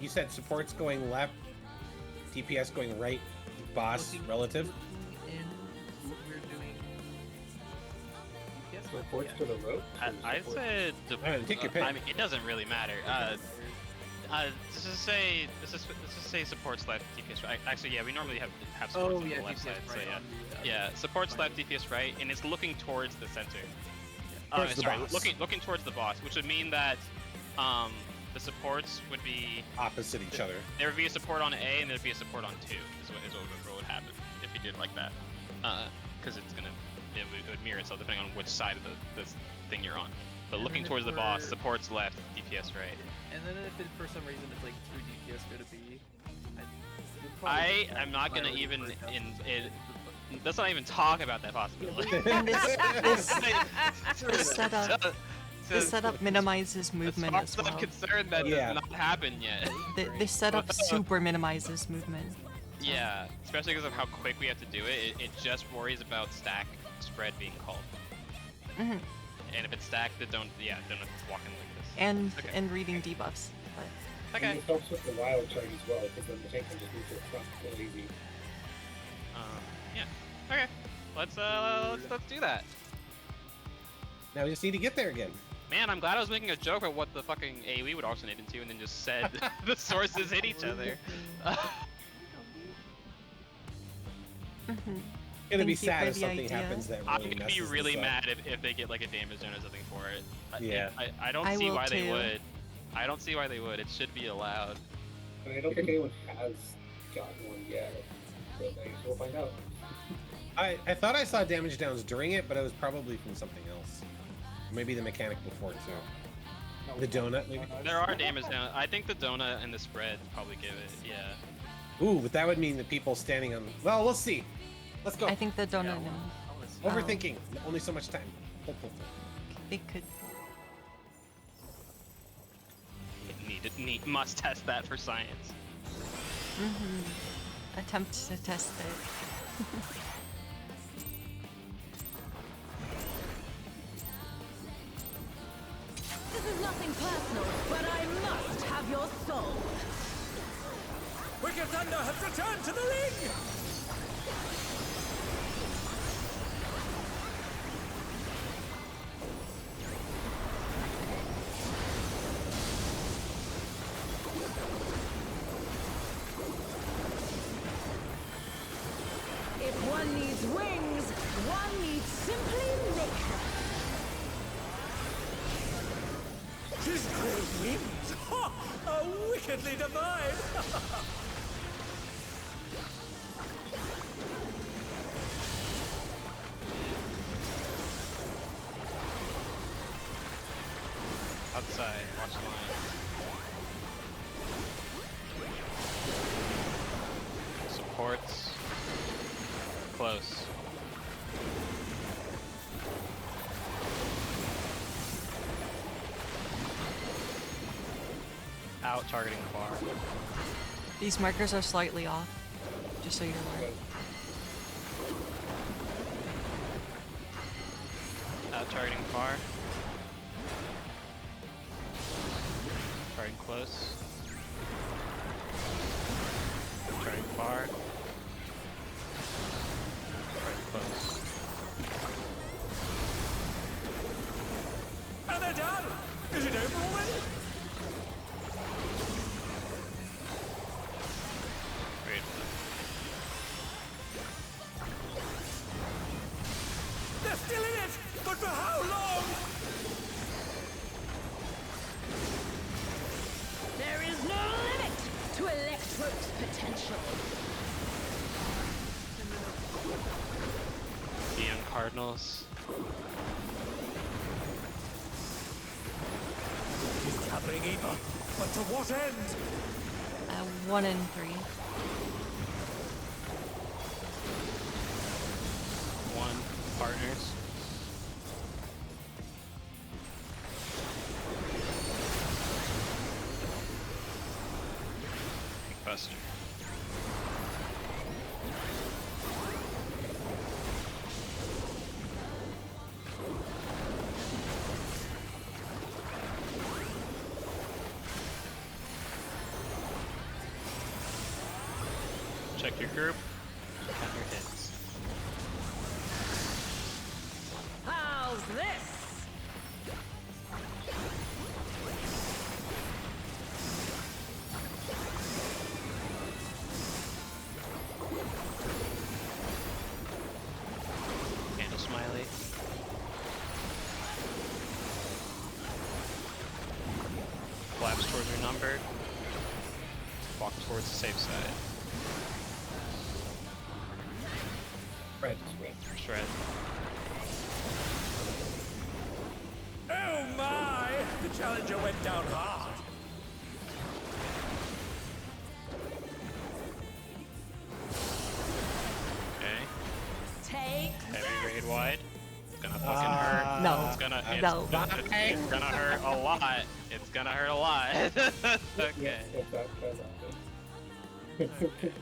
S9: you said support's going left, DPS going right, boss
S8: Looking-
S9: relative.
S8: looking in, we're doing. Yes,
S7: Reports to the rope?
S3: I said.
S9: Take your pick.
S3: I mean, it doesn't really matter. Let's just say supports left, DPS right. Actually, yeah, we normally have supports
S8: Oh
S3: on
S8: yeah,
S3: the left
S8: DPS
S3: side. So
S8: right
S3: yeah,
S8: on the,
S3: yeah, supports left, DPS right, and it's looking towards the center.
S9: Towards the
S3: sorry,
S9: boss.
S3: looking towards the boss, which would mean that the supports would be
S9: Opposite each other.
S3: there would be a support on A and there'd be a support on 2. Is what would happen if you did it like that. Because it would mirror itself depending on which side of this thing you're on. But
S8: And
S3: looking
S8: then if
S3: towards the boss,
S8: we're-
S3: supports left, DPS right.
S8: And then if it, for some reason it's like 2 DPS go to B,
S3: I am not gonna even let's not even talk about that possibility.
S2: And this setup this setup minimizes movement
S3: as
S2: as
S3: far as
S2: well.
S3: I'm concerned, that
S9: Yeah.
S3: does not happen yet.
S2: This setup super minimizes movement.
S3: Yeah, especially because of how quick we have to do it. It just worries about stack spread being called.
S2: Mhm.
S3: And if it's stacked, don't walking like this.
S2: And
S3: Okay.
S2: and reading debuffs. But
S3: Okay.
S7: And it helps with the wild charge as well, because then the tank can just move to the front real easy.
S3: Yeah. Okay. Let's do that.
S9: Now we just need to get there again.
S3: Man, I'm glad I was making a joke about what the fucking AoE would alternate into, and then just said the sources hit each other.
S2: mhm.
S9: Gonna be
S2: Thank you
S9: sad
S2: for
S9: if
S2: the
S9: something
S2: idea.
S9: happens that
S3: I'm
S9: really
S3: gonna be
S9: messes
S3: really
S9: this up.
S3: mad if they get like a damage zone or something for it.
S9: Yeah.
S3: I don't
S2: I
S3: see
S2: will
S3: why they
S2: too.
S3: would. I don't see why they would. It should be allowed.
S7: I mean, I don't think anyone has gotten one yet, but I guess we'll find out.
S9: I thought I saw damage downs during it, but it was probably from something else. Maybe the mechanic before too.
S6: No,
S9: The donut, maybe?
S3: There are damage down. I think the donut and the spread probably give it. Yeah.
S9: Ooh, but that would mean the people standing on. Well, we'll see. Let's go.
S2: I think the donut and
S9: Overthinking. Only so much time.
S2: they could.
S3: Must test that for science.
S2: Attempt to test it.
S4: nothing personal, but I must have your soul.
S1: Wicked Thunder has returned to the ring!
S4: If one needs wings, one needs simply make them.
S1: His great wings! Ha! Are wickedly divine!
S3: Outside, watch the line. Supports. Close. Out, targeting far.
S2: These markers are slightly off, just so you're aware.
S3: Out, targeting far. Targeting close. Targeting far. Targeting close.
S1: And they're done! Is it over already?
S3: Great.
S1: They're still in it! But for how long?
S4: There is no limit to Electro's potential.
S3: The young Cardinals.
S1: He's gathering Eva, but to what end?
S2: 1 and 3.
S3: 1 partners. Buster. Check your group. Count your hits.
S4: How's this?
S3: Handle Smiley. Collapse towards your number. Walk towards the safe side.
S7: Red.
S3: Shred.
S1: Oh my! The challenger went down hard.
S3: Okay.
S4: Take
S3: Heavy grade wide. It's gonna fucking hurt.
S2: No.
S3: It's gonna
S2: No.
S3: it's gonna hurt a lot. It's gonna hurt a lot. Okay.
S8: Okay.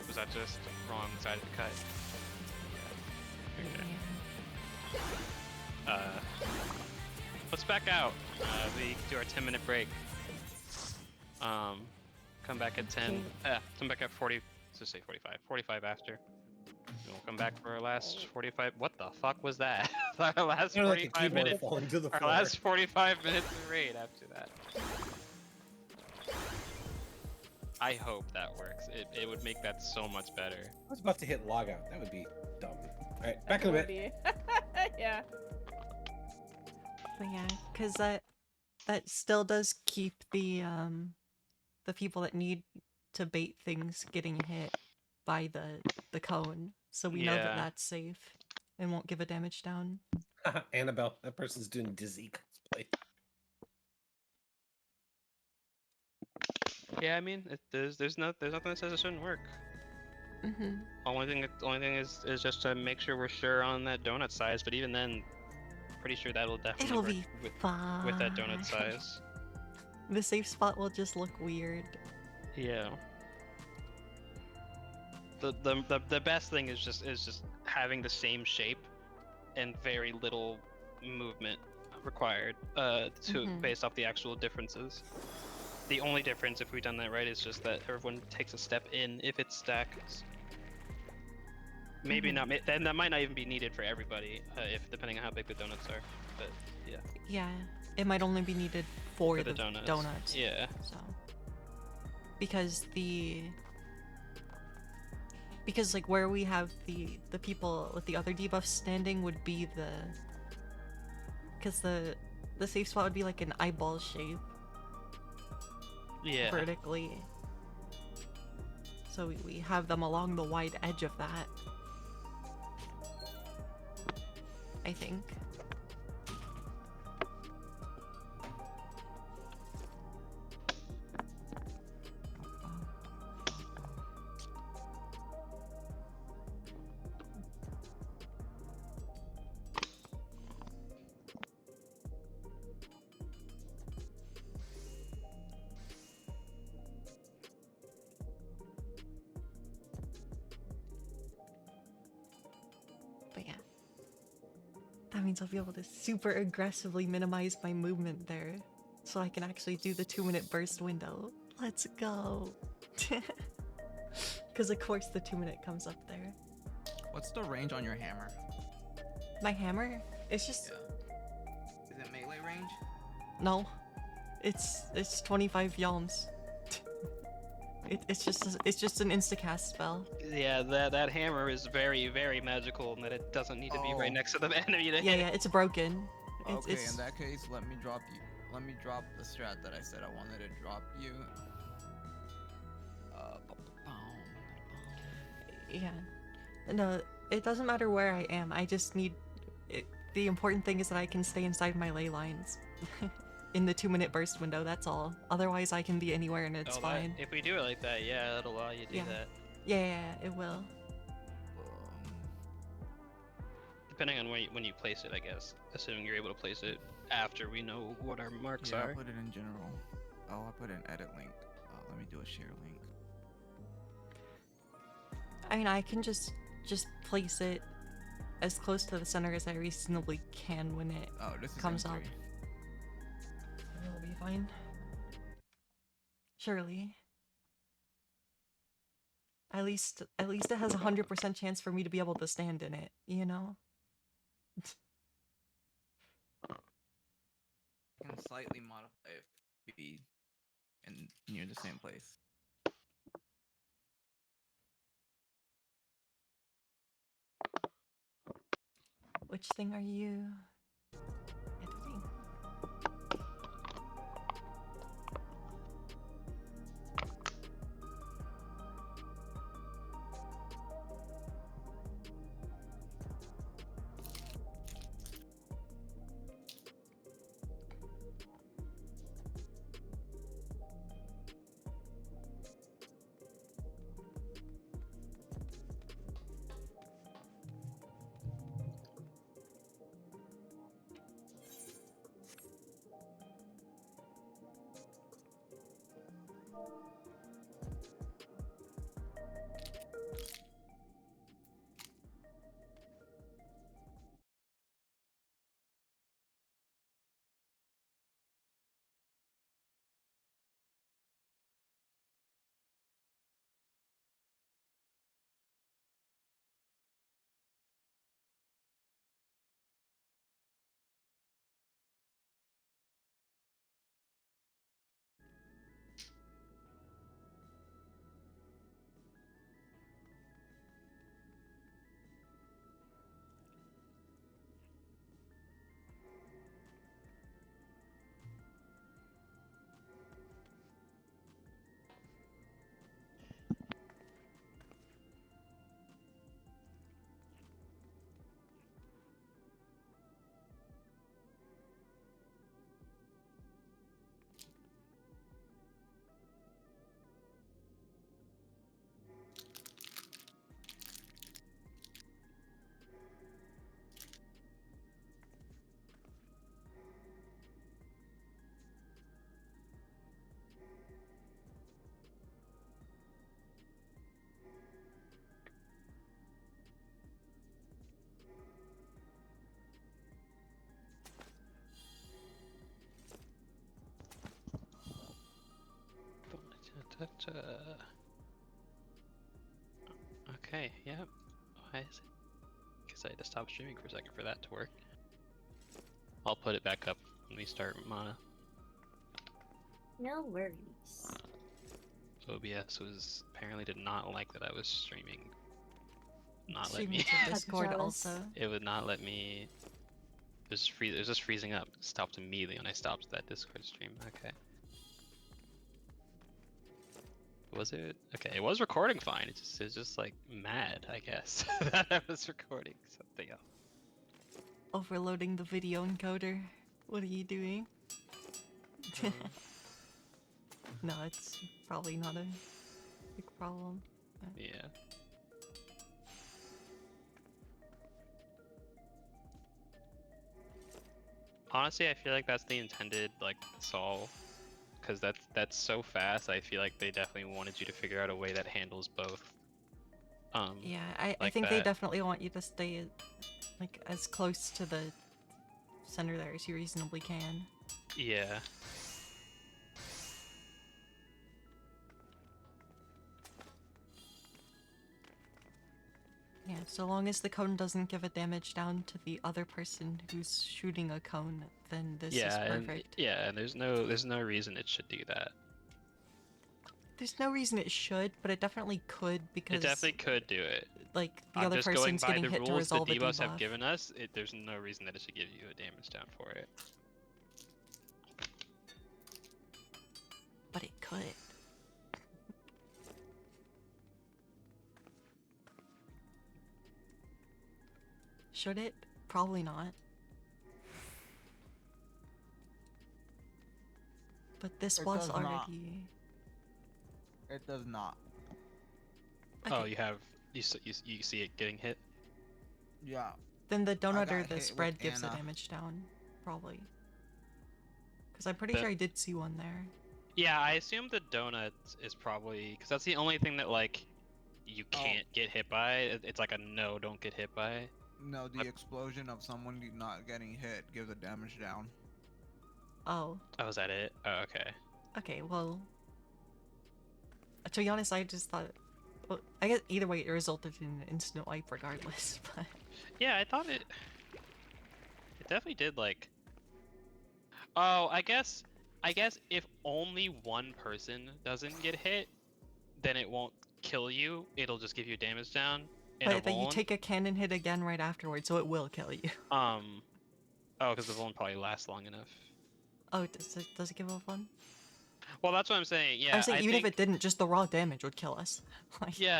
S3: Was that just wrong side of the cut? Okay. Let's back out. We do our 10-minute break. Come back at 10. Come back at 40. Let's just say 45. 45 after. And we'll come back for our last 45. What the fuck was that? Our last 45 minutes. Our last 45 minutes of raid after that. I hope that works. It would make that so much better.
S9: I was about to hit log out. That would be dumb. Alright, back in a bit.
S10: Yeah.
S2: But yeah, because that still does keep the people that need to bait things getting hit by the cone, so we know that
S3: Yeah.
S2: that's safe and won't give a damage down.
S9: Annabelle, that person's doing Dizzy cosplay.
S3: Yeah, I mean, there's nothing that says it shouldn't work.
S2: Mm-hmm.
S3: Only thing is just to make sure we're sure on that donut size. But even then, pretty sure that'll definitely
S2: It'll
S3: work
S2: be
S3: with that donut
S2: fine.
S3: size.
S2: The safe spot will just look weird.
S3: Yeah. The best thing is just having the same shape and very little movement required based off the actual differences. The only difference, if we've done that right, is just that everyone takes a step in if it stacks. Maybe not. Then that might not even be needed for everybody, if depending on how big the donuts are. But yeah.
S2: Yeah, it might only be needed for the donuts.
S3: Yeah.
S2: So because like where we have the people with the other debuffs standing would be because the safe spot would be like an eyeball shape.
S3: Yeah.
S2: Vertically. So we have them along the wide edge of that. I think. But yeah. That means I'll be able to super aggressively minimize my movement there. So I can actually do the 2-minute burst window. Let's go! Because of course the 2-minute comes up there.
S11: What's the range on your hammer?
S2: My hammer? It's just...
S11: Is it melee range?
S2: No. It's 25 yalms. It's just an insta-cast spell.
S3: Yeah, that hammer is very, very magical in that it doesn't need to be right next to the enemy to
S2: Yeah,
S3: hit.
S2: yeah, it's broken.
S11: Okay,
S2: It's...
S11: in that case, let me drop the strat that I said I wanted to drop you.
S2: Yeah. No, it doesn't matter where I am. I just need... the important thing is that I can stay inside my ley lines. In the 2-minute burst window, that's all. Otherwise, I can be anywhere and it's fine.
S3: If we do it like that, yeah, that'll allow you to do that.
S2: Yeah, it will.
S3: Depending on when you place it, I guess. Assuming you're able to place it after we know what our marks are.
S11: I'll put it in general. Oh, I'll put an edit link. Let me do a share link.
S2: I mean, I can just place it as close to the center as I reasonably can when it comes up. It'll be fine. Surely. At least it has 100% chance for me to be able to stand in it, you know?
S11: I can slightly modify it to be near the same place.
S2: Which thing are you editing?
S3: Okay, yep. Why is it? Because I had to stop streaming for a second for that to work. I'll put it back up when we start Mana.
S5: No worries.
S3: OBS was apparently did not like that I was streaming. Not let
S2: Streaming
S3: me.
S2: to Discord
S5: jealous.
S2: also.
S3: It would not let me. It was just freezing up. It stopped immediately when I stopped that Discord stream. Okay. Was it? Okay, it was recording fine. It's just like mad, I guess, that I was recording something else.
S2: Overloading the video encoder. What are you doing? No, it's probably not a big problem.
S3: Yeah. Honestly, I feel like that's the intended like solve, because that's so fast. I feel like they definitely wanted you to figure out a way that handles both.
S2: Yeah, I
S3: like
S2: think they
S3: that.
S2: definitely want you to stay like as close to the center there as you reasonably can.
S3: Yeah.
S2: Yeah, so long as the cone doesn't give a damage down to the other person who's shooting a cone, then this is perfect.
S3: And there's no reason it should do that.
S2: There's no reason it should, but it definitely could because
S3: It definitely could do it.
S2: like the
S3: I'm
S2: other
S3: just going
S2: person's
S3: by
S2: getting
S3: the
S2: hit to
S3: rules the
S2: resolve a
S3: debuffs have
S2: debuff.
S3: given us. There's no reason that it should give you a damage down for it.
S2: But it could. Should it? Probably not. But this
S12: It
S2: was
S12: does not.
S2: already.
S12: It does not.
S3: Oh, you see it getting hit?
S12: Yeah.
S2: Then the donut
S12: got
S2: or
S12: hit
S2: the
S12: with
S2: spread gives the
S12: Anna.
S2: damage down, probably. Because I'm pretty
S3: The-
S2: sure I did see one there.
S3: Yeah, I assume the donut is probably because that's the only thing that like you can't get hit by. It's like a no, don't get hit by.
S12: No, the explosion of someone not getting hit gives a damage down.
S2: Oh.
S3: Oh, is that it? Oh, okay.
S2: Okay, well. To be honest, I just thought. Well, I guess either way, it resulted in an instant wipe regardless, but.
S3: Yeah, I thought it. It definitely did like. Oh, I guess if only one person doesn't get hit, then it won't kill you. It'll just give you damage down.
S2: But you take a cannon hit again right afterwards, so it will kill you.
S3: Oh, because the won't probably last long enough.
S2: Oh, does it give off one?
S3: Well, that's what I'm saying. Yeah,
S2: I'm saying even
S3: think...
S2: if it didn't, just the raw damage would kill us. Like,
S3: yeah.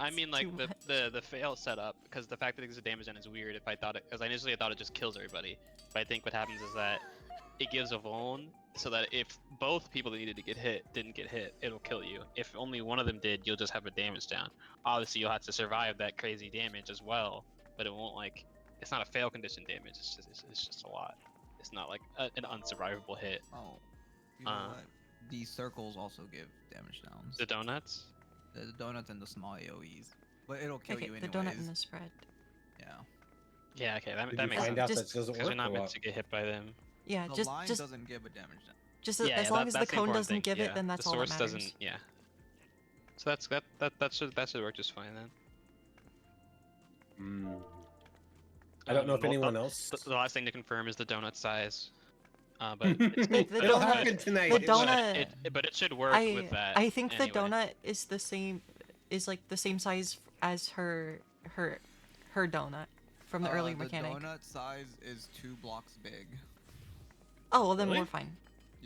S3: I mean, like
S2: too
S3: the fail setup, because the fact that it gives a damage down is weird. If I thought it, because initially I thought it just kills everybody, but I think what happens is that it gives a vuln, so that if both people that needed to get hit didn't get hit, it'll kill you. If only one of them did, you'll just have a damage down. Obviously, you'll have to survive that crazy damage as well, but it won't like. It's not a fail condition damage. It's just a lot. It's not like an unsurvivable hit.
S12: Oh, you know what? These circles also give damage downs.
S3: The donuts?
S12: The donuts and the small AoEs. But it'll kill you anyways.
S2: The donut and the spread.
S12: Yeah.
S3: Yeah, okay, that
S9: Did
S3: makes
S9: you find
S3: sense.
S9: out that doesn't
S3: Because
S9: work
S3: you're not
S9: or
S3: meant
S9: what?
S3: to get hit by them.
S2: Yeah,
S12: The
S2: just
S12: line doesn't give a damage down.
S2: Just as long as the cone doesn't give it, then that's
S3: the
S2: all that
S3: source
S2: matters.
S3: doesn't. Yeah. So that should work just fine then.
S9: I don't know if
S3: the-
S9: anyone else.
S3: The last thing to confirm is the donut size. But
S9: It'll happen tonight.
S2: The donut.
S3: But it should work with that.
S2: I think
S3: anyway.
S2: the donut is the same, is like the same size as her donut from the earlier mechanic.
S12: The donut size is 2 blocks big.
S2: Oh, well then
S9: Really?
S2: we're fine.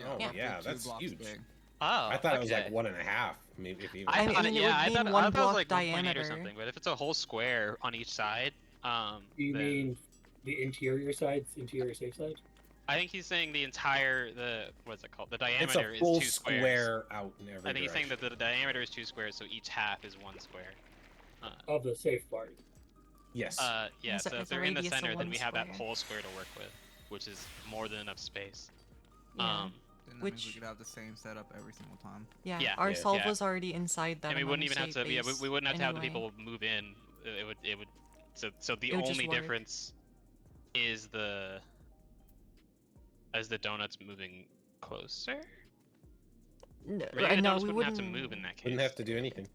S9: Oh yeah,
S12: two
S9: that's
S12: blocks
S9: huge.
S12: big.
S3: Oh,
S9: I thought it was
S3: okay.
S9: like 1.5, maybe if even.
S2: I mean, it would
S3: I
S2: mean
S3: thought
S2: one
S3: it was
S2: block
S3: like 1.8
S2: diameter.
S3: or something. But if it's a whole square on each side,
S7: Do you
S3: then-
S7: mean the interior side, interior safe side?
S3: I think he's saying the entire what's it called? The
S9: It's
S3: diameter
S9: a
S3: is
S9: full
S3: 2 squares.
S9: square out in every
S3: I think he's saying
S9: direction.
S3: that the diameter is 2 squares, so each half is 1 square.
S7: Of the safe part.
S9: Yes.
S3: Yeah.
S2: It's a-
S3: So
S2: it's
S3: if
S2: a
S3: they're in the
S2: radius of
S3: center, then
S2: 1
S3: we have that
S2: square.
S3: whole square to work with, which is more than enough space.
S2: Yeah.
S12: Then that means we could have the same setup every single time.
S2: Yeah,
S3: Yeah.
S2: our
S3: Yeah.
S2: solve
S3: Yeah.
S2: was already inside that.
S3: And we
S2: amount
S3: wouldn't
S2: of
S3: even have
S2: state
S3: to. Yeah,
S2: base
S3: we wouldn't have to have the
S2: anyway.
S3: people move in. It would. So the
S2: It would just
S3: only
S2: work.
S3: difference is the donuts moving closer.
S2: No,
S3: Maybe
S2: I
S3: the
S2: know
S3: donuts
S2: we
S3: wouldn't have
S2: wouldn't.
S3: to move in that case.
S9: Wouldn't have to do anything.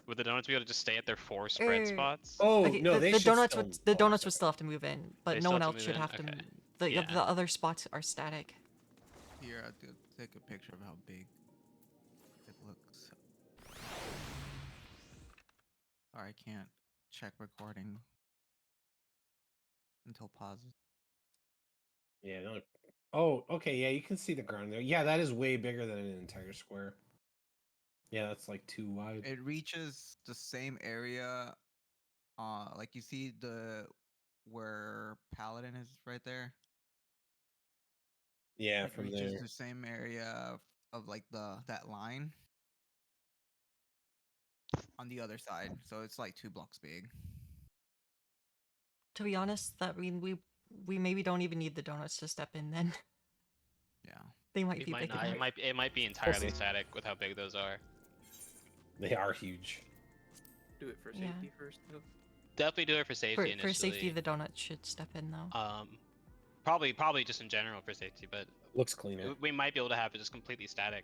S3: Would the donuts be able to just stay at their 4 spread spots?
S9: Oh
S2: Okay,
S9: no,
S2: the,
S9: they
S2: the
S9: should
S2: donuts
S9: still-
S2: would the donuts would still have to move in, but
S3: They
S2: no
S3: still
S2: one
S3: have to
S2: else
S3: move
S2: should
S3: in?
S2: have to.
S3: Okay.
S2: The
S3: Yeah.
S2: the other spots are static.
S12: Here, I'll take a picture of how big it looks. Sorry, I can't check recording until pauses.
S9: Yeah. No. Oh, okay. Yeah, you can see the ground there. Yeah, that is way bigger than an entire square. Yeah, that's like 2 wide.
S12: It reaches the same area. Like you see where Paladin is right there.
S9: Yeah,
S12: It
S9: from
S12: reaches
S9: there.
S12: the same area of like that line on the other side. So it's like 2 blocks big.
S2: To be honest, that we maybe don't even need the donuts to step in then.
S12: Yeah.
S2: They might
S3: It
S2: be
S3: might
S2: big
S3: not.
S2: enough.
S3: It might be entirely
S9: see.
S3: static with how big those are.
S9: They are huge.
S8: Do it for
S2: Yeah.
S8: safety first, though.
S3: Definitely do it for safety initially.
S2: For safety, the donuts should step in though.
S3: Probably just in general for safety, but
S9: Looks cleaner.
S3: we might be able to have it just completely static.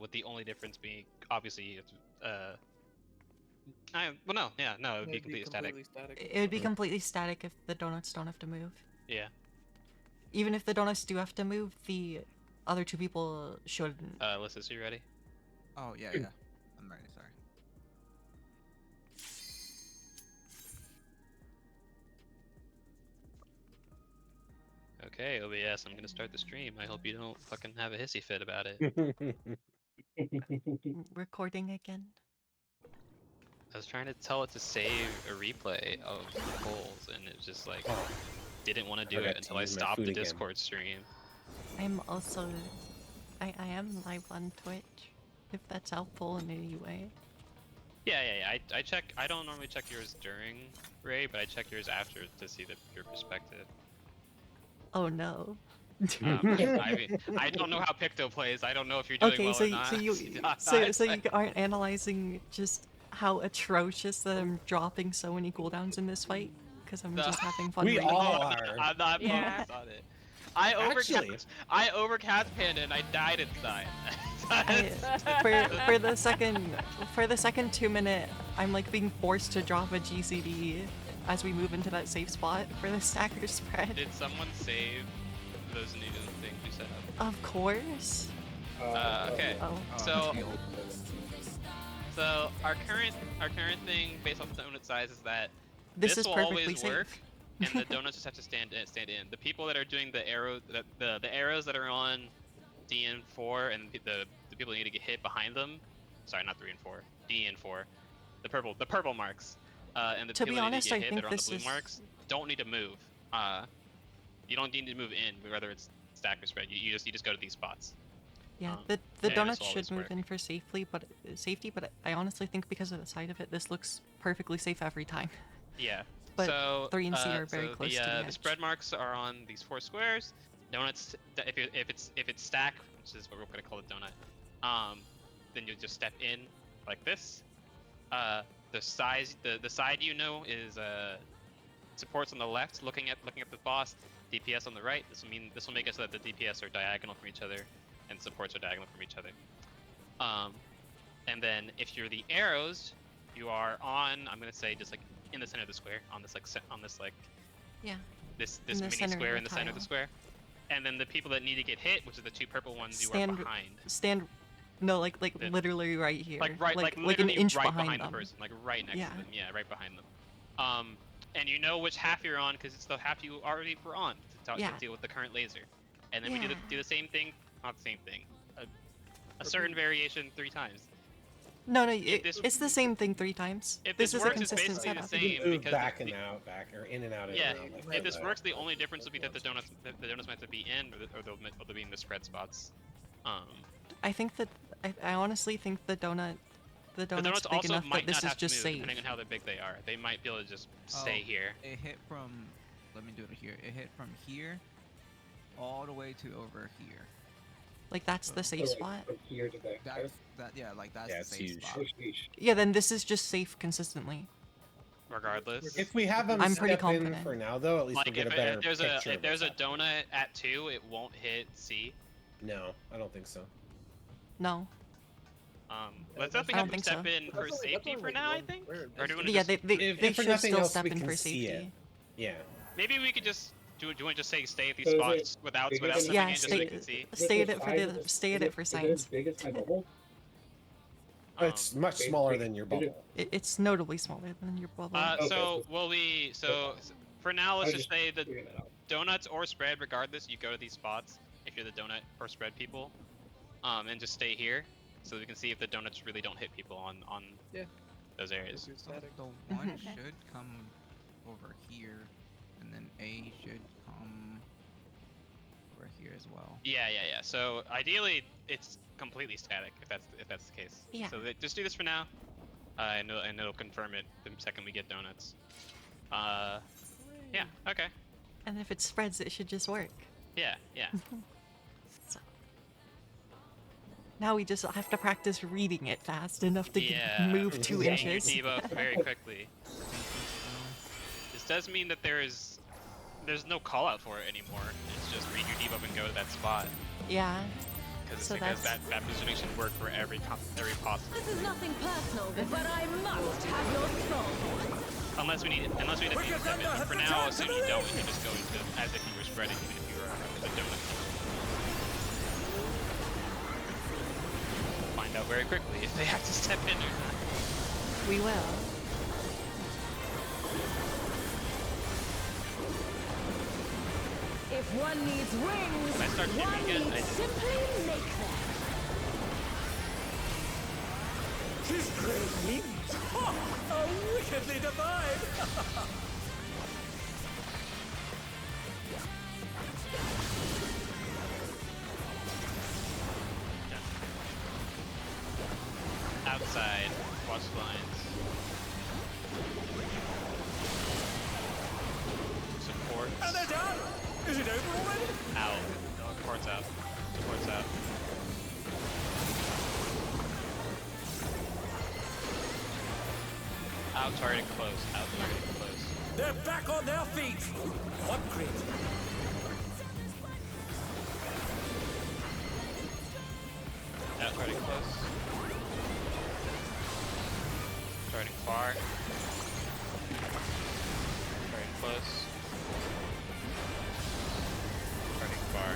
S3: With the only difference being obviously it would be completely static.
S2: It would be completely static if the donuts don't have to move.
S3: Yeah.
S2: Even if the donuts do have to move, the other 2 people shouldn't.
S3: Alyssa, so you ready?
S12: Oh yeah. I'm ready. Sorry.
S3: Okay, OBS, I'm gonna start the stream. I hope you don't fucking have a hissy fit about it.
S2: Recording again.
S3: I was trying to tell it to save a replay of the polls, and it just like didn't want to do
S9: forgot
S3: it
S9: to
S3: until I
S9: use my
S3: stopped
S9: food
S3: the
S9: again.
S3: Discord stream.
S2: I'm also, I am live on Twitch. If that's helpful in any way.
S3: Yeah. I check. I don't normally check yours during Ray, but I check yours after to see your perspective.
S2: Oh no.
S3: I don't know how Picto plays. I don't know if you're doing
S2: Okay,
S3: well
S2: so
S3: or not.
S2: so you so you aren't analyzing just how atrocious that I'm dropping so many cooldowns in this fight because I'm just having fun.
S9: We
S2: reading
S9: all
S2: it.
S9: are.
S3: I'm not focused on it. I overcast Panda and I died inside.
S2: For the second 2-minute, I'm like being forced to drop a GCD as we move into that safe spot for the stacker spread.
S3: Did someone save those new things you set up?
S2: Of course.
S3: Okay.
S2: Oh.
S3: So our current thing based off the donut size is that
S2: This is
S3: will
S2: perfectly
S3: always
S2: safe.
S3: work, and the donuts just have to stand in. The people that are doing the arrow, the arrows that are on D and 4, and the people that need to get hit behind them. Sorry, not 3 and 4. D and 4. The purple marks. And the
S2: To
S3: people
S2: be
S3: that
S2: honest,
S3: need
S2: I
S3: to get hit
S2: think
S3: that are on the
S2: this
S3: blue
S2: is-
S3: marks don't need to move. You don't need to move in, whether it's stack or spread. You just go to these spots.
S2: Yeah,
S3: and
S2: the
S3: this
S2: donuts
S3: will
S2: should
S3: always
S2: move
S3: work.
S2: in for safety, but I honestly think because of the side of it, this looks perfectly safe every time.
S3: Yeah.
S2: But
S3: so
S2: 3 and C are very close to the
S3: the
S2: edge.
S3: spread marks are on these 4 squares. Donuts, if it's stack, which is what we're gonna call a donut, then you just step in like this. The side is supports on the left, looking at the boss. DPS on the right. This will make it so that the DPS are diagonal from each other, and supports are diagonal from each other. And then if you're the arrows, you are on. I'm gonna say just like in the center of the square, on this
S2: Yeah.
S3: this
S2: In the
S3: mini
S2: center of
S3: square
S2: the
S3: in the center of the
S2: tile.
S3: square. And then the people that need to get hit, which are the 2 purple ones, you are
S2: Stand,
S3: behind.
S2: no, like literally right here.
S3: Like
S2: an
S3: literally
S2: inch
S3: right
S2: behind them.
S3: the person, like right next
S2: Yeah.
S3: to them. Yeah, right behind them. And you know which half you're on because it's the half you already were on to
S2: Yeah.
S3: deal with the current laser. And then we
S2: Yeah.
S3: do the same thing, not the same thing, a certain variation 3 times.
S2: No,
S3: If this-
S2: it's the same thing 3 times.
S3: If
S2: This
S3: this
S2: is a
S3: works, it's
S2: consistent
S3: basically the
S2: setup.
S3: same
S9: Move
S3: because
S9: back and out, or in and out.
S3: yeah,
S9: And out, like
S3: if this
S9: that.
S3: works, the only difference will be that the donuts might have to be in, or they'll be in the spread spots.
S2: I think that I honestly think the donut's
S3: The
S2: big
S3: donuts also
S2: enough
S3: might
S2: that this
S3: not
S2: is
S3: have to
S2: just
S3: move,
S2: safe.
S3: depending on how big they are. They might be able to just stay here.
S12: It hit from. Let me do it here. It hit from here, all the way to over here.
S2: Like that's the safe spot.
S7: From here to there.
S12: That's that. Yeah, like that's
S9: Yeah,
S12: the
S9: it's
S12: safe
S9: huge.
S12: spot.
S2: Yeah, then this is just safe consistently.
S3: Regardless.
S9: If we have them
S2: I'm pretty
S9: step in
S2: confident.
S9: for now, though, at least
S3: Like
S9: we'll get
S3: if,
S9: a better
S3: if there's
S9: picture.
S3: if there's a donut at 2, it won't hit C.
S9: No, I don't think so.
S2: No.
S3: Let's definitely
S2: I
S3: have
S2: don't
S3: them
S2: think so.
S3: step in for safety for now, I think. Or do you want to
S2: Yeah,
S3: just...
S2: they
S9: If for
S2: should
S9: nothing
S2: still
S9: else,
S2: step
S9: we
S2: in
S9: can
S2: for
S9: see it.
S2: safety.
S9: Yeah.
S3: Maybe we could just... Do you want to just stay at these
S7: So is it
S3: spots without
S7: bigger
S3: stepping
S7: than-
S2: Yeah,
S3: in just so we can see?
S2: stay at
S7: The
S2: it for
S7: size of
S2: the
S7: this-
S2: stay
S7: is
S2: at it for
S7: Is it as
S2: science.
S7: big as my bubble?
S9: It's much smaller than your
S7: Is it-
S9: bubble.
S2: It's notably smaller than your bubble.
S3: So for now, let's
S7: I
S3: just say the
S7: figuring that out.
S3: donuts or spread, regardless, you go to these spots if you're the donut or spread people, and just stay here so we can see if the donuts really don't hit people on
S8: Yeah.
S3: those areas.
S12: So the one should come over here, and then A should come over here as well.
S3: Yeah. So ideally, it's completely static if that's the case.
S2: Yeah.
S3: So just do this for now, and it'll confirm it the second we get donuts. Yeah. Okay.
S2: And if it spreads, it should just work.
S3: Yeah.
S2: So now we just have to practice reading it fast enough to move 2
S3: Getting your
S2: inches.
S3: debuff very quickly. This does mean that there's no call out for it anymore. It's just read your debuff and go to that spot.
S2: Yeah.
S3: Because that positioning should work for every possible.
S4: This is nothing personal, but I must have your soul.
S3: Unless we need a step in. But for now, assuming you don't, you can just go into as if you were spreading, even if you were a donut. We'll find out very quickly if they have to step in or not.
S2: We will.
S4: If one needs wings,
S3: Can I start
S4: one
S3: shooting again?
S4: needs simply make them.
S1: His great wings! Ha! How wickedly divine!
S3: Outside, watch lines. Support.
S1: And they're done! Is it over already?
S3: Out. Support's out. Support's out. Out target close. Out target close.
S1: They're back on their feet! What grit?
S3: Out target close. Starting far. Starting close. Starting far.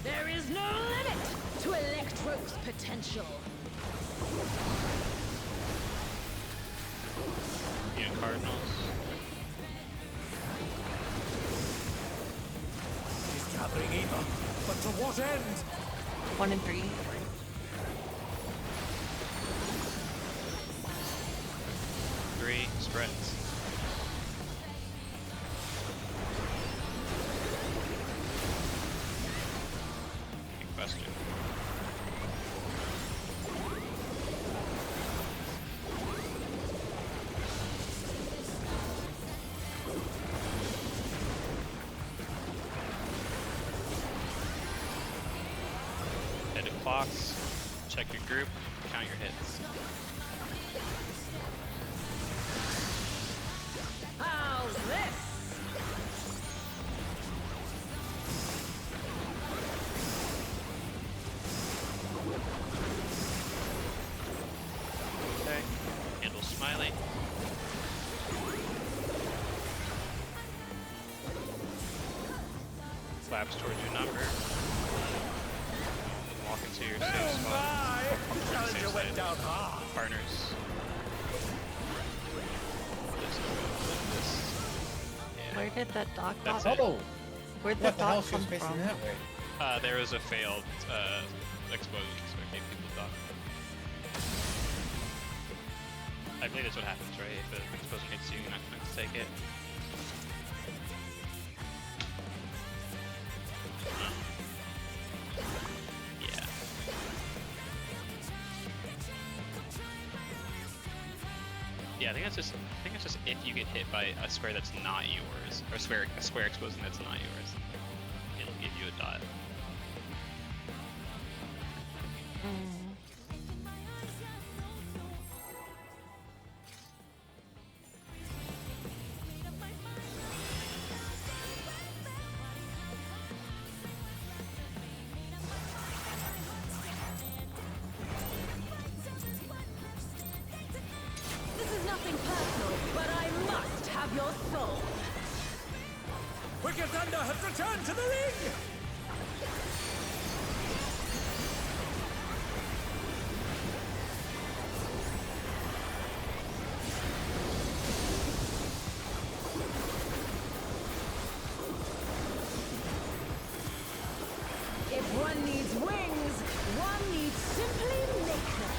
S4: There is no limit to Electro's potential.
S3: Yeah, Cardinals.
S1: He's gathering either. But to what end?
S2: 1 and 3.
S3: Three spreads. Good question. Edit clocks. Check your group. Count your hits.
S4: How's this?
S3: Okay. Handle smiley. Flaps towards your number. Walk into your safe spot.
S1: The challenger went down hard.
S3: Partners. Just go like this. Yeah.
S2: Where did that dog
S3: That's
S2: pop?
S3: it.
S9: Oh!
S2: Where'd the
S9: What the hell?
S2: dog
S9: She
S2: come
S9: was facing
S2: from?
S9: that way.
S3: There was a failed explosion, so it gave people dock. I believe that's what happens, right? If the explosion hits you, you're not going to take it. Yeah. Yeah, I think it's just if you get hit by a square that's not yours, or a square exposing that's not yours, it'll give you a dot.
S4: This is nothing personal, but I must have your soul.
S1: Wicked Thunder has returned to the ring!
S4: If one needs wings, one needs simply make them.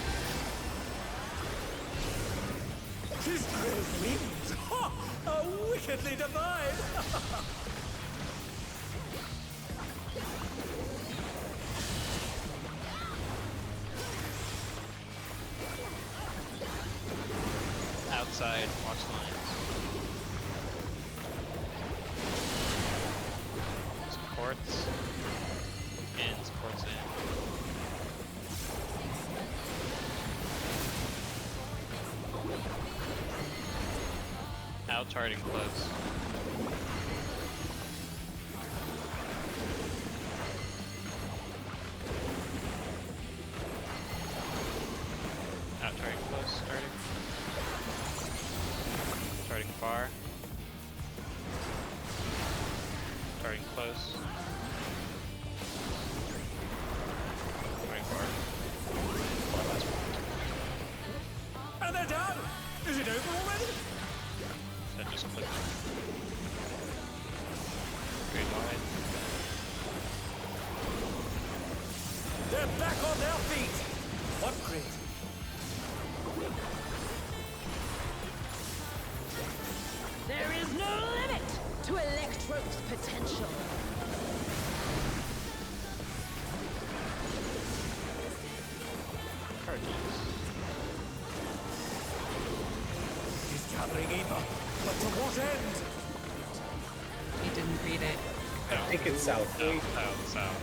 S1: His great wings! Ha! Are wickedly divine!
S3: Outside, watch lines. Supports. In, supports in. Out, charting close. Out, charting close, starting. Starting far. Starting close. Starting far. Far last one.
S1: And they're done! Is it over already?
S3: That just clicked. Straight wide.
S1: They're back on their feet! What great!
S4: There is no limit to Electro's potential.
S1: He's gathering Eva, but to what end?
S2: You didn't read it.
S9: I think it's south.
S3: South.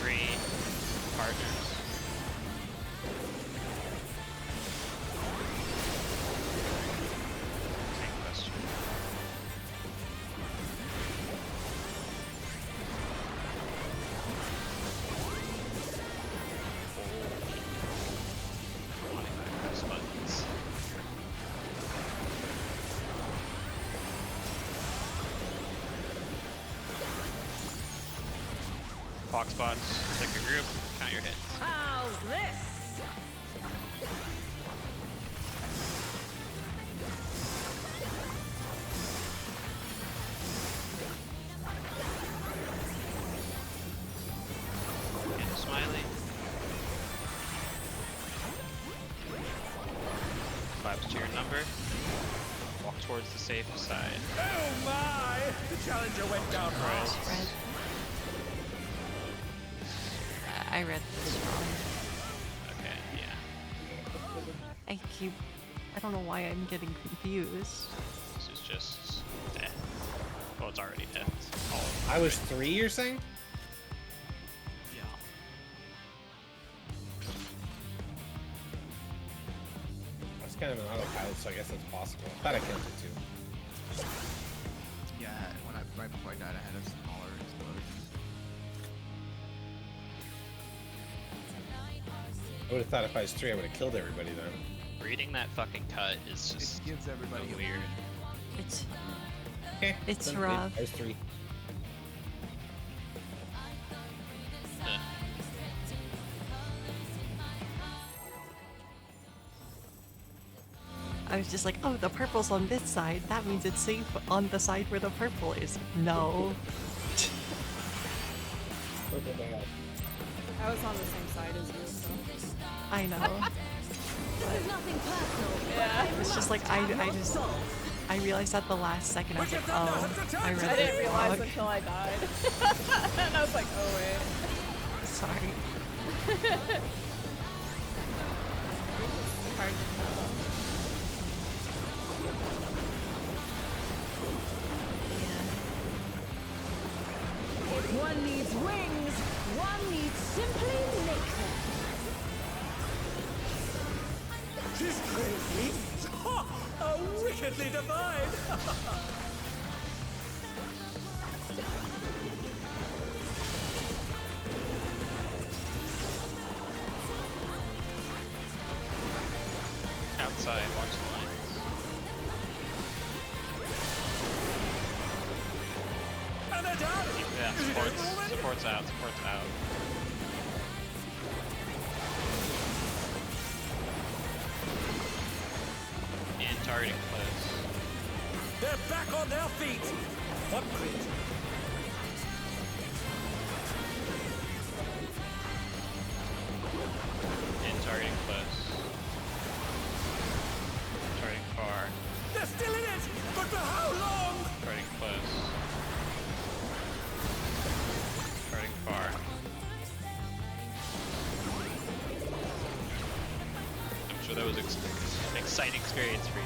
S3: 3 partners. Same question. Press buttons. Fox spots, pick a group, count your hits.
S4: How's this?
S3: Hit a smiley. Claps to your number. Walk towards the safe side.
S1: Oh my! The challenger went down hard.
S2: Read. I read this wrong.
S3: Okay, yeah.
S2: I don't know why I'm getting confused.
S3: This is just death. Well, it's already death. It's all of
S9: I was 3, you're saying?
S3: Yeah.
S9: That's kind of an autopilot, so I guess that's possible. I thought I counted 2.
S11: Yeah, right before I died, I had a smaller explosion.
S9: I would have thought if I was 3, I would have killed everybody then.
S3: Reading that fucking cut is just
S11: It gives everybody
S3: so
S11: a
S3: weird.
S2: It's
S9: Okay.
S2: It's
S9: then 3.
S2: rough.
S9: I was 3.
S2: I was just like, oh, the purple's on this side. That means it's safe on the side where the purple is. No.
S10: I was on the same side as you, so.
S2: I know.
S4: This is nothing personal.
S10: Yeah.
S2: It's just like I realized at the last second. I was like, oh, I read
S10: I didn't
S2: the
S10: realize
S2: Prog.
S10: until I died. And I was like, oh wait.
S2: Sorry.
S10: hard to tell.
S4: If one needs wings, one needs simply make them.
S1: This great feat? Ha! Wickedly divine!
S3: Outside, watch the lines.
S1: And they're down!
S3: Yeah, support's out, support's out. And targeting close.
S1: They're back on their feet! What crit?
S3: And targeting close. Targeting far.
S1: They're still in it! But for how long?
S3: Targeting close. Targeting far. I'm sure that was an exciting experience for you.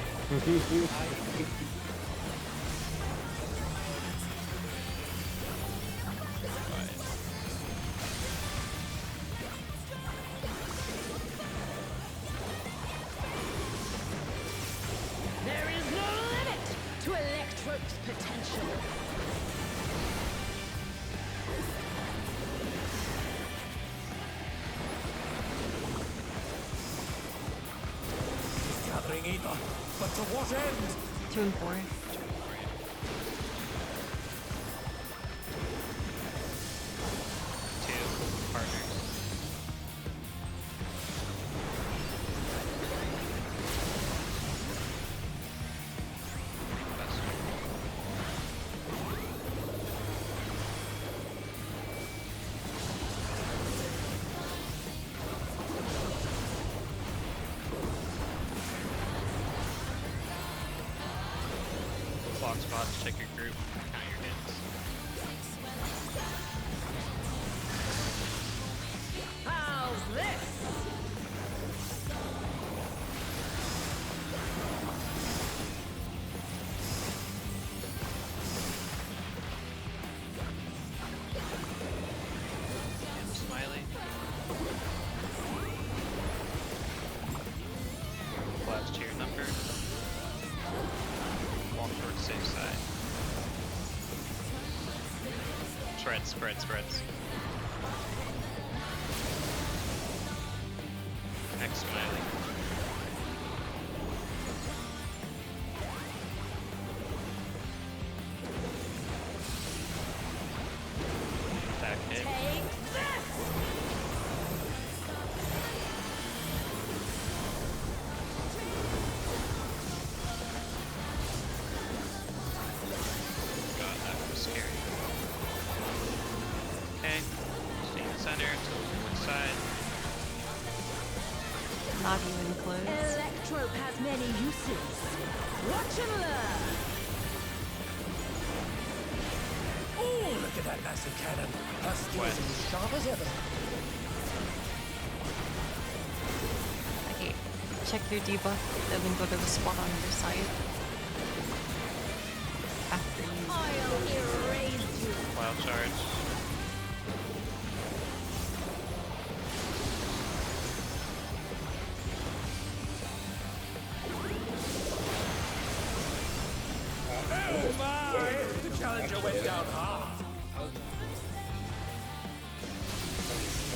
S4: There is no limit to Electrope's potential.
S1: Gathering ether, but to what end?
S2: 2 and 4.
S3: Two partners. Block spots, check your group, count your hits.
S4: How's this?
S3: Smiley. Flash to your number. Walk towards safe side. Spreads. Next Smiley. Attack hit. God, that was scary. Okay, stay in the center, tilt to one side.
S2: Not even close.
S4: Electrope has many uses. Watch and learn.
S1: Oh, look at that massive cannon! Her skills are as sharp as ever.
S2: Okay, check your debuff, and then go to the spot on your side. After you.
S4: I'll erase you.
S3: Wild charge.
S1: Oh my! The challenger went down hard.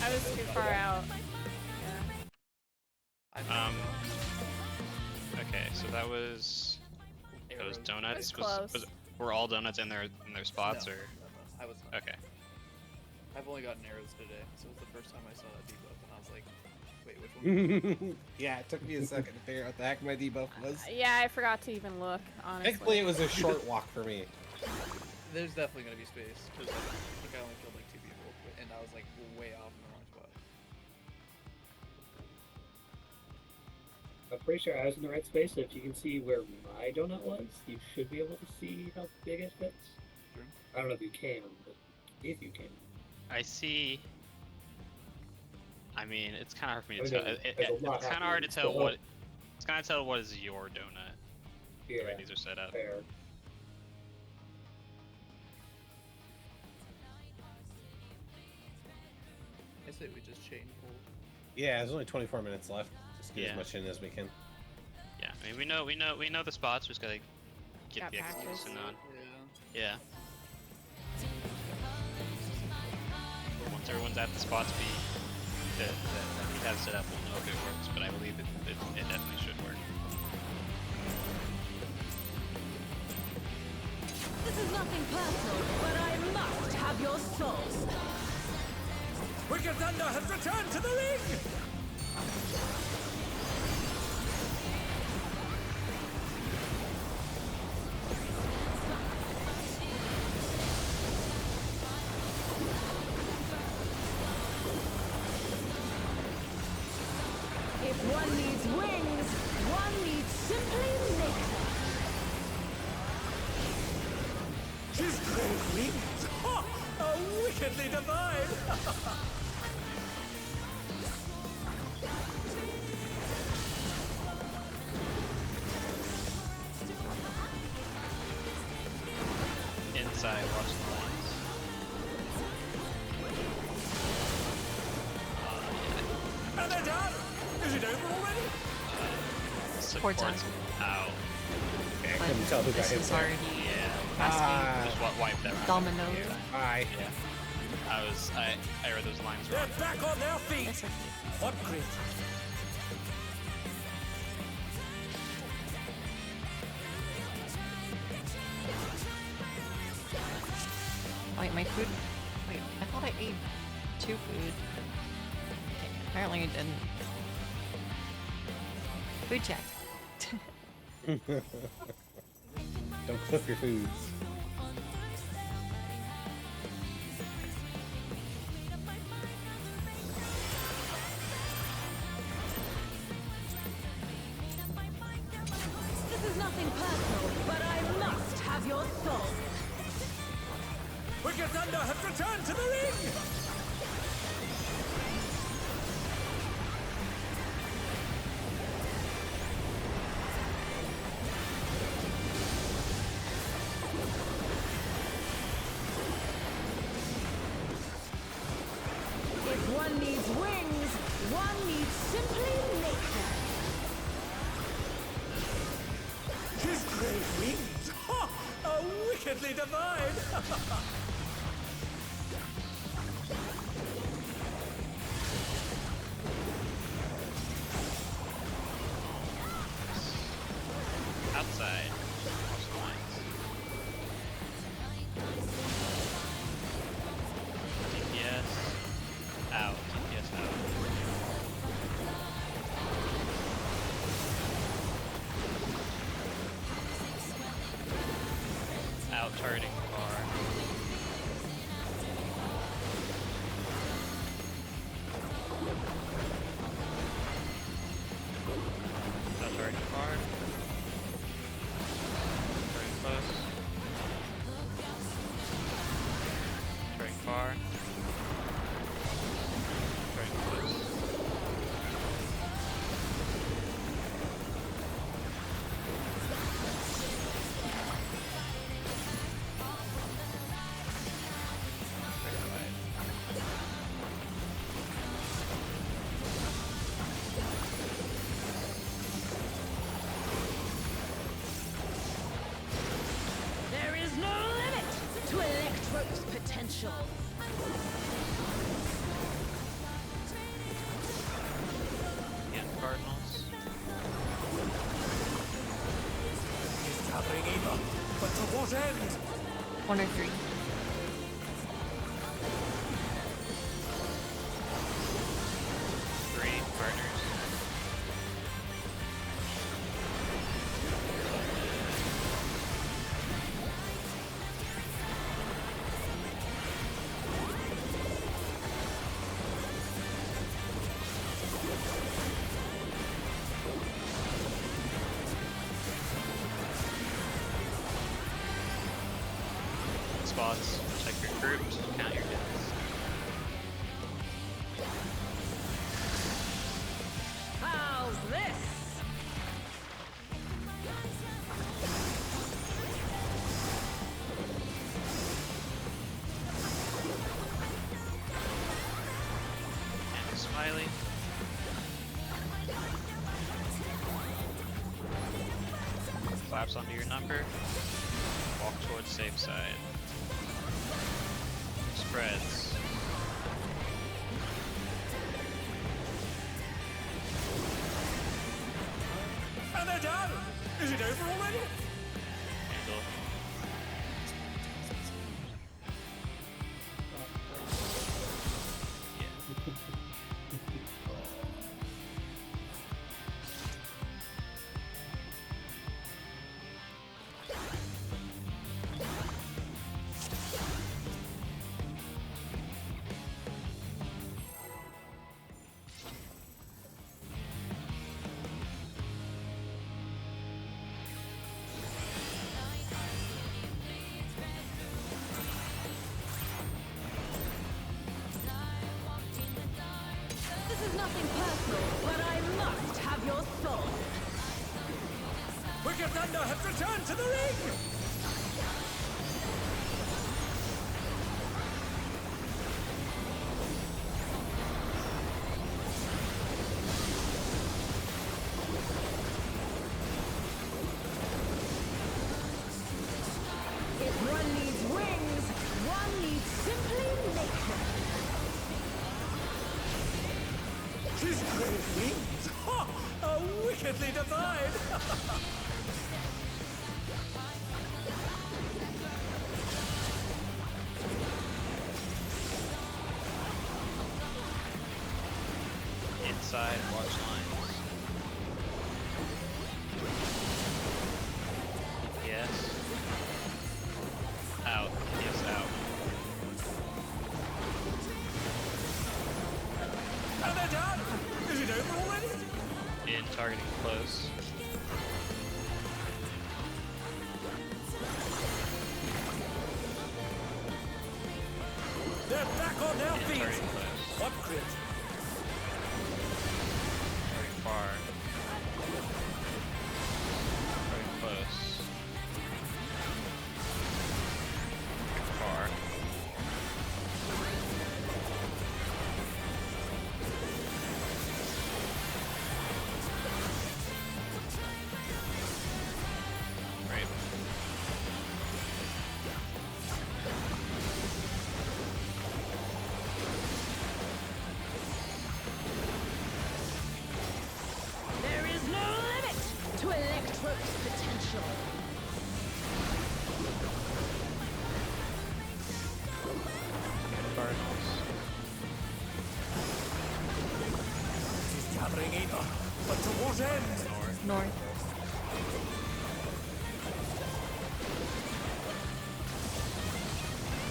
S10: I was too far out.
S3: Okay, so that was those donuts.
S10: It was close.
S3: Were all donuts in their spots,
S8: No,
S3: or?
S8: I was not.
S3: Okay.
S8: I've only gotten arrows today, so it was the first time I saw that debuff, and I was like, wait, which one?
S9: Yeah, it took me a second to figure out the heck my debuff was.
S10: Yeah, I forgot to even look, honestly.
S9: Thankfully, it was a short walk for me.
S8: There's definitely gonna be space, because I think I only killed like 2 people, and I was like way off in the wrong spot.
S7: I'm pretty sure I was in the right space, so if you can see where my donut was, you should be able to see how big it fits.
S8: True.
S7: I don't know if you can, but if you can.
S3: I see. I mean, it's kind of hard for me to
S7: I mean,
S3: tell.
S7: there's a lot
S3: It's kind of hard to
S7: happening.
S3: tell
S7: So-
S3: what kind of tell what is your donut.
S7: Yeah.
S3: The way these are set up.
S7: Fair.
S8: I say we just chain pull.
S9: Yeah, there's only 24 minutes left. Just get
S3: Yeah.
S9: as much in as we can.
S3: Yeah, I mean we know the spots. We just gotta get
S10: Got
S3: the
S10: practice.
S3: execution on.
S8: Yeah.
S3: Yeah. But once everyone's at the spot speed that we have set up, we'll know if it works. But I believe it definitely should work.
S4: This is nothing personal, but I must have your soul.
S1: Wicked Thunder has returned to the ring!
S4: If one needs wings, one needs simply make them.
S1: His great wings! Ha! Are wickedly divine!
S3: Inside, watch the lines.
S1: And they're done! Is it over already?
S3: Support's
S2: time.
S3: out.
S9: Okay, I
S2: But
S9: couldn't tell who got
S2: this
S9: hit
S2: is
S9: there.
S2: already
S3: Yeah.
S2: asking
S3: Just wipe that round.
S2: domino.
S9: Bye.
S3: Yeah. I read those lines
S1: They're
S3: wrong.
S1: back on their feet!
S2: That's okay.
S1: What great...
S2: Wait, my food. Wait, I thought I ate 2 food. Okay, apparently I didn't. Food check.
S9: Don't clip your foods.
S4: This is nothing personal, but I must have your soul.
S1: Wicked Thunder has returned to the ring!
S4: If one needs wings, one needs simply make them.
S1: His great wings! Ha! Are wickedly divine!
S3: Outside. Watch the lines. DPS. Out. DPS out. Out targeting car. Out targeting car. Turning close. Turning far. Turning close. Turning wide.
S4: There is no limit to Electro's potential.
S3: Again, Cardinals.
S1: He's gathering evil, but to what end?
S2: 1 or 3.
S3: Three partners. Spots. Check your groups. Count your hits.
S4: How's this?
S3: collapse onto your number. Walk towards safe side. Spreads.
S1: And they're done! Is it over already?
S3: Handle.
S4: This is nothing personal, but I must have your soul.
S1: Wicked Thunder has returned to the ring!
S4: If one needs wings, one needs simply nature.
S1: She's great wings! Ha! Wickedly divine!
S3: Inside, watch lines. Yes. Out. Yes, out.
S1: And they're done! Is it over already?
S3: In, targeting close.
S1: They're back on their
S3: In,
S1: feet!
S3: targeting close.
S1: What crit?
S3: Targeting far. Targeting close. Targeting far. Right.
S4: There is no limit to Electro's potential.
S3: Cardinals.
S1: She's gathering either, but to what end?
S3: North.
S2: North.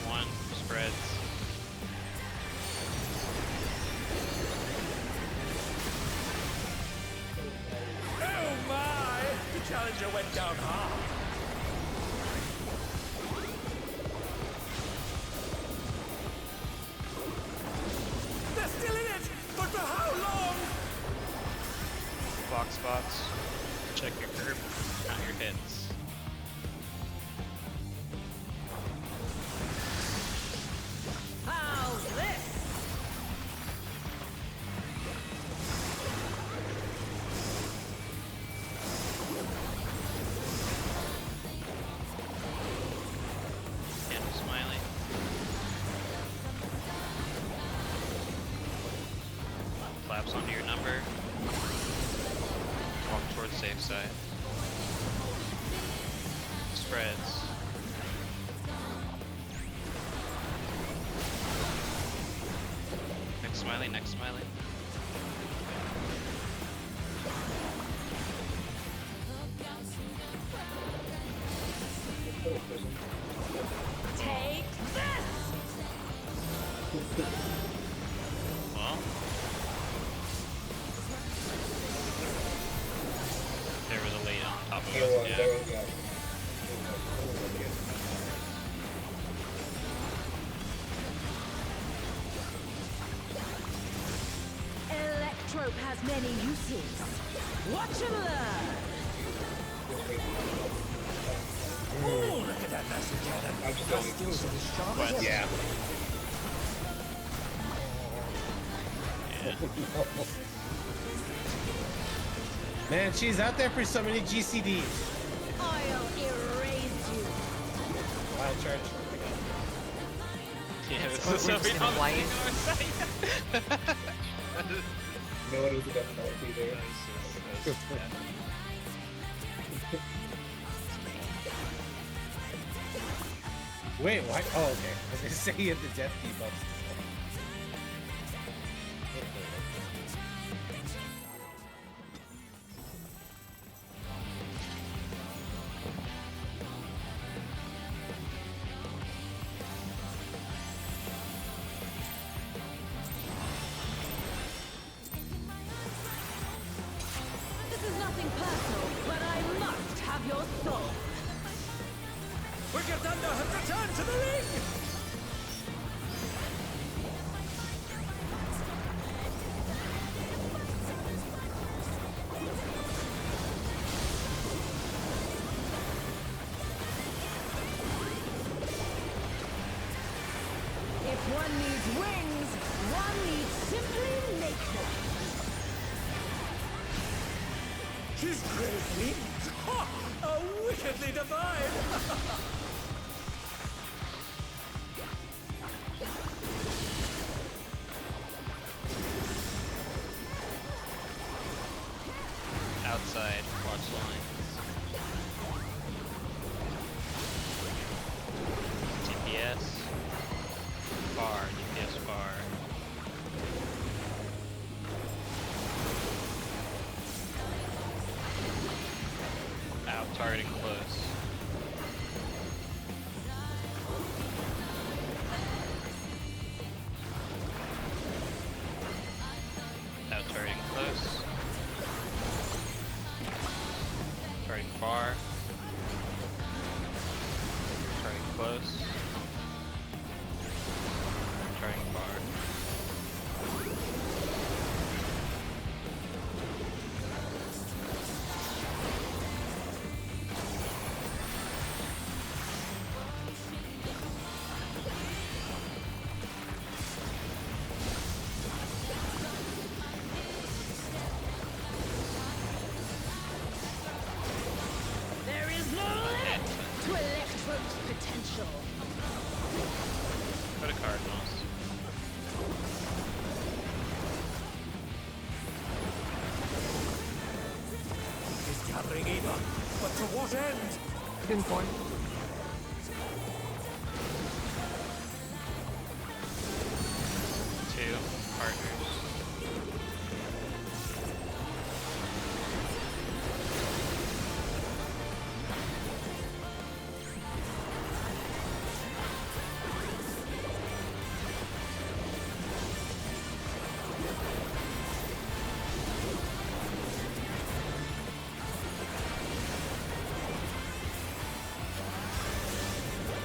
S3: One. Spreads.
S1: Oh my! The challenger went down hard. They're still in it, but for how long?
S3: Box spots. Check your curb. Count your hits.
S4: How's this?
S3: Handle smiley. Collapse onto your number. Walk towards safe side. Spreads. Next smiley, next smiley.
S4: Take this!
S3: Well. There was a late on top of us, yeah.
S4: Electrope has many uses. Watch and learn!
S1: Oh, look at that massive cannon! Your skills are as sharp as
S3: Yeah.
S9: Man, she's out there for so many GCDs.
S4: I
S9: charge.
S3: Yeah,
S2: It's-
S3: this
S2: we're
S3: is so
S2: just
S3: we
S2: gonna
S3: don't
S2: wire.
S3: think our site.
S7: You know what? It was a definitely there.
S9: Wait, what? Oh, okay. I was gonna say he had the death debuff still.
S4: This is nothing personal, but I must have your soul.
S1: Wicked Thunder has returned to the ring!
S4: If one needs wings, one needs simply make them.
S1: His great wings! Ha! Are wickedly divine!
S3: Outside, watch lines. DPS. Far, DPS far. Out, targeting close. Out, targeting close. Targeting far. Targeting close. Targeting far.
S4: There is no limit to Electro's potential.
S3: Go to Cardinals.
S1: He's gathering either, but to what end?
S2: Pinpoint.
S3: Two partners.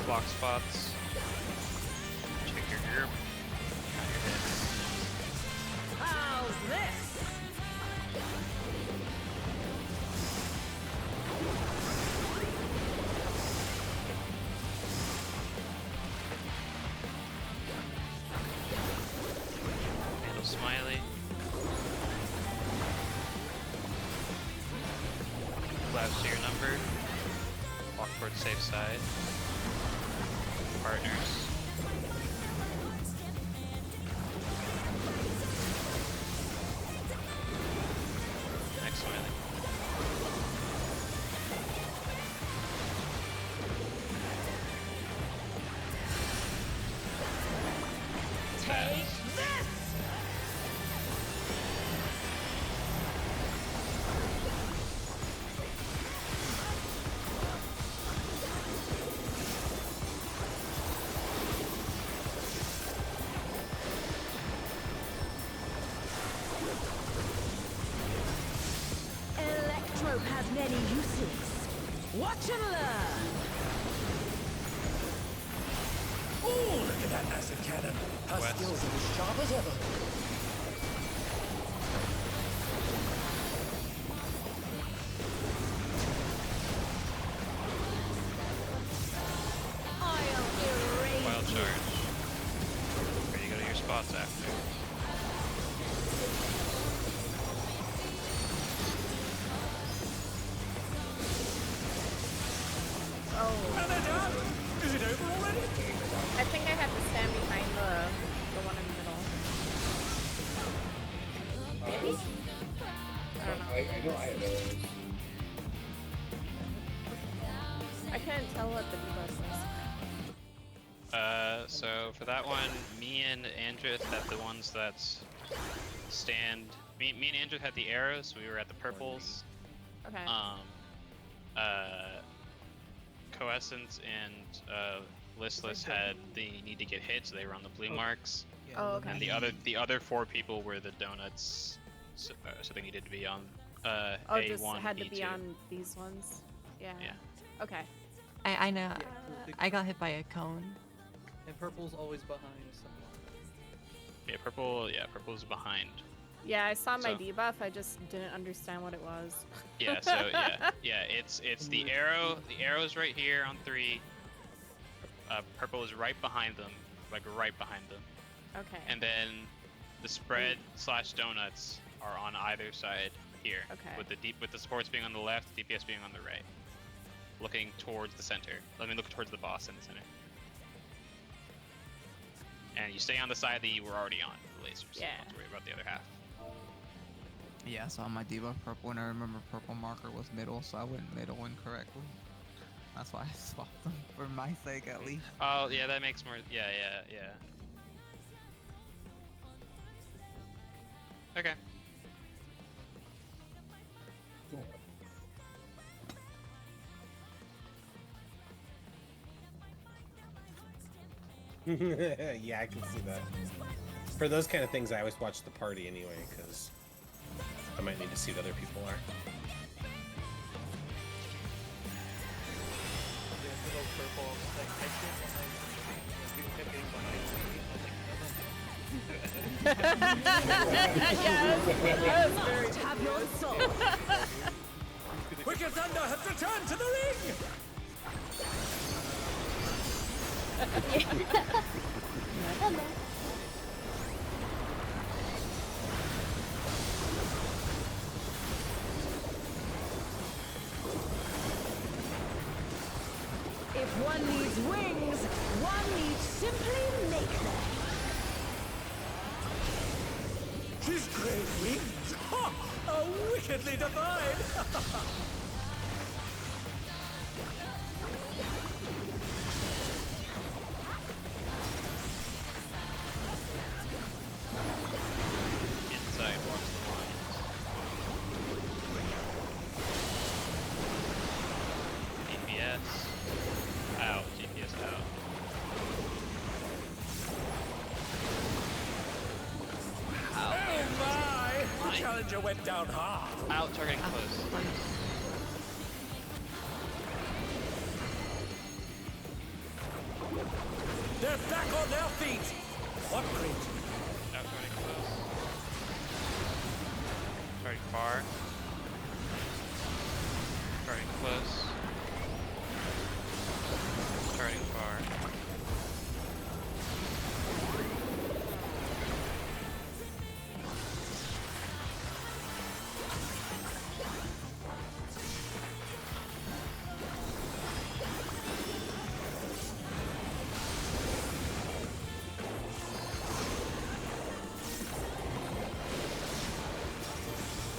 S3: Block spots. Check your group. Count your hits.
S4: How's this?
S3: Handle Smiley. Collapse to your number. Walk towards safe side. Partners. Next Smiley.
S4: Take this! Electro has many uses. Watch and learn!
S1: Oh, look at that massive cannon! Her
S3: West.
S1: skills are as sharp as ever.
S4: I'll erase
S3: Wild
S4: you.
S3: charge. Ready to go to your spots after.
S1: And they're done! Is it over
S10: tell what the debuff is.
S3: So for that one, me and Andrith had the ones that stand. Me and Andrith had the arrows. We were at the purples.
S10: Okay.
S3: Coessence and Listless had the need to get hit, so they were on the blue marks.
S11: Yeah,
S10: Oh, okay.
S3: And the other 4 people were the donuts, so they needed to be on
S10: Oh,
S3: A1,
S10: just had to
S3: B2.
S10: be on these ones. Yeah.
S3: Yeah.
S10: Okay.
S2: I know.
S8: Yeah, the-
S2: I got hit by a cone.
S8: And purple's always behind someone.
S3: Yeah, purple's behind.
S10: Yeah, I saw my
S3: So-
S10: debuff. I just didn't understand what it was.
S3: Yeah, so it's the arrow. The arrow's right here on 3. Purple is right behind them, like right behind them.
S10: Okay.
S3: And then the spread / donuts are on either side here.
S10: Okay.
S3: With the supports being on the left, DPS being on the right, looking towards the center. Let me look towards the boss in the center. And you stay on the side that you were already on, the lasers.
S10: Yeah.
S3: Don't have to worry about the other half.
S12: Yeah, so on my debuff purple, and I remember purple marker was middle, so I went middle incorrectly. That's why I swapped them, for my sake at least.
S3: Oh, yeah, that makes more. Yeah. Okay.
S9: Yeah, I can see that. For those kind of things, I always watch the party anyway, because I might need to see what other people are.
S8: Yeah, good old purple. I was like, I can't behind me. People kept getting behind me.
S10: Yeah, that was very
S4: Have your soul.
S1: Wicked Thunder has returned to the ring!
S4: If one needs wings, one needs simply make them.
S1: His great wings! Ha! Are wickedly divine!
S3: Inside, watch the lines. DPS. Out. DPS out.
S1: Oh my! The challenger went down hard.
S3: Out, targeting close.
S1: They're back on their feet! What great!
S3: Out, targeting close. Targeting far. Targeting close. Targeting far.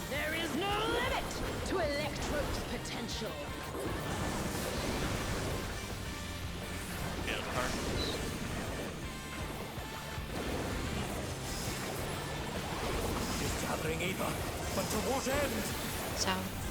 S4: There is no limit to Electro's potential.
S3: Yeah, targets.
S1: Is gathering either, but to what end?
S2: South.